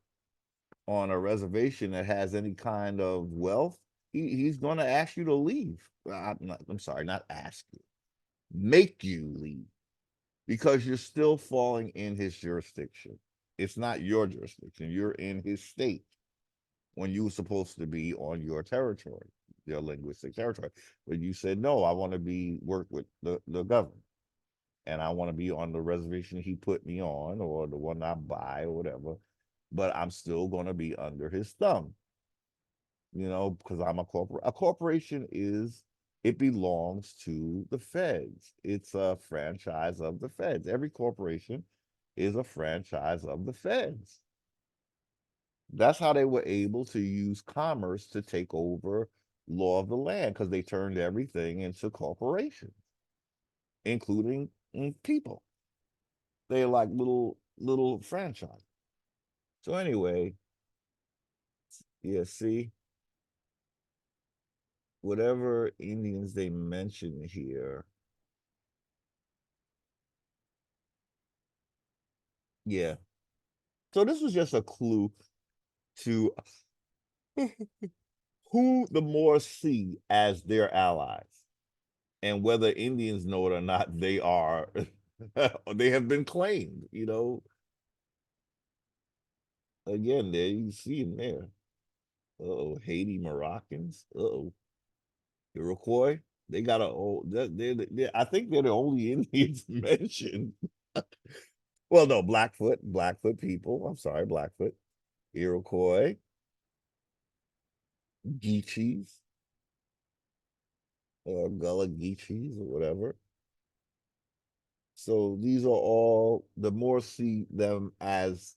on a reservation that has any kind of wealth, he's going to ask you to leave. I'm sorry, not ask you, make you leave, because you're still falling in his jurisdiction. It's not your jurisdiction. You're in his state when you were supposed to be on your territory, your linguistic territory. But you said, no, I want to work with the government, and I want to be on the reservation he put me on, or the one I buy, or whatever. But I'm still going to be under his thumb, because I'm a corporate. A corporation it belongs to the feds. It's a franchise of the feds. Every corporation is a franchise of the feds. That's how they were able to use commerce to take over law of the land, because they turned everything into corporations, including people. They're like little franchise. So anyway, yeah, see, whatever Indians they mention here, yeah. So this was just a clue to who the Moors see as their allies, and whether Indians know it or not, they are, they have been claimed. Again, there you see them there. Oh, Haiti Moroccans. Oh, Iroquois. They got a old. I think they're the only Indians mentioned. Well, no, Blackfoot people. I'm sorry, Blackfoot, Iroquois, Geechees, or Gullah Geechees, or whatever. So these are all, the more see them as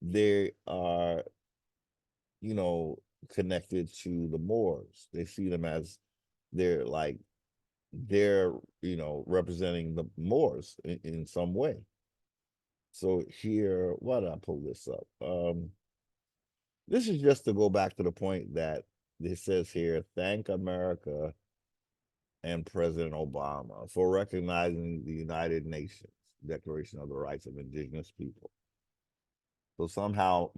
they are, you know, connected to the Moors. They see them as they're like they're representing the Moors in some way. So here, why did I pull this up? This is just to go back to the point that it says here, thank America and President Obama for recognizing the United Nations Declaration of the Rights of Indigenous People. So somehow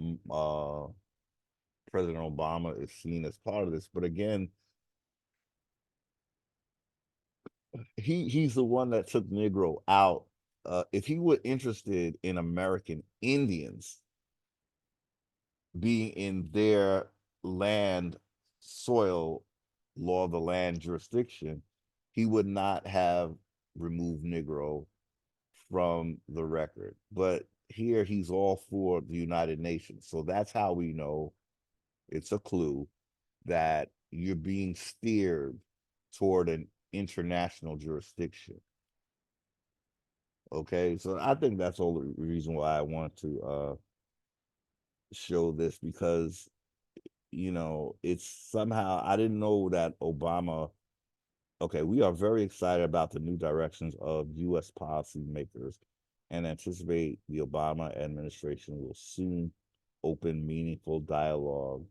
President Obama is seen as part of this. But again, he's the one that took Negro out. If he were interested in American Indians being in their land, soil, law of the land jurisdiction, he would not have removed Negro from the record. But here he's all for the United Nations. So that's how we know it's a clue that you're being steered toward an international jurisdiction. Okay, so I think that's all the reason why I want to show this, because it's somehow, I didn't know that Obama Okay, we are very excited about the new directions of U.S. policymakers and anticipate the Obama administration will soon open meaningful dialogue.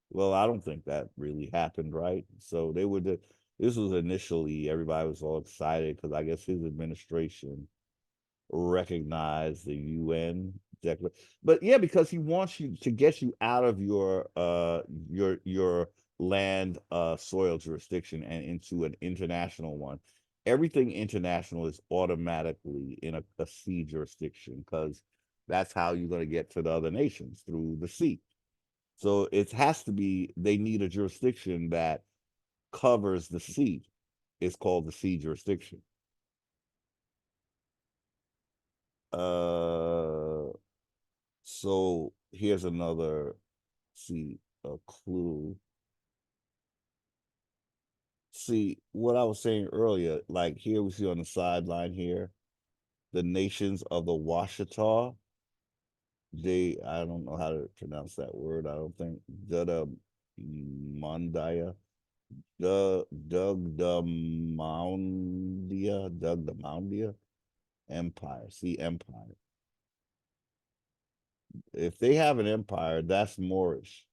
Well, I don't think that really happened, right? So they would. This was initially everybody was all excited because I guess his administration recognize the UN declaration. But yeah, because he wants you to get you out of your land soil jurisdiction and into an international one. Everything international is automatically in a sea jurisdiction because that's how you're going to get to the other nations through the sea. So it has to be they need a jurisdiction that covers the sea. It's called the sea jurisdiction. Uh So here's another, see, a clue. See, what I was saying earlier, like here we see on the sideline here, the nations of the Washita. I don't know how to pronounce that word. I don't think. Dada Mandaya. Dugdamoundia Empire. See, empire. If they have an empire, that's Moorish.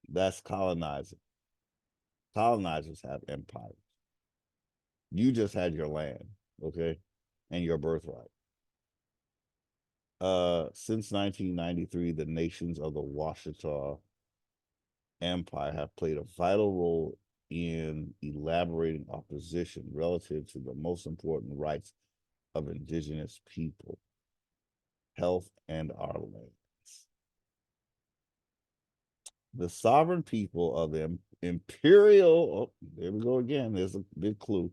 That's colonizer. Colonizers have empires. You just had your land, okay, and your birthright. Since 1993, the nations of the Washita Empire have played a vital role in elaborating our position relative to the most important rights of indigenous people, health, and our lands. The sovereign people of the imperial, oh, there we go again, there's a big clue.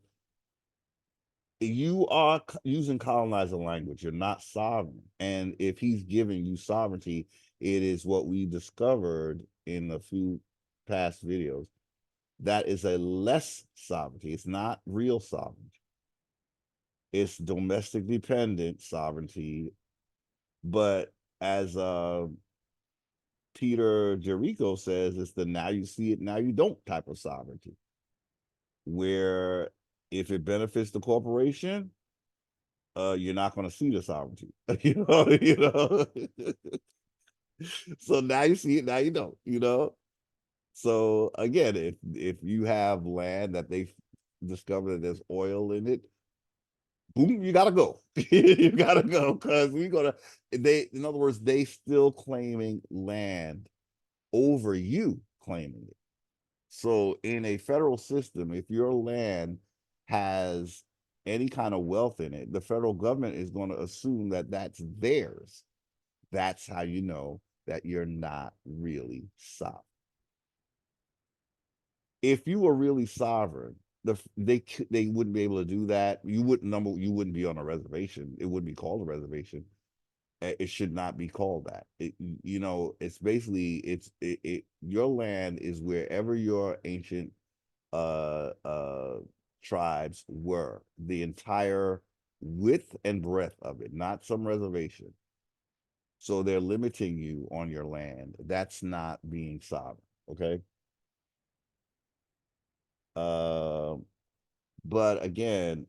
You are using colonizer language. You're not sovereign. And if he's giving you sovereignty, it is what we discovered in a few past videos. That is a less sovereignty. It's not real sovereignty. It's domestic dependent sovereignty. But as Peter Jericho says, it's the now you see it, now you don't type of sovereignty, where if it benefits the corporation, you're not going to see the sovereignty. You know. So now you see it, now you don't. So again, if you have land that they discover that there's oil in it, boom, you gotta go. You gotta go because we're gonna. In other words, they still claiming land over you claiming it. So in a federal system, if your land has any kind of wealth in it, the federal government is going to assume that that's theirs. That's how you know that you're not really sovereign. If you were really sovereign, they wouldn't be able to do that. You wouldn't be on a reservation. It wouldn't be called a reservation. It should not be called that. It's basically your land is wherever your ancient uh uh tribes were, the entire width and breadth of it, not some reservation. So they're limiting you on your land. That's not being sovereign. Okay. uh but again,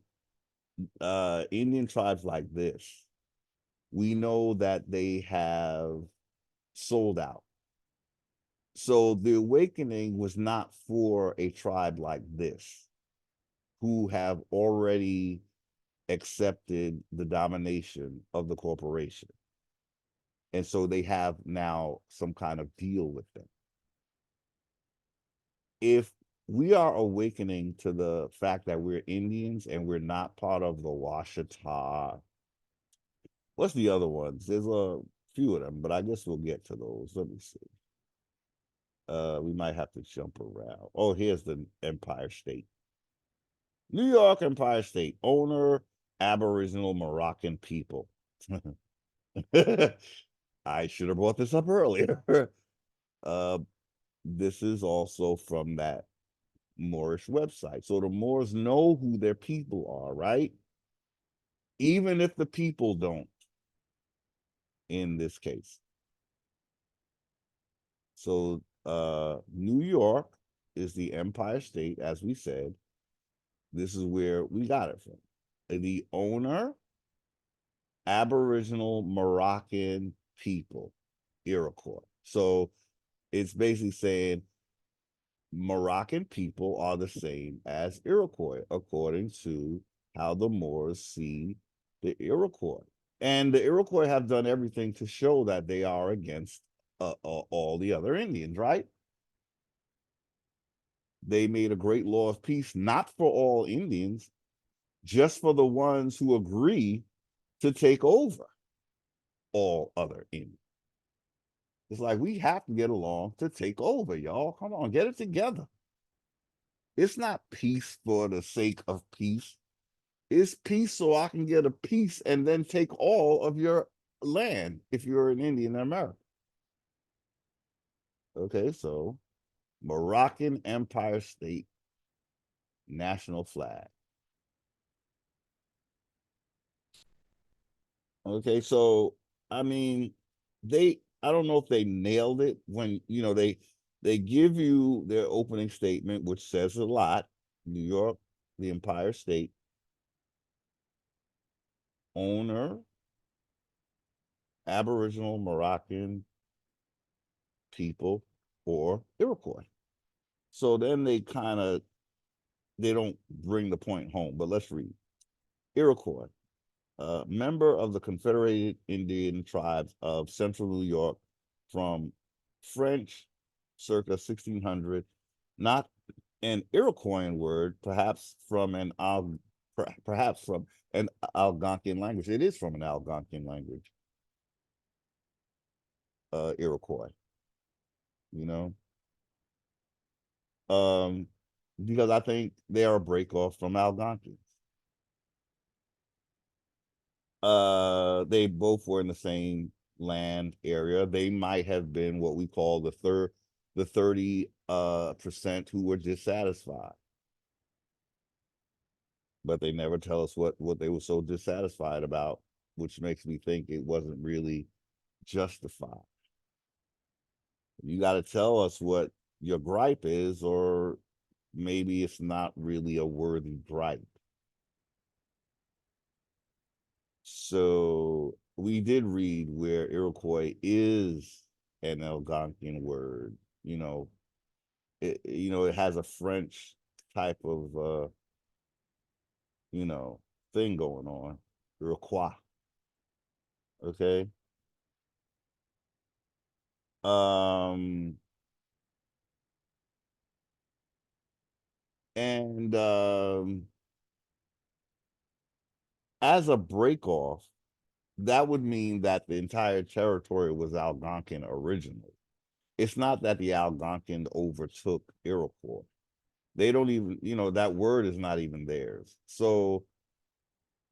Indian tribes like this, we know that they have sold out. So the awakening was not for a tribe like this, who have already accepted the domination of the corporation. And so they have now some kind of deal with them. If we are awakening to the fact that we're Indians and we're not part of the Washita, what's the other ones? There's a few of them, but I guess we'll get to those. Let me see. We might have to jump around. Oh, here's the Empire State. New York Empire State, owner, Aboriginal Moroccan people. I should have brought this up earlier. uh, this is also from that Moorish website. So the Moors know who their people are, right? Even if the people don't, in this case. So New York is the Empire State, as we said. This is where we got it from. The owner, Aboriginal Moroccan people, Iroquois. So it's basically saying Moroccan people are the same as Iroquois, according to how the Moors see the Iroquois. And the Iroquois have done everything to show that they are against all the other Indians, right? They made a great law of peace, not for all Indians, just for the ones who agree to take over all other Indians. It's like we have to get along to take over, y'all. Come on, get it together. It's not peace for the sake of peace. It's peace so I can get a piece and then take all of your land if you're an Indian in America. Okay, so Moroccan Empire State national flag. Okay, so I mean, I don't know if they nailed it when they give you their opening statement, which says a lot. New York, the Empire State, owner, Aboriginal Moroccan people or Iroquois. So then they don't bring the point home, but let's read. Iroquois, member of the Confederated Indian Tribes of Central New York from French circa 1600, not an Iroquoian word, perhaps from an Algonquian language. It is from an Algonquian language, Iroquois, you know, um, because I think they are a break off from Algonquins. They both were in the same land area. They might have been what we call the 30% who were dissatisfied. But they never tell us what they were so dissatisfied about, which makes me think it wasn't really justified. You got to tell us what your gripe is, or maybe it's not really a worthy gripe. So we did read where Iroquois is an Algonquian word. It has a French type of you know, thing going on. Iroquois. Okay. Um and as a break off, that would mean that the entire territory was Algonquin originally. It's not that the Algonquin overtook Iroquois. They don't even, that word is not even theirs. So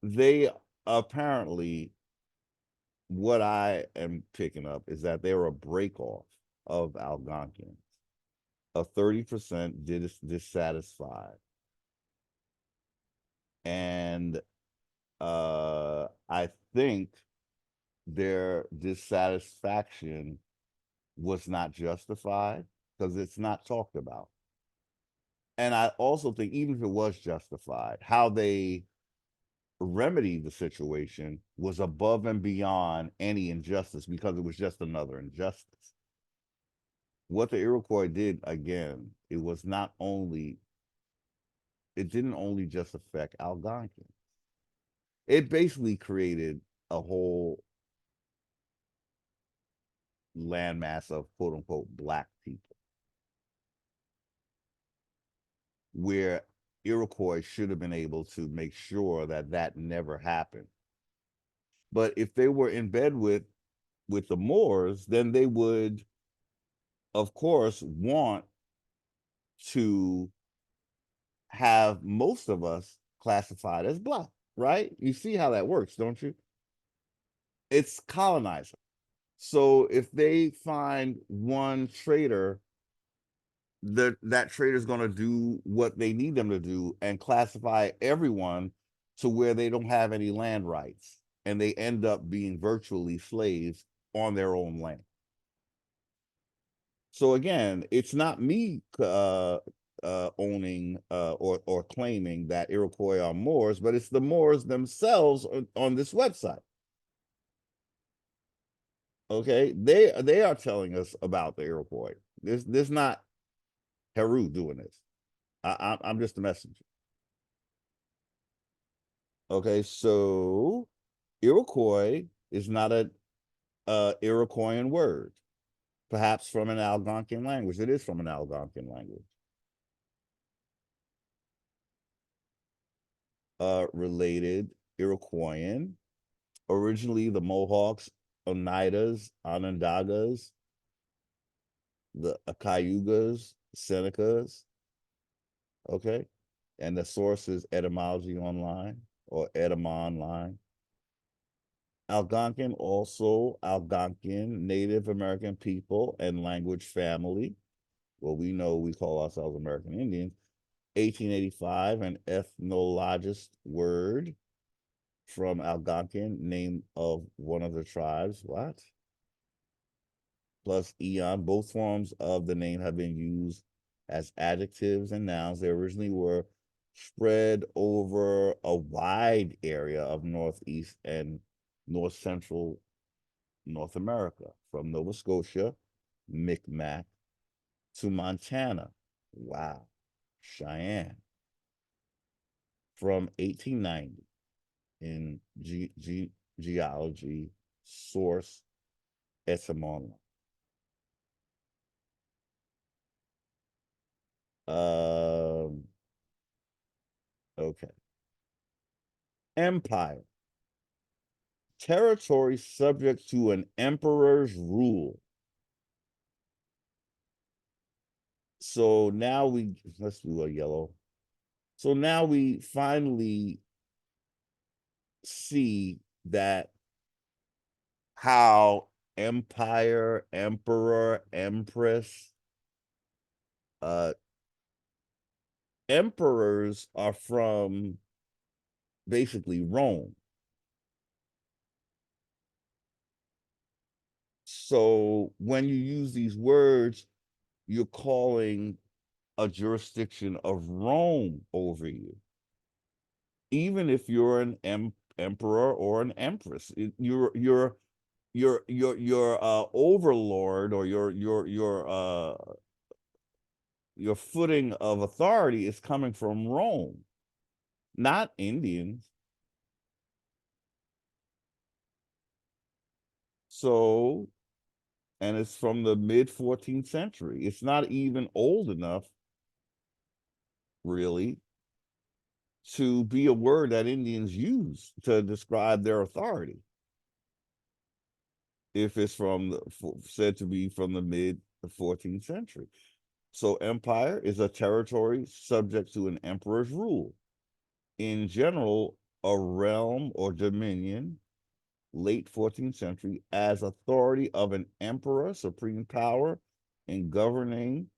they apparently, what I am picking up is that they're a break off of Algonquins, a 30% dissatisfied. And I think their dissatisfaction was not justified because it's not talked about. And I also think even if it was justified, how they remedied the situation was above and beyond any injustice because it was just another injustice. What the Iroquois did, again, it didn't only just affect Algonquin. It basically created a whole landmass of quote unquote black people where Iroquois should have been able to make sure that that never happened. But if they were in bed with the Moors, then they would, of course, want to have most of us classified as black, right? You see how that works, don't you? It's colonizer. So if they find one trader, that trader is going to do what they need them to do and classify everyone to where they don't have any land rights, and they end up being virtually slaves on their own land. So again, it's not me owning or claiming that Iroquois are Moors, but it's the Moors themselves on this website. Okay, they are telling us about the Iroquois. This not Heru doing this. I'm just a messenger. Okay, so Iroquois is not a Iroquoian word, perhaps from an Algonquin language. It is from an Algonquin language. Related Iroquoian, originally the Mohawks, Oneidas, Onondagas, the Cayugas, Senecas. Okay, and the source is Etymology Online or Etymon Online. Algonquin, also Algonquin, Native American people and language family. Well, we know we call ourselves American Indians. 1885, an ethnologist word from Algonquin, name of one of the tribes. What? Plus eon. Both forms of the name have been used as adjectives and nouns. They originally were spread over a wide area of northeast and north central North America, from Nova Scotia, Micmac, to Montana. Wow. Cheyenne. From 1890 in geology source etymology. Okay. Empire. Territory subject to an emperor's rule. So now let's do a yellow. So now we finally see that how empire, emperor, empress, uh, emperors are from basically Rome. So when you use these words, you're calling a jurisdiction of Rome over you. Even if you're an emperor or an empress, your overlord or your footing of authority is coming from Rome, not Indians. So, and it's from the mid 14th century. It's not even old enough, really, to be a word that Indians use to describe their authority. If it's said to be from the mid 14th century. So empire is a territory subject to an emperor's rule. In general, a realm or dominion, late 14th century, as authority of an emperor, supreme power in governing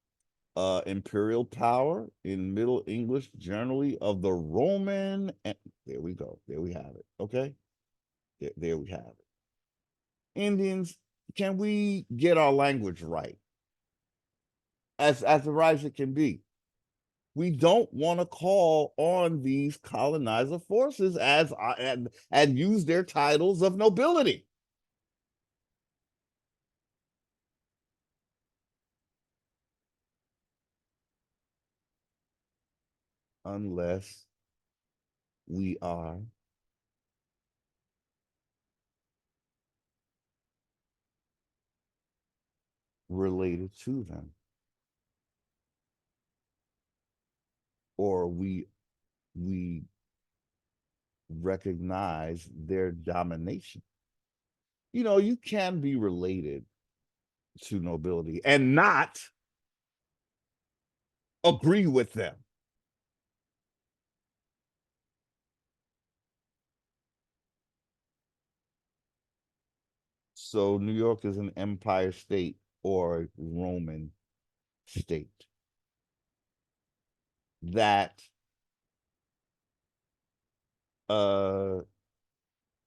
imperial power in Middle English, generally of the Roman. There we go. There we have it. Okay. There we have it. Indians, can we get our language right? As right as it can be. We don't want to call on these colonizer forces and use their titles of nobility. Unless we are related to them, or we recognize their domination. You know, you can be related to nobility and not agree with them. So New York is an empire state or Roman state that uh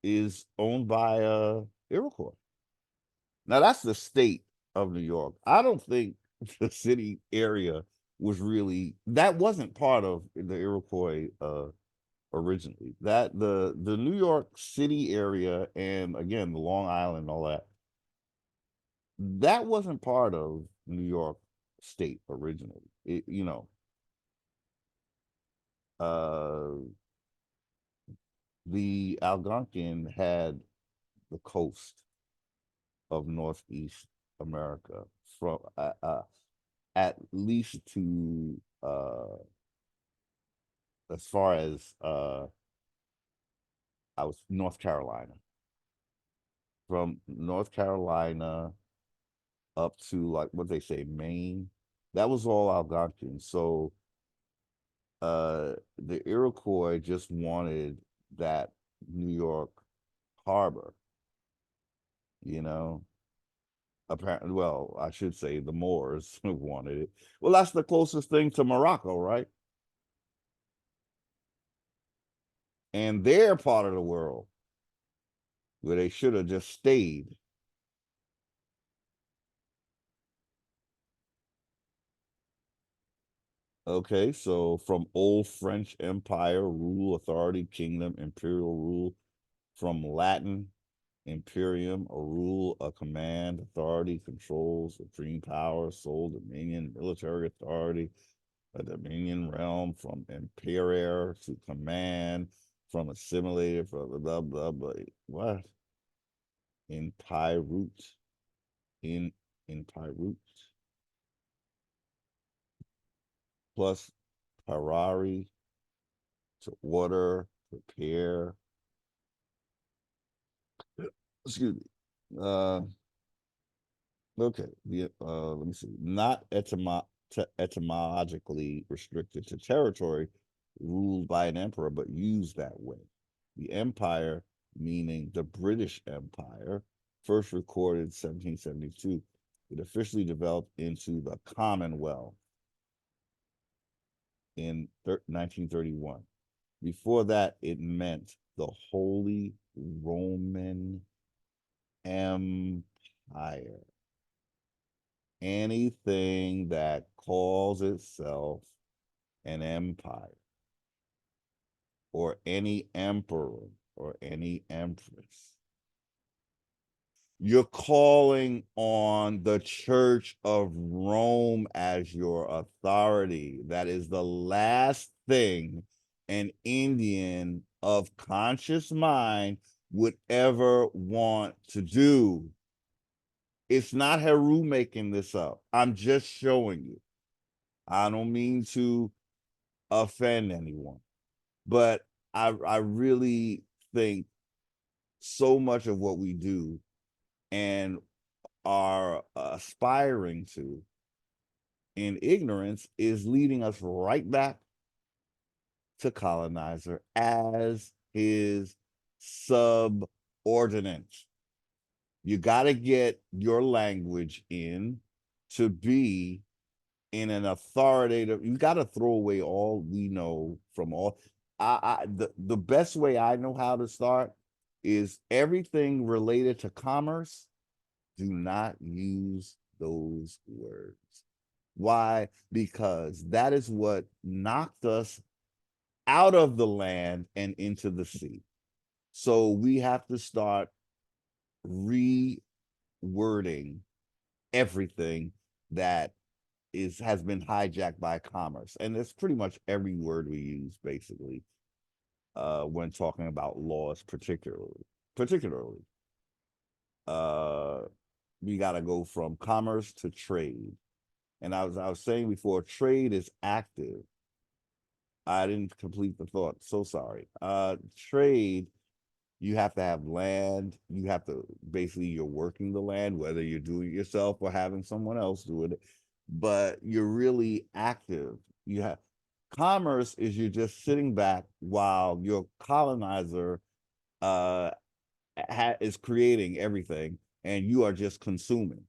is owned by Iroquois. Now that's the state of New York. I don't think the city area was really, that wasn't part of the Iroquois originally. That the New York City area, and again the Long Island and all that, that wasn't part of New York State originally. Uh the Algonquin had the coast of Northeast America from at least to as far as I was North Carolina. From North Carolina up to like what they say, Maine. That was all Algonquin. So the Iroquois just wanted that New York harbor, you know. Apparently, well, I should say the Moors wanted it. Well, that's the closest thing to Morocco, right? And they're part of the world where they should have just stayed. Okay, so from old French Empire, rule, authority, kingdom, imperial rule, from Latin imperium, a rule, a command, authority, control, supreme power, sole dominion, military authority, a dominion realm, from imperare to command, from assimilated, from blah blah blah. What? In Pyrute, in Pyrute, plus Parari to order, prepare. Excuse me. Okay. Let me see. Not etymologically restricted to territory ruled by an emperor, but used that way. The empire, meaning the British Empire, first recorded 1772. It officially developed into the Commonwealth in 1931. Before that, it meant the Holy Roman Empire. Anything that calls itself an empire, or any emperor or any empress, you're calling on the Church of Rome as your authority. That is the last thing an Indian of conscious mind would ever want to do. It's not Heru making this up. I'm just showing you. I don't mean to offend anyone, but I really think so much of what we do and are aspiring to in ignorance is leading us right back to colonizer as his subordinate. You got to get your language in to be in an authoritative. You got to throw away all we know from all. The best way I know how to start is everything related to commerce. Do not use those words. Why? Because that is what knocked us out of the land and into the sea. So we have to start rewording everything that has been hijacked by commerce. And it's pretty much every word we use basically when talking about laws, particularly. Uh we got to go from commerce to trade. And I was saying before, trade is active. I didn't complete the thought. So sorry. Trade, you have to have land. You have to basically, you're working the land, whether you're doing it yourself or having someone else do it, but you're really active. You have commerce is you're just sitting back while your colonizer uh is creating everything and you are just consuming.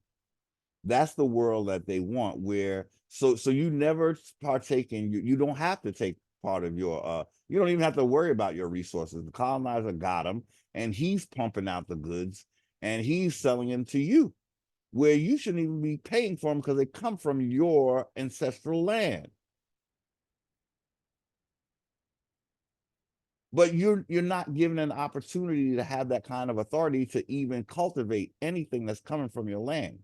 That's the world that they want, where so you never partake in, you don't have to take part of your you don't even have to worry about your resources. The colonizer got them and he's pumping out the goods and he's selling them to you. where you shouldn't even be paying for them because they come from your ancestral land. But you're not given an opportunity to have that kind of authority to even cultivate anything that's coming from your land.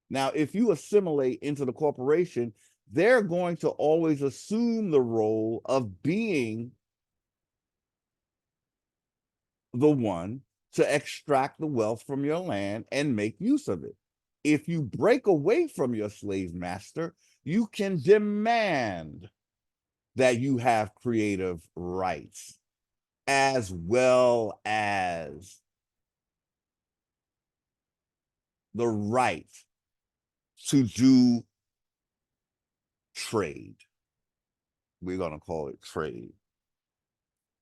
Now, if you assimilate into the corporation, they're going to always assume the role of being the one to extract the wealth from your land and make use of it. If you break away from your slave master, you can demand that you have creative rights as well as the right to do trade. We're going to call it trade.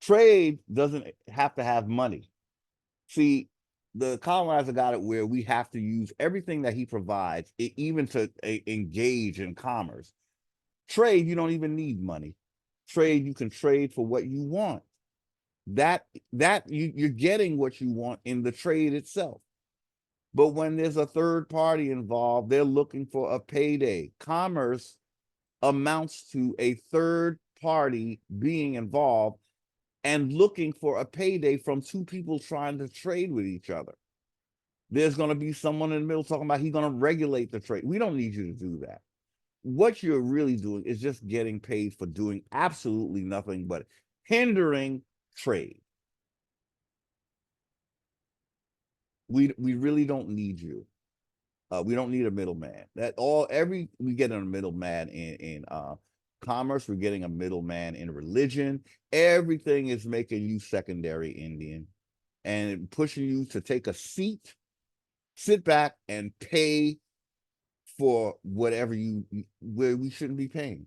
Trade doesn't have to have money. See, the colonizer got it where we have to use everything that he provides, even to engage in commerce. Trade, you don't even need money. Trade, you can trade for what you want. That you're getting what you want in the trade itself. But when there's a third party involved, they're looking for a payday. Commerce amounts to a third party being involved and looking for a payday from two people trying to trade with each other. There's going to be someone in the middle talking about he's going to regulate the trade. We don't need you to do that. What you're really doing is just getting paid for doing absolutely nothing but hindering trade. We really don't need you. We don't need a middleman. We get a middleman in commerce. We're getting a middleman in religion. Everything is making you secondary Indian and pushing you to take a seat, sit back, and pay for whatever where we shouldn't be paying.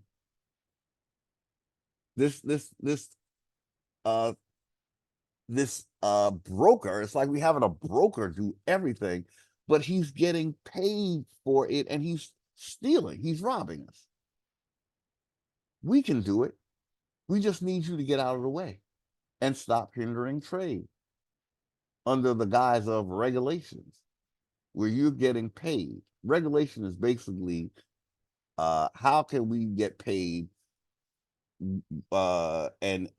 This broker, it's like we having a broker do everything, but he's getting paid for it and he's stealing, he's robbing us. We can do it. We just need you to get out of the way and stop hindering trade under the guise of regulations where you're getting paid. Regulation is basically how can we get paid and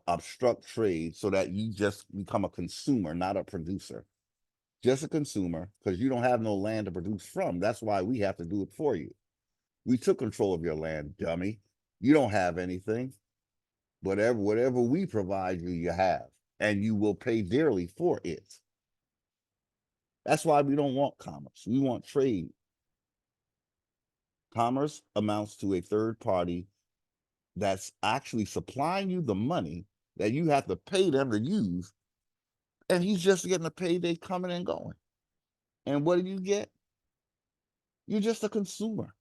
obstruct trade so that you just become a consumer, not a producer. Just a consumer, because you don't have no land to produce from. That's why we have to do it for you. We took control of your land, dummy. You don't have anything. Whatever we provide you, you have, and you will pay dearly for it. That's why we don't want commerce. We want trade. Commerce amounts to a third party that's actually supplying you the money that you have to pay them to use, and he's just getting a payday coming and going. And what do you get? You're just a consumer.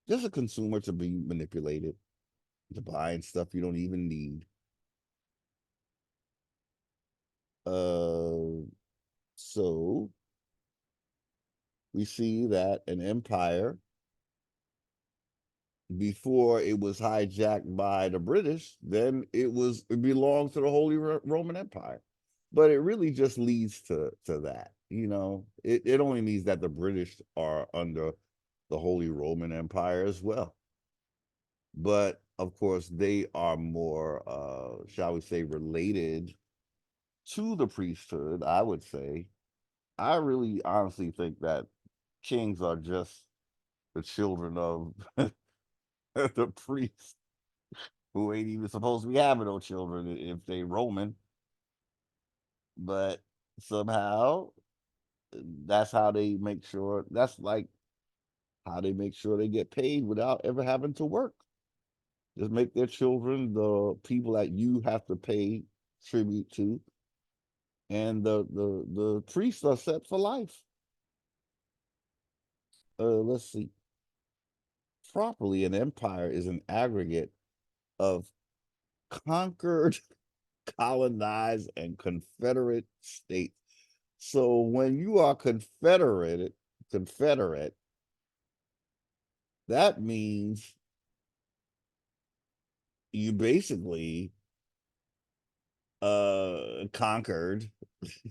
Just a consumer to be manipulated, to buying stuff you don't even need. So we see that an empire, before it was hijacked by the British, then it belonged to the Holy Roman Empire. But it really just leads to that. It only means that the British are under the Holy Roman Empire as well. But of course, they are more, shall we say, related to the priesthood, I would say. I really honestly think that kings are just the children of the priests who ain't even supposed to be having no children if they Roman. But somehow that's how they make sure, that's like how they make sure they get paid without ever having to work. Just make their children the people that you have to pay tribute to, and the priests are set for life. Let's see. Properly, an empire is an aggregate of conquered, colonized, and confederate states. So when you are confederate, that means you basically conquered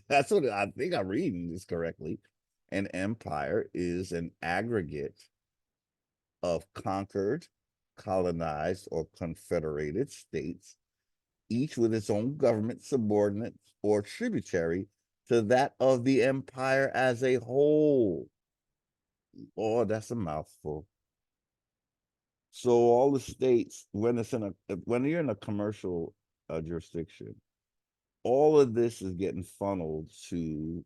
That's what I think I'm reading this correctly. An empire is an aggregate of conquered, colonized, or confederated states, each with its own government subordinate or tributary to that of the empire as a whole. Oh, that's a mouthful. So all the states, when you're in a commercial jurisdiction, all of this is getting funneled to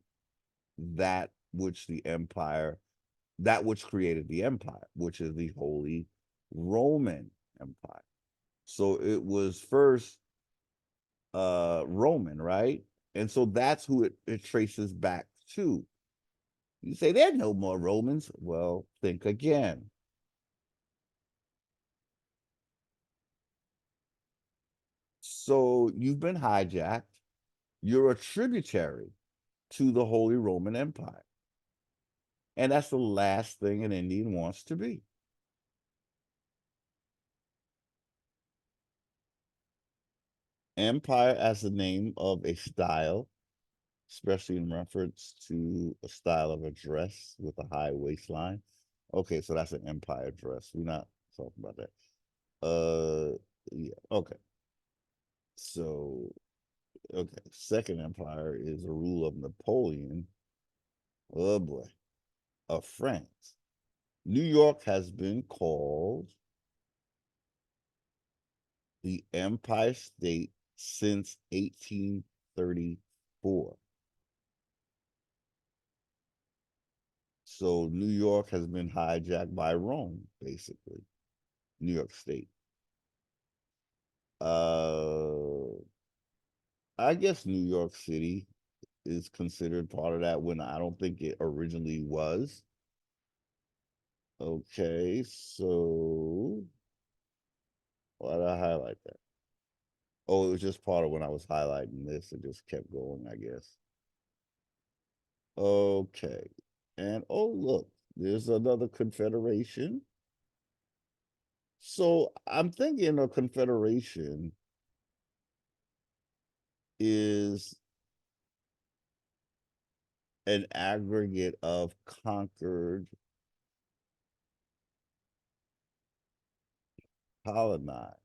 that which the empire, that which created the empire, which is the Holy Roman Empire. So it was first Roman, right? And so that's who it traces back to. You say there are no more Romans. Well, think again. So you've been hijacked. You're a tributary to the Holy Roman Empire. And that's the last thing an Indian wants to be. Empire as the name of a style, especially in reference to a style of a dress with a high waistline. Okay, so that's an empire dress. We're not talking about that. Yeah, okay. So, okay. Second empire is the rule of Napoleon. Oh boy, of France. New York has been called the Empire State since 1834. So New York has been hijacked by Rome, basically. New York State. Uh, I guess New York City is considered part of that when I don't think it originally was. Okay, so why did I highlight that? Oh, it was just part of when I was highlighting this. It just kept going, I guess. Okay. And oh, look, there's another confederation. So I'm thinking a confederation is an aggregate of conquered, colonized.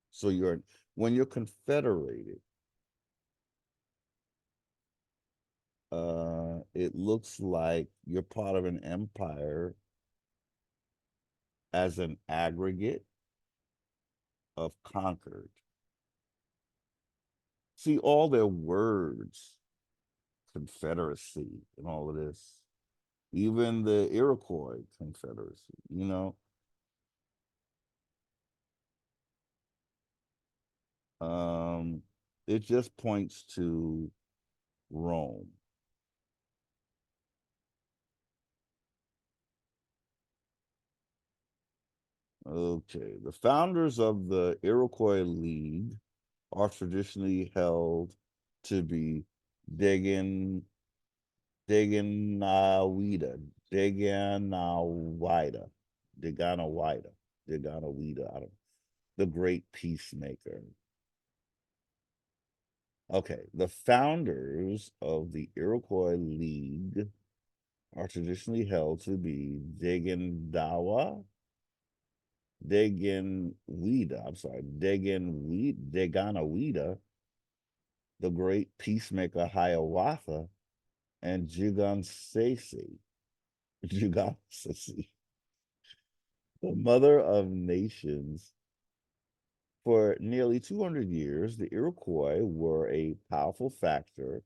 So when you're confederated, it looks like you're part of an empire as an aggregate of conquered. See, all their words, confederacy, and all of this, even the Iroquois confederacy, um, it just points to Rome. Okay, the founders of the Iroquois League are traditionally held to be Degan Deganawida, Deganawida, Deganawida, Deganawida, I don't, the great peacemaker. Okay, the founders of the Iroquois League are traditionally held to be I'm sorry, Deganawida, the great peacemaker Hiawatha, and Jugansese, Jugansese, the mother of nations. For nearly 200 years, the Iroquois were a powerful factor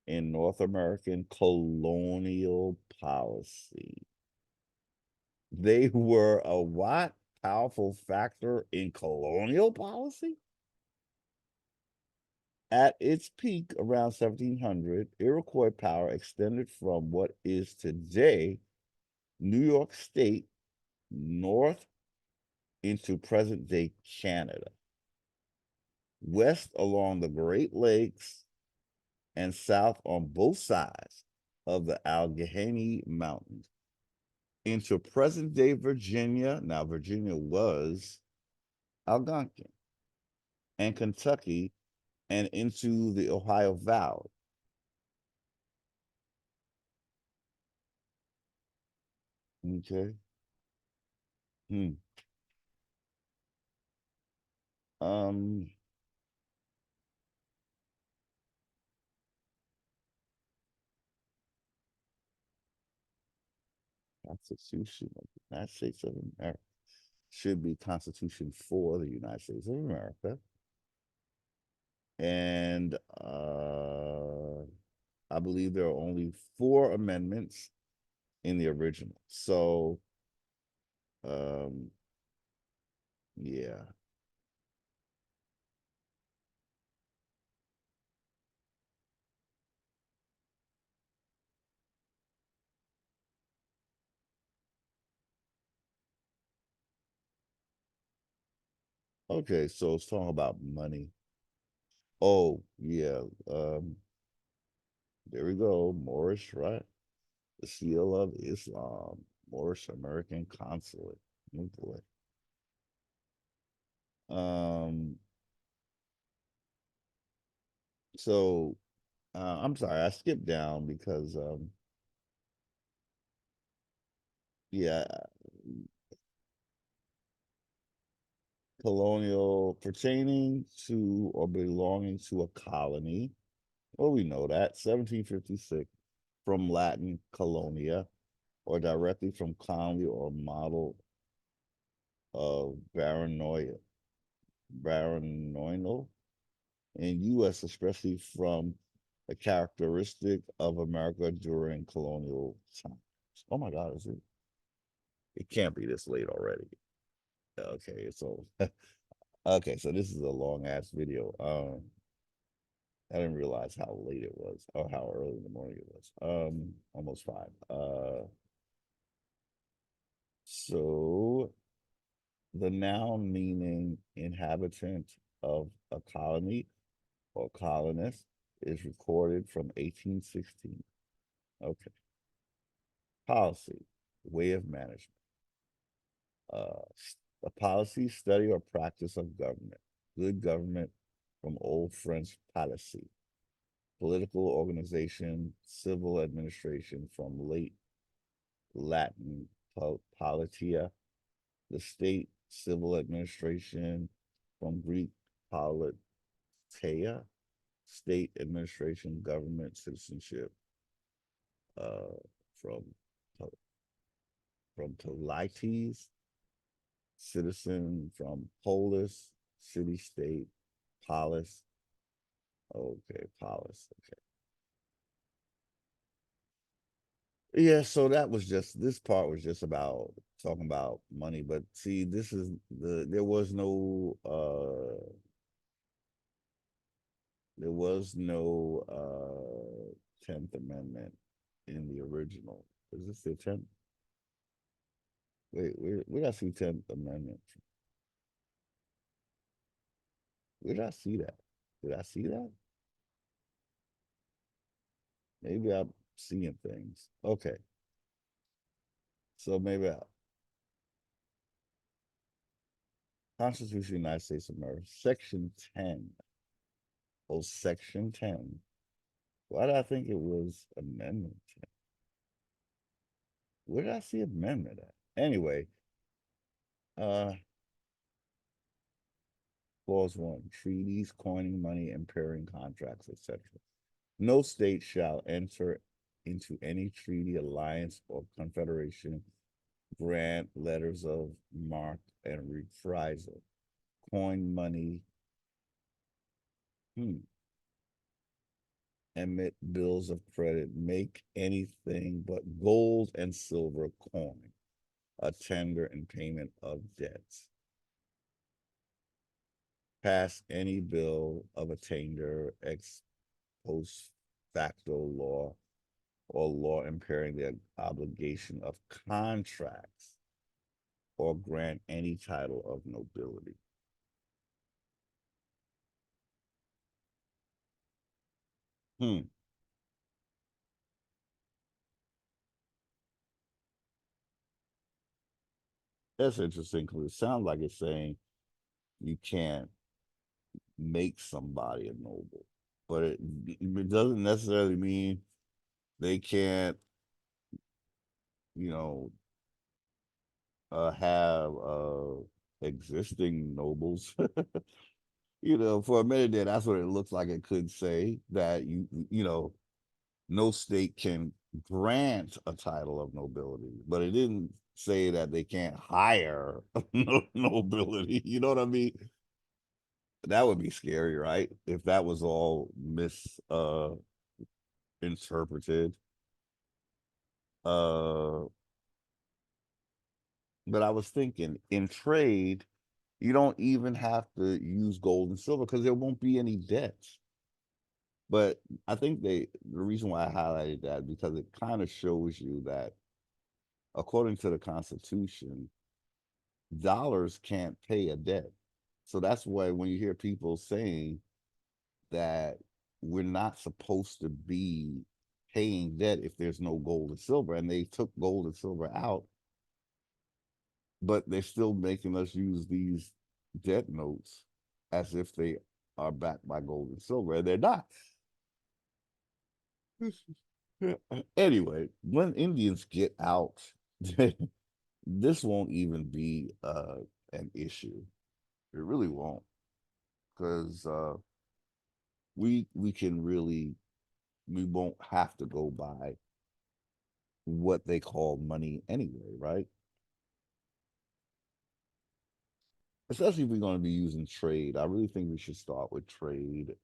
in North American colonial policy. They were a what? Powerful factor in colonial policy? At its peak around 1700, Iroquois power extended from what is today New York State north into present day Canada, west along the Great Lakes, and south on both sides of the Allegheny Mountains into present day Virginia. Now, Virginia was Algonquin, and Kentucky and into the Ohio Valley. Okay. Hmm. Um, Constitution of the United States of America should be Constitution for the United States of America. And I believe there are only four amendments in the original. So, um, yeah. Okay, so it's talking about money. Oh, yeah. There we go. Moorish, right? The seal of Islam, Moorish American consulate. Oh boy. Um, so I'm sorry, I skipped down because yeah, colonial pertaining to or belonging to a colony. Well, we know that 1756 from Latin colonia or directly from colony or model of baronoidal in U.S., especially from a characteristic of America during colonial times. Oh my God, is it? It can't be this late already. Okay, so okay, so this is a long ass video. I didn't realize how late it was or how early in the morning it was. Almost five. So the noun meaning inhabitant of a colony or colonist is recorded from 1816. Okay. Policy, way of management. Uh, a policy, study, or practice of government. Good government from Old French policy. Political organization, civil administration from late Latin politia. The state civil administration from Greek politia. State administration, government, citizenship uh, from polites, citizen from polis, city state, polis. Okay, polis. Okay. Yeah, so that was just this part was just about talking about money, but see, this is there was no 10th Amendment in the original. Is this the 10th? Wait, where did I see 10th Amendment? Where did I see that? Did I see that? Maybe I'm seeing things. Okay. So maybe Constitution of the United States of America, Section 10. Oh, Section 10. Why did I think it was Amendment 10? Where did I see Amendment at? Anyway, uh, Clause 1, treaties, coining money, impairing contracts, etc. No state shall enter into any treaty, alliance, or confederation, grant letters of marque and reprisal, coin money, emit bills of credit, make anything but gold and silver coin, a tender in payment of debts, pass any bill of attainder ex post facto law or law impairing the obligation of contracts or grant any title of nobility. Hmm, that's interesting because it sounds like it's saying you can't makes somebody a noble, but it doesn't necessarily mean they can't, you know, have existing nobles. For a minute there, that's what it looks like. It could say that no state can grant a title of nobility, but it didn't say that they can't hire nobility. You know what I mean? That would be scary, right? If that was all misinterpreted. Uh but I was thinking in trade, you don't even have to use gold and silver because there won't be any debts. But I think the reason why I highlighted that because it kind of shows you that according to the Constitution, dollars can't pay a debt. So that's why when you hear people saying that we're not supposed to be paying debt if there's no gold and silver, and they took gold and silver out, but they're still making us use these debt notes as if they are backed by gold and silver, and they're not. Anyway, when Indians get out, this won't even be an issue. It really won't, because we can really we won't have to go by what they call money anyway, right? Especially if we're going to be using trade. I really think we should start with trade.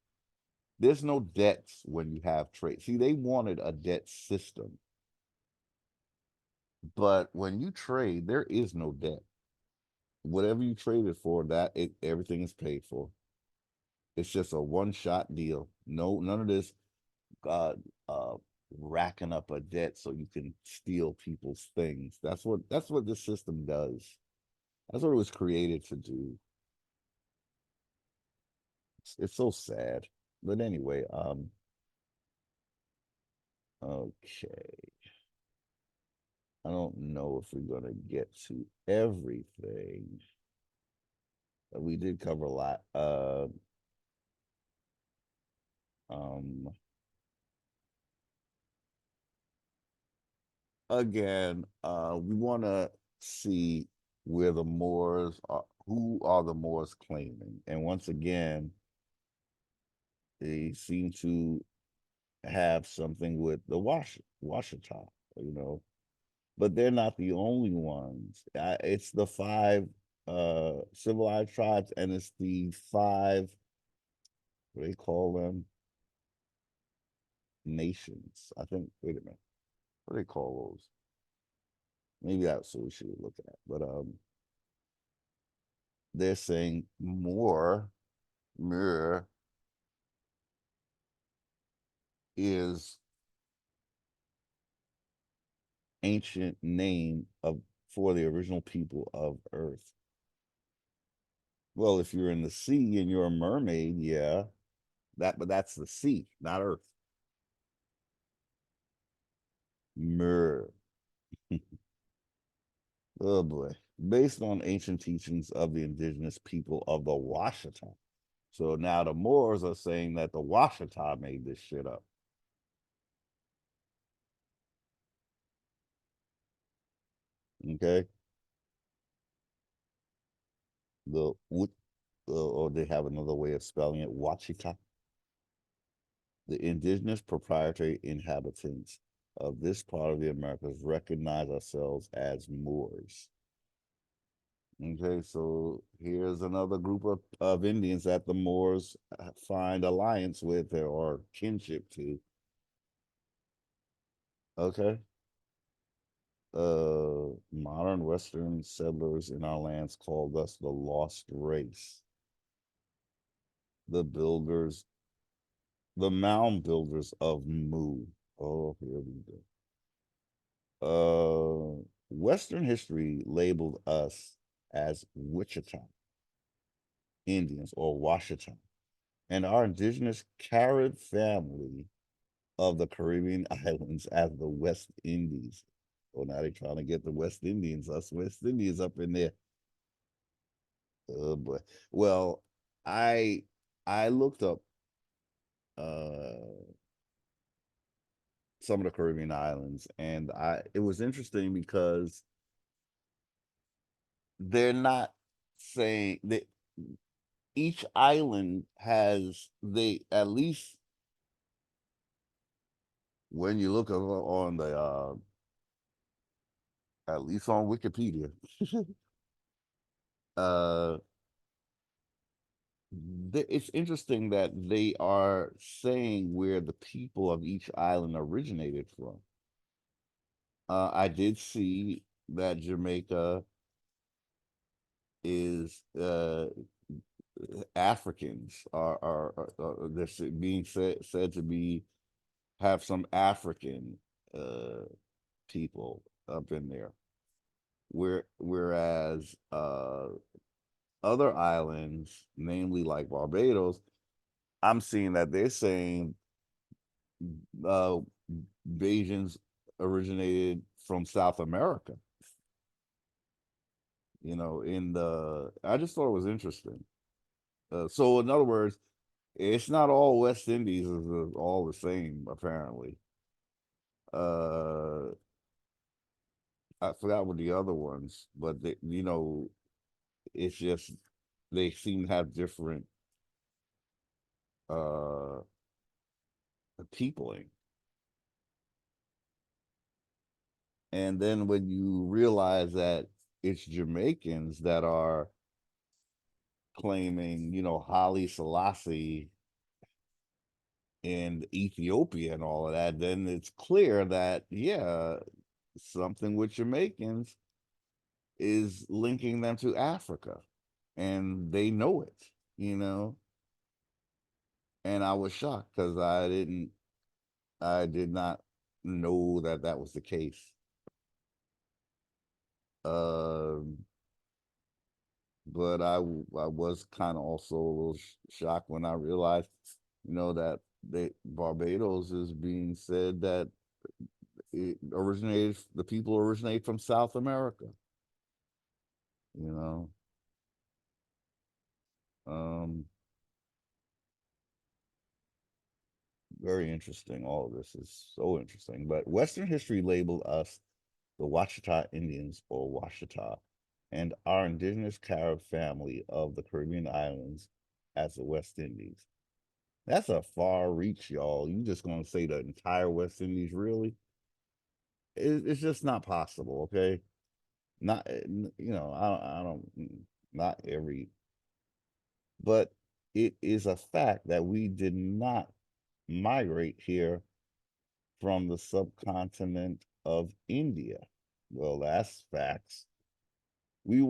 There's no debts when you have trade. See, they wanted a debt system, but when you trade, there is no debt. Whatever you traded for, everything is paid for. It's just a one shot deal. No, none of this uh, uh, racking up a debt so you can steal people's things. That's what this system does. That's what it was created to do. It's so sad. But anyway, okay. I don't know if we're gonna get to everything. We did cover a lot. Um, Again, we want to see where the Moors are. Who are the Moors claiming? And once again, they seem to have something with the Washita, you know, but they're not the only ones. It's the five civilized tribes, and it's the five, what do they call them? Nations. I think, wait a minute. What do they call those? Maybe that's what we should look at. But they're saying Moor is ancient name of for the original people of Earth. Well, if you're in the sea and you're a mermaid, yeah, but that's the sea, not Earth. Mer. Oh boy. Based on ancient teachings of the indigenous people of the Washita. So now the Moors are saying that the Washita made this shit up. Okay. The or they have another way of spelling it, Wachita. The indigenous proprietary inhabitants of this part of the Americas recognize ourselves as Moors. Okay, so here's another group of Indians that the Moors find alliance with or kinship to. Okay. Modern Western settlers in our lands called us the lost race. The builders, the mound builders of Mu. Oh, here we go. Western history labeled us as Wichita Indians or Washita, and our indigenous Carib family of the Caribbean islands as the West Indies. Oh, now they're trying to get the West Indians, us West Indians up in there. Oh boy. Well, I I looked up uh some of the Caribbean islands, and I it was interesting because they're not saying that each island has they at least when you look on the at least on Wikipedia, uh it's interesting that they are saying where the people of each island originated from. I did see that Jamaica is Africans are they're being said to be have some African uh, people up in there. Whereas other islands, namely like Barbados, I'm seeing that they're saying uh, Bajans originated from South America. In the I just thought it was interesting. So in other words, it's not all West Indies is all the same apparently. Uh, I forgot what the other ones, but it's just they seem to have different uh peopling. And then when you realize that it's Jamaicans that are claiming, Haile Selassie in Ethiopia and all of that, then it's clear that, yeah, something with Jamaicans is linking them to Africa and they know it, you know. And I was shocked because I did not know that that was the case. Um, but I was kind of also a little shocked when I realized, that Barbados is being said that the people originate from South America. You know, um, very interesting. All of this is so interesting. But Western history labeled us the Wachita Indians or Washita, and our indigenous Carib family of the Caribbean islands as the West Indies. That's a far reach, y'all. You just gonna say the entire West Indies, really? It's just not possible, okay? Not, I don't, not every, but it is a fact that we did not migrate here from the subcontinent of India. Well, that's facts. We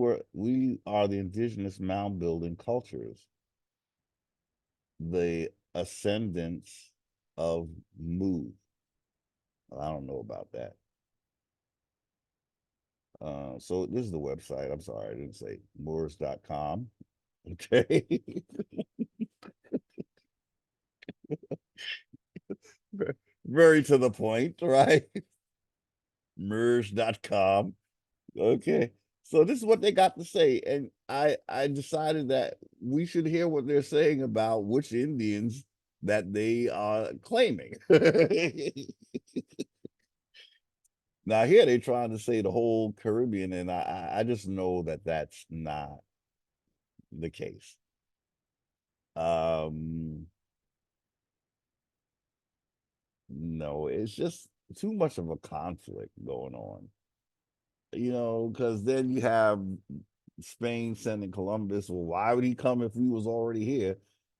are the indigenous mound building cultures, the ascendants of Mu. I don't know about that. So this is the website. I'm sorry, I didn't say Moors.com. Okay. Very to the point, right? Merge.com. Okay. So this is what they got to say. And I decided that we should hear what they're saying about which Indians that they are claiming. Now here they're trying to say the whole Caribbean, and I just know that that's not the case. Um, no, it's just too much of a conflict going on. Because then you have Spain sending Columbus. Well, why would he come if we was already here?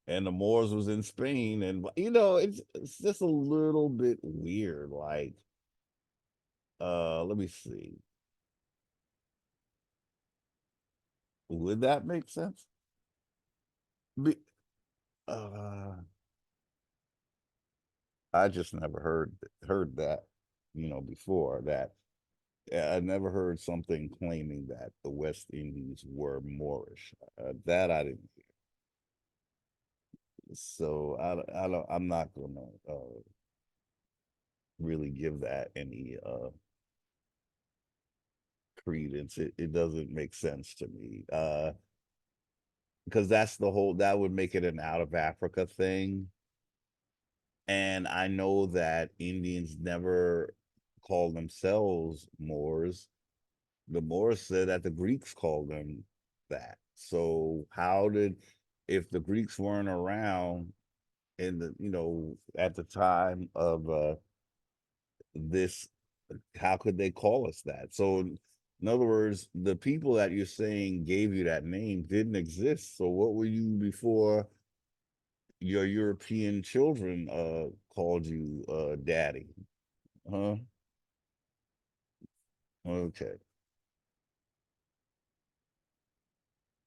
And the Moors was in Spain, and it's just a little bit weird. Like, let me see. Would that make sense? Be, uh, I just never heard that, before that. I never heard something claiming that the West Indies were Moorish. That I didn't hear. So I'm not gonna really give that any credence. It doesn't make sense to me. because that's the whole, that would make it an out of Africa thing. And I know that Indians never called themselves Moors. The Moors said that the Greeks called them that. So how did, if the Greeks weren't around in the, at the time of this, how could they call us that? So in other words, the people that you're saying gave you that name didn't exist. So what were you before your European children called you daddy? Huh? Okay.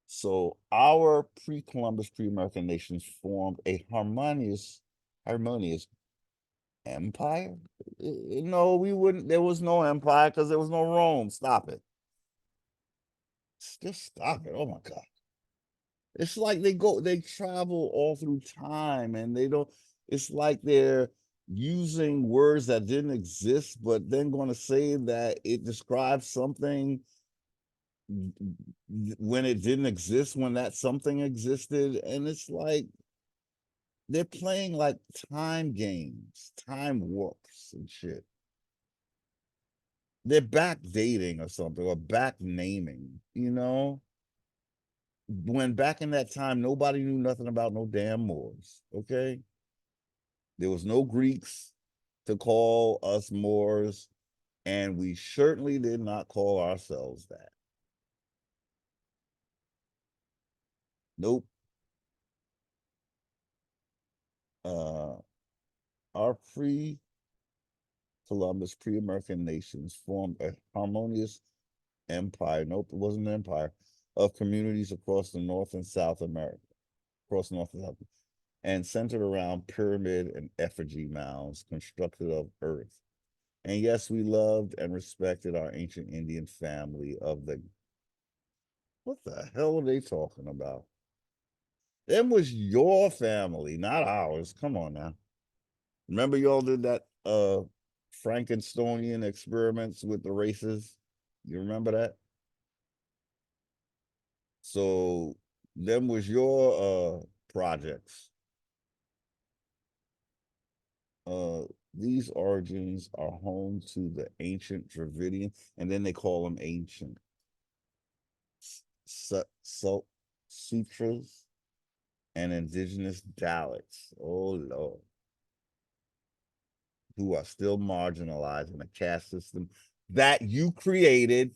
So our pre-Columbus, pre-American nations formed a harmonious empire. No, we wouldn't. There was no empire because there was no Rome. Stop it. Just stop it. Oh my God. It's like they travel all through time and they don't, it's like they're using words that didn't exist, but then going to say that it describes something when it didn't exist, when that something existed. And it's like they're playing like time games, time warps and shit. They're backdating or something, or back naming, when back in that time nobody knew nothing about no damn Moors. Okay, there was no Greeks to call us Moors, and we certainly did not call ourselves that. Nope. uh our pre-Columbus, pre-American nations formed a harmonious empire. Nope, it wasn't an empire, of communities across the North and South America, across North and South, and centered around pyramid and effigy mounds constructed of earth. And yes, we loved and respected our ancient Indian family of the, what the hell are they talking about? Them was your family, not ours. Come on now. Remember y'all did that Frankensteinian experiments with the races? You remember that? So them was your projects. Uh these origins are home to the ancient Dravidian, and then they call them ancient sutras and indigenous Dalits. Oh Lord, who are still marginalized in a caste system that you created,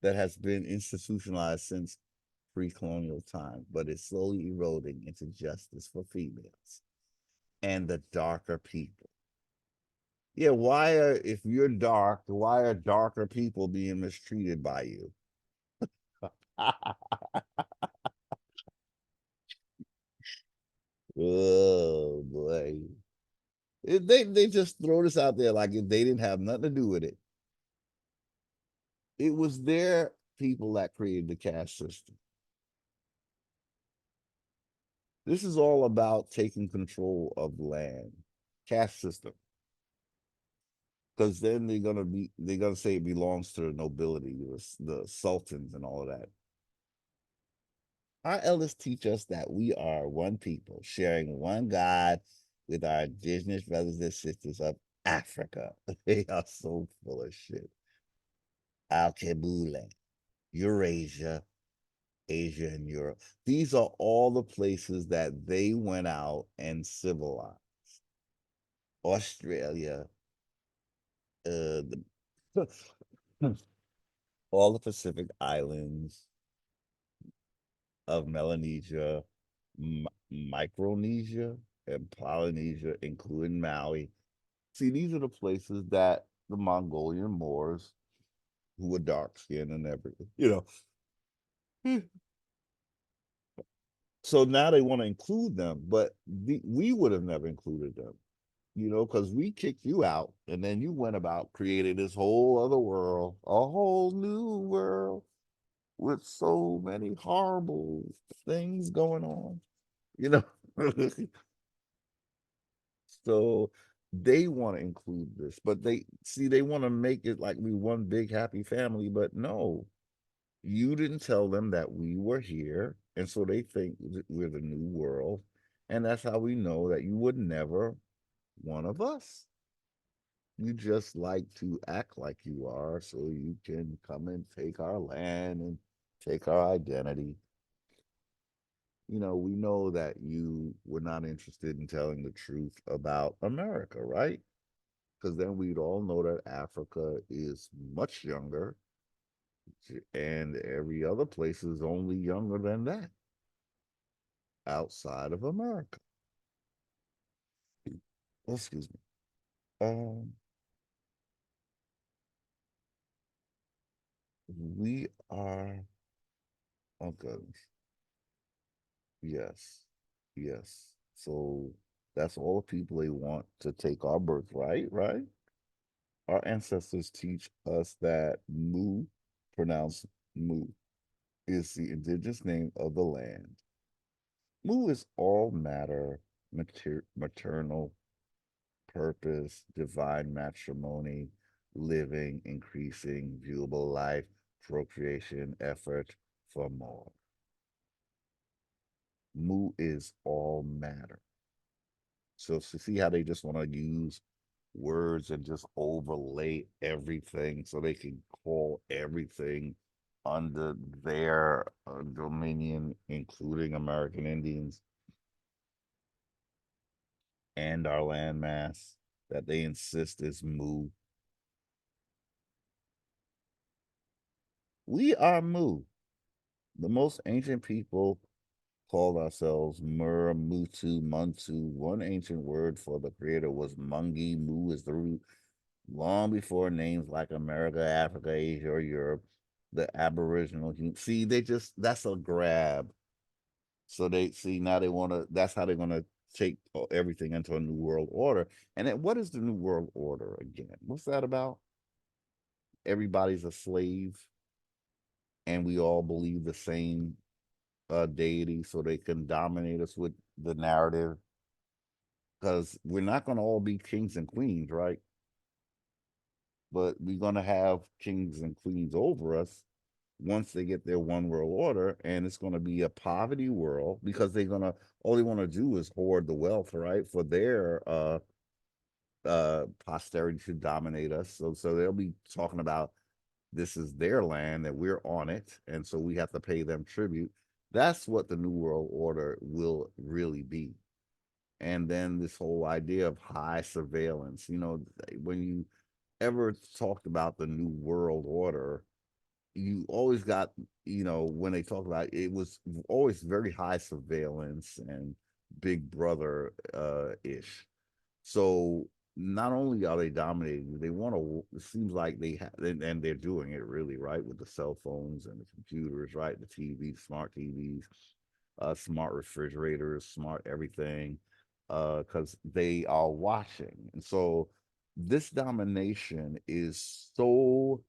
that has been institutionalized since pre-colonial time, but is slowly eroding into justice for females and the darker people. Yeah, if you're dark, why are darker people being mistreated by you? Oh boy. They just throw this out there like if they didn't have nothing to do with it. It was their people that created the caste system. This is all about taking control of land, caste system, because then they're gonna say it belongs to the nobility, the sultans, and all of that. Our elders teach us that we are one people, sharing one God with our indigenous brothers and sisters of Africa. They are so full of shit. Al Eurasia, Asia, and Europe. These are all the places that they went out and civilized. Australia, the, all the Pacific Islands of Melanesia, Micronesia, and Polynesia, including Maui. See, these are the places that the Mongolian Moors, who were dark skinned and everything. So now they want to include them, but we would have never included them, because we kicked you out and then you went about creating this whole other world, a whole new world with so many horrible things going on, you know. So they want to include this, but they want to make it like we one big happy family, but no, You didn't tell them that we were here, and so they think that we're the new world, and that's how we know that you would never one of us. You just like to act like you are, so you can come and take our land and take our identity. We know that you were not interested in telling the truth about America, right? Because then we'd all know that Africa is much younger and every other place is only younger than that outside of America. Excuse me. Um, we are, oh goodness, yes, yes. So that's all the people they want to take our birthright, right? Our ancestors teach us that Mu, pronounced Mu, is the indigenous name of the land. Mu is all matter, maternal purpose, divine matrimony, living, increasing, viewable life, procreation, effort for more. Mu is all matter. So to see how they just want to use words and just overlay everything so they can call everything under their dominion, including American Indians and our landmass that they insist is Mu. We are Mu. The most ancient people called ourselves Mur, Mutu, Muntu. One ancient word for the creator was Mungi. Mu is the root. Long before names like America, Africa, Asia, or Europe, the Aboriginal see, they just that's a grab. So they see now they want to. That's how they're going to take everything into a new world order. And then what is the new world order again? What's that about? Everybody's a slave, and we all believe the same deity, so they can dominate us with the narrative. Because we're not going to all be kings and queens, right? But we're going to have kings and queens over us once they get their one world order, and it's going to be a poverty world because they're going to all they want to do is hoard the wealth, right, for their posterity to dominate us. So they'll be talking about this is their land and we're on it, and so we have to pay them tribute. That's what the new world order will really be. And then this whole idea of high surveillance, when you ever talked about the new world order, you always got, when they talk about it, it was always very high surveillance and big brother ish. So not only are they dominating, they want to, it seems like they have, and they're doing it really, right, with the cell phones and the computers, right, the TV, smart TVs, smart refrigerators, smart everything, because they are watching. And so this domination is so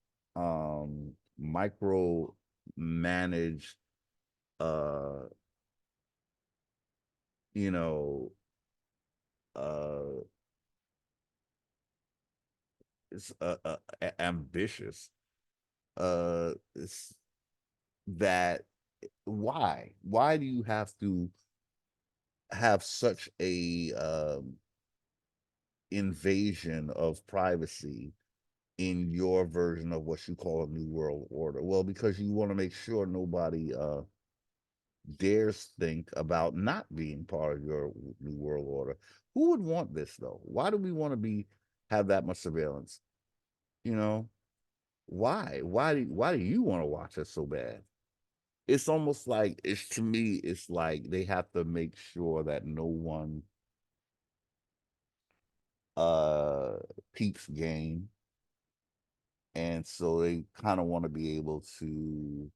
micro managed, uh, you know, uh, it's ambitious. It's that why do you have to have such a invasion of privacy in your version of what you call a new world order? Well, because you want to make sure nobody dares think about not being part of your new world order. Who would want this though? Why do we want to be have that much surveillance? You know, why do you want to watch us so bad? It's almost like it's to me, it's like they have to make sure that no one uh peeps game. And so they kind of want to be able to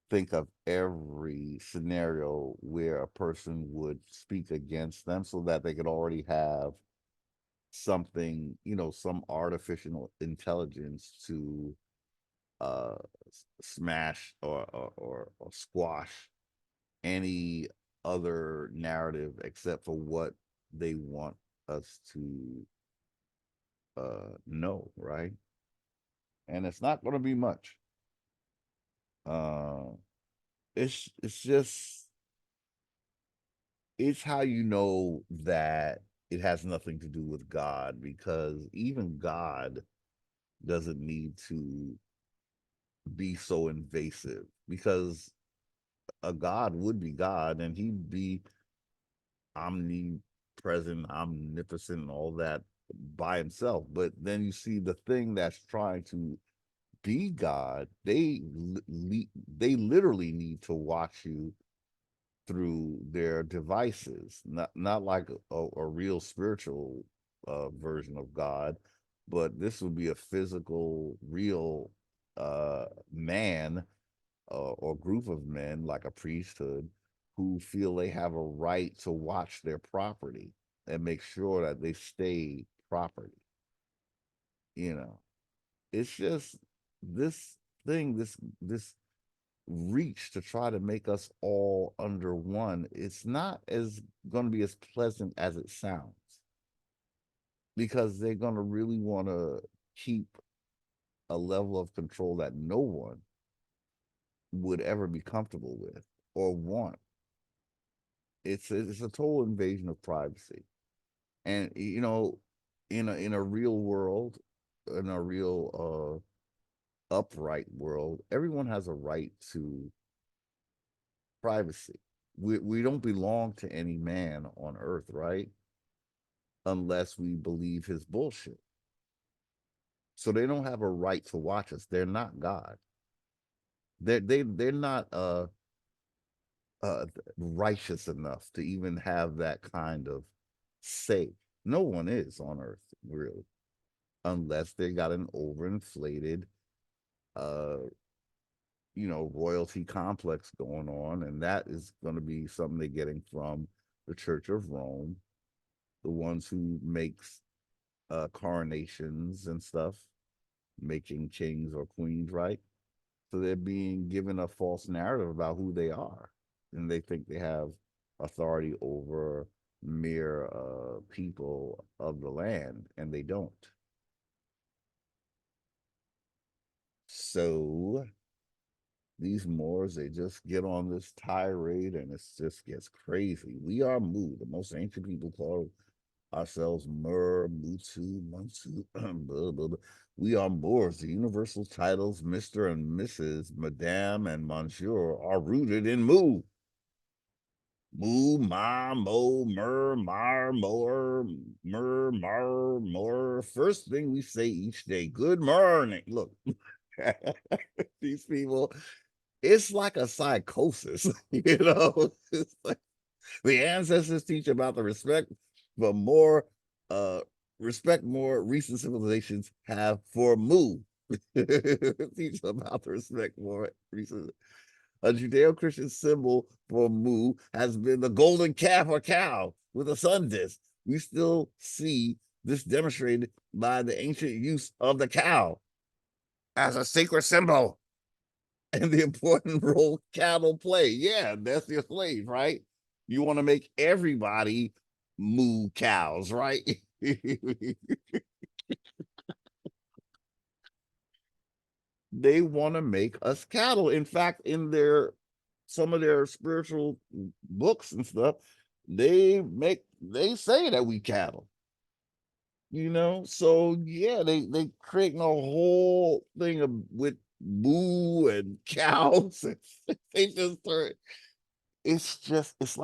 think of every scenario where a person would speak against them so that they could already have something, some artificial intelligence to uh smash or squash any other narrative except for what they want us to know, right? And it's not going to be much. Uh, it's just it's how you know that it has nothing to do with God, because even God doesn't need to be so invasive, because a God would be God and he'd be omnipresent, omnipotent, and all that by himself. But then you see the thing that's trying to be God, they literally need to watch you through their devices, not like a real spiritual version of God, but this would be a physical, real man or group of men, like a priesthood, who feel they have a right to watch their property and make sure that they stay property. You know, it's just this thing, this reach to try to make us all under one. It's not as going to be as pleasant as it sounds, because they're going to really want to keep a level of control that no one would ever be comfortable with or want. It's a total invasion of privacy. And in a real world, in a real upright world, everyone has a right to privacy. We don't belong to any man on earth, right? Unless we believe his bullshit. So they don't have a right to watch us. They're not God. They're not uh righteous enough to even have that kind of say. No one is on earth, really, unless they got an overinflated uh royalty complex going on, and that is going to be something they're getting from the Church of Rome, the ones who makes coronations and stuff, making kings or queens, right? So they're being given a false narrative about who they are, and they think they have authority over mere people of the land, and they don't. So these Moors, they just get on this tirade, and it just gets crazy. We are Mu, the most ancient people called ourselves Mur, Mutu, Munsu, blah, blah, blah. We are Moors. The universal titles Mr. and Mrs., Madame, and Monsieur are rooted in Mu. Mu, Ma, Mo, Mur, Mar, Moer, Mur, Mar, More. First thing we say each day, good morning. Look, these people, it's like a psychosis, It's like the ancestors teach about the respect, but more uh respect more recent civilizations have for Mu. Teach about the respect more recent. A Judeo-Christian symbol for Mu has been the golden calf or cow with a sun disk. We still see this demonstrated by the ancient use of the cow as a sacred symbol and the important role cattle play. Yeah, that's your slave, right? You want to make everybody moo cows, right? They want to make us cattle. In fact, in their some of their spiritual books and stuff, they say that we cattle. So yeah, they creating a whole thing with moo and cows. They just start. It's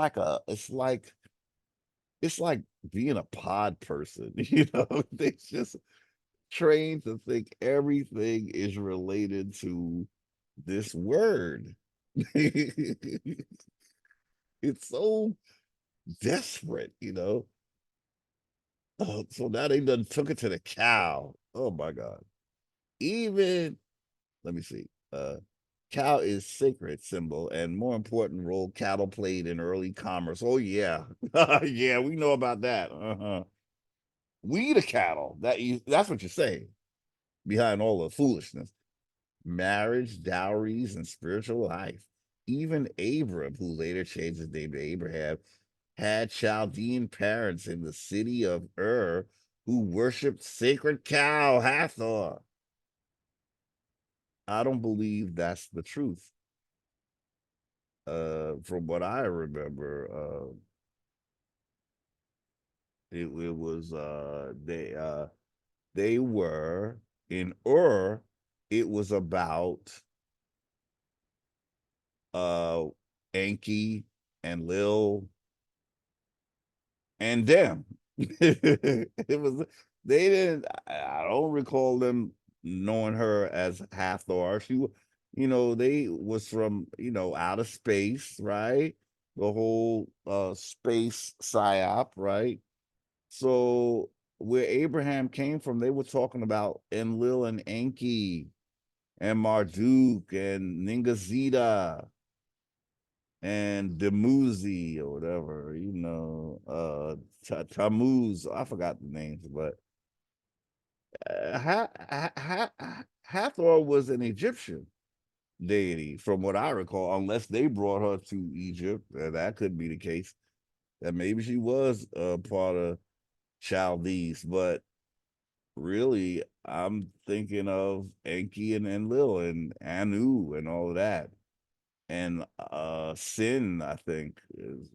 like being a pod person. They just trained to think everything is related to this word. It's so desperate. So now they done took it to the cow. Oh my God. Even let me see. Cow is sacred symbol and more important role cattle played in early commerce. Oh yeah. Yeah, we know about that. Uh-huh. We the cattle. That's what you're saying behind all the foolishness. Marriage, dowries, and spiritual life. Even Abram, who later changed his name to Abraham, had Chaldean parents in the city of Ur who worshipped sacred cow Hathor. I don't believe that's the truth. From what I remember, it was they were in Ur. It was about uh Enki and Lil and them. It was they didn't. I don't recall them knowing her as Hathor. They was from outer space, right? The whole space psyop, right? So where Abraham came from, they were talking about Enlil and Enki and Marduk and Ningazida and Demuzi or whatever, Tammuz. I forgot the names, but Hathor was an Egyptian deity, from what I recall, unless they brought her to Egypt. That could be the case. That maybe she was part of Chaldees, but really, I'm thinking of Enki and Enlil and Anu and all of that. And Sin, I think, is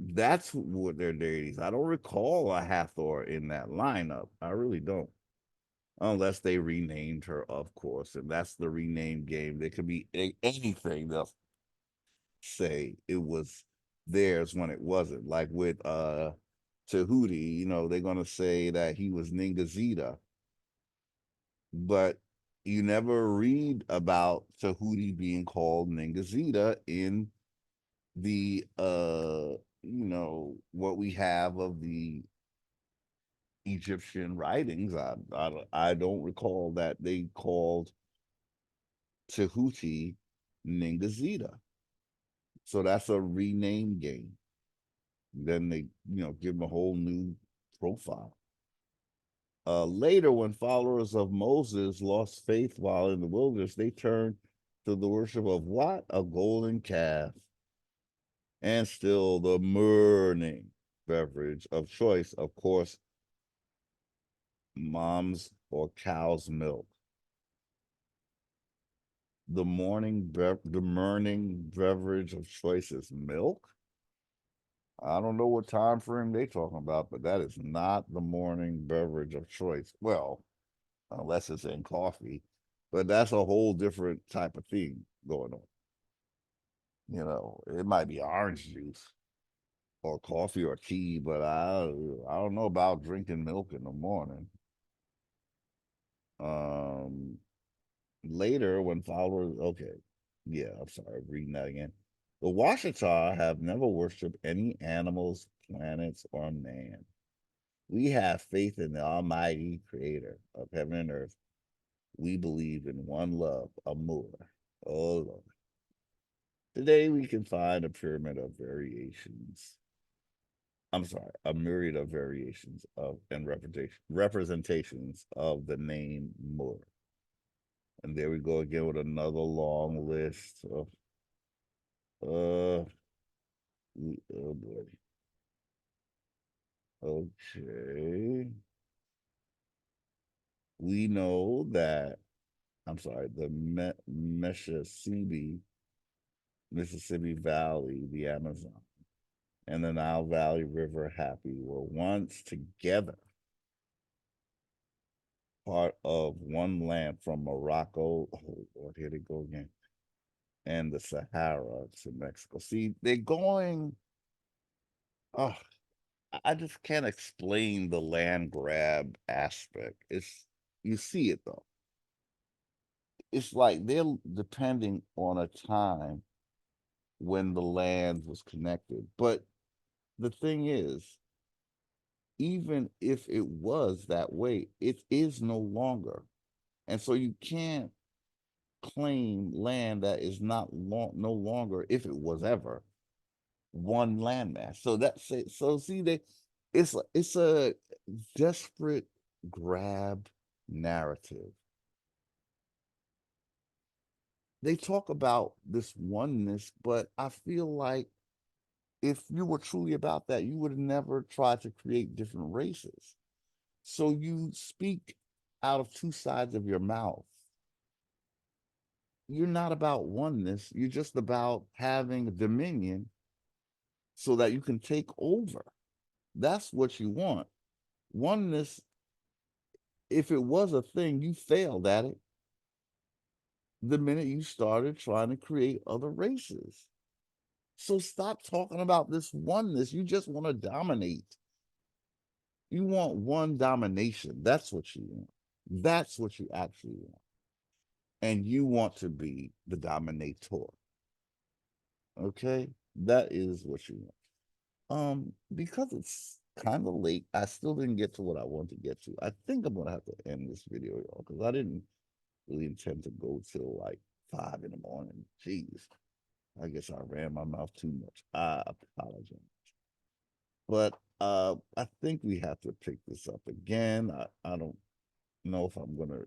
that's what their deities. I don't recall a Hathor in that lineup. I really don't. Unless they renamed her, of course, and that's the rename game. There could be anything they'll say it was theirs when it wasn't. Like with Tahuti, they're gonna say that he was Ningazita, but you never read about Tahuti being called Ningazita in the what we have of the Egyptian writings. I don't recall that they called Tahuti Ningazita. So that's a rename game. Then they, give them a whole new profile. Later, when followers of Moses lost faith while in the wilderness, they turned to the worship of what? A golden calf. And still the morning beverage of choice, of course, mom's or cow's milk. The morning beverage of choice is milk. I don't know what time frame they talking about, but that is not the morning beverage of choice. Well, unless it's in coffee, but that's a whole different type of thing going on. It might be orange juice or coffee or tea, but I don't know about drinking milk in the morning. Um, Later, when followers, okay, yeah, I'm sorry, reading that again. The Washita have never worshipped any animals, planets, or man. We have faith in the Almighty Creator of heaven and earth. We believe in one love, Amor. Oh Lord. Today we can find a pyramid of variations. I'm sorry, a myriad of variations of and representations of the name Moor. And there we go again with another long list of uh oh boy. Okay. We know that I'm sorry, the Mississippi Valley, the Amazon, and the Nile Valley River Happy were once together part of one land from Morocco. Oh Lord, here they go again. And the Sahara to Mexico. See, they're going. Oh, I just can't explain the land grab aspect. You see it though. It's like they're depending on a time when the land was connected. But the thing is, even if it was that way, it is no longer. And so you can't claim land that is no longer, if it was ever, one landmass. So that's it. So see, it's a desperate grab narrative. They talk about this oneness, but I feel like if you were truly about that, you would have never tried to create different races. So you speak out of two sides of your mouth. you're not about oneness. You're just about having dominion so that you can take over. That's what you want. Oneness, if it was a thing, you failed at it the minute you started trying to create other races. So stop talking about this oneness. You just want to dominate. You want one domination. That's what you want. That's what you actually want. And you want to be the dominator. Okay? That is what you want. Because it's kind of late, I still didn't get to what I wanted to get to. I think I'm gonna have to end this video, y'all, because I didn't really intend to go till like 5 in the morning. Jeez. I guess I ran my mouth too much. I apologize. But I think we have to pick this up again. I don't know if I'm gonna,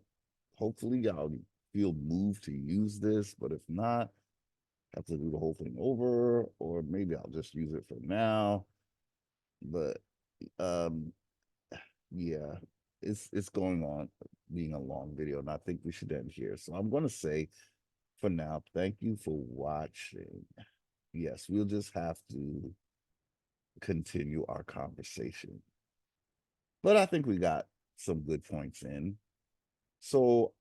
hopefully I'll feel moved to use this, but if not, have to do the whole thing over, or maybe I'll just use it for now. But um yeah, it's going on being a long video, and I think we should end here. So I'm gonna say for now, thank you for watching. Yes, we'll just have to continue our conversation. But I think we got some good points in. So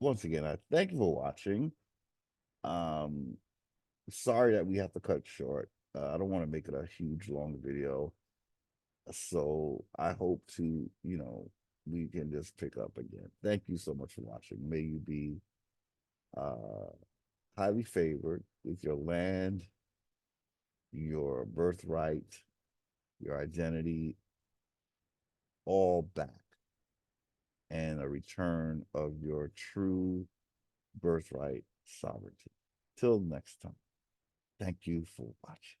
once again, I thank you for watching. Um, sorry that we have to cut short. I don't want to make it a huge long video. So I hope to, we can just pick up again. Thank you so much for watching. May you be uh highly favored with your land, your birthright, your identity, all back, and a return of your true birthright sovereignty. Till next time, thank you for watching.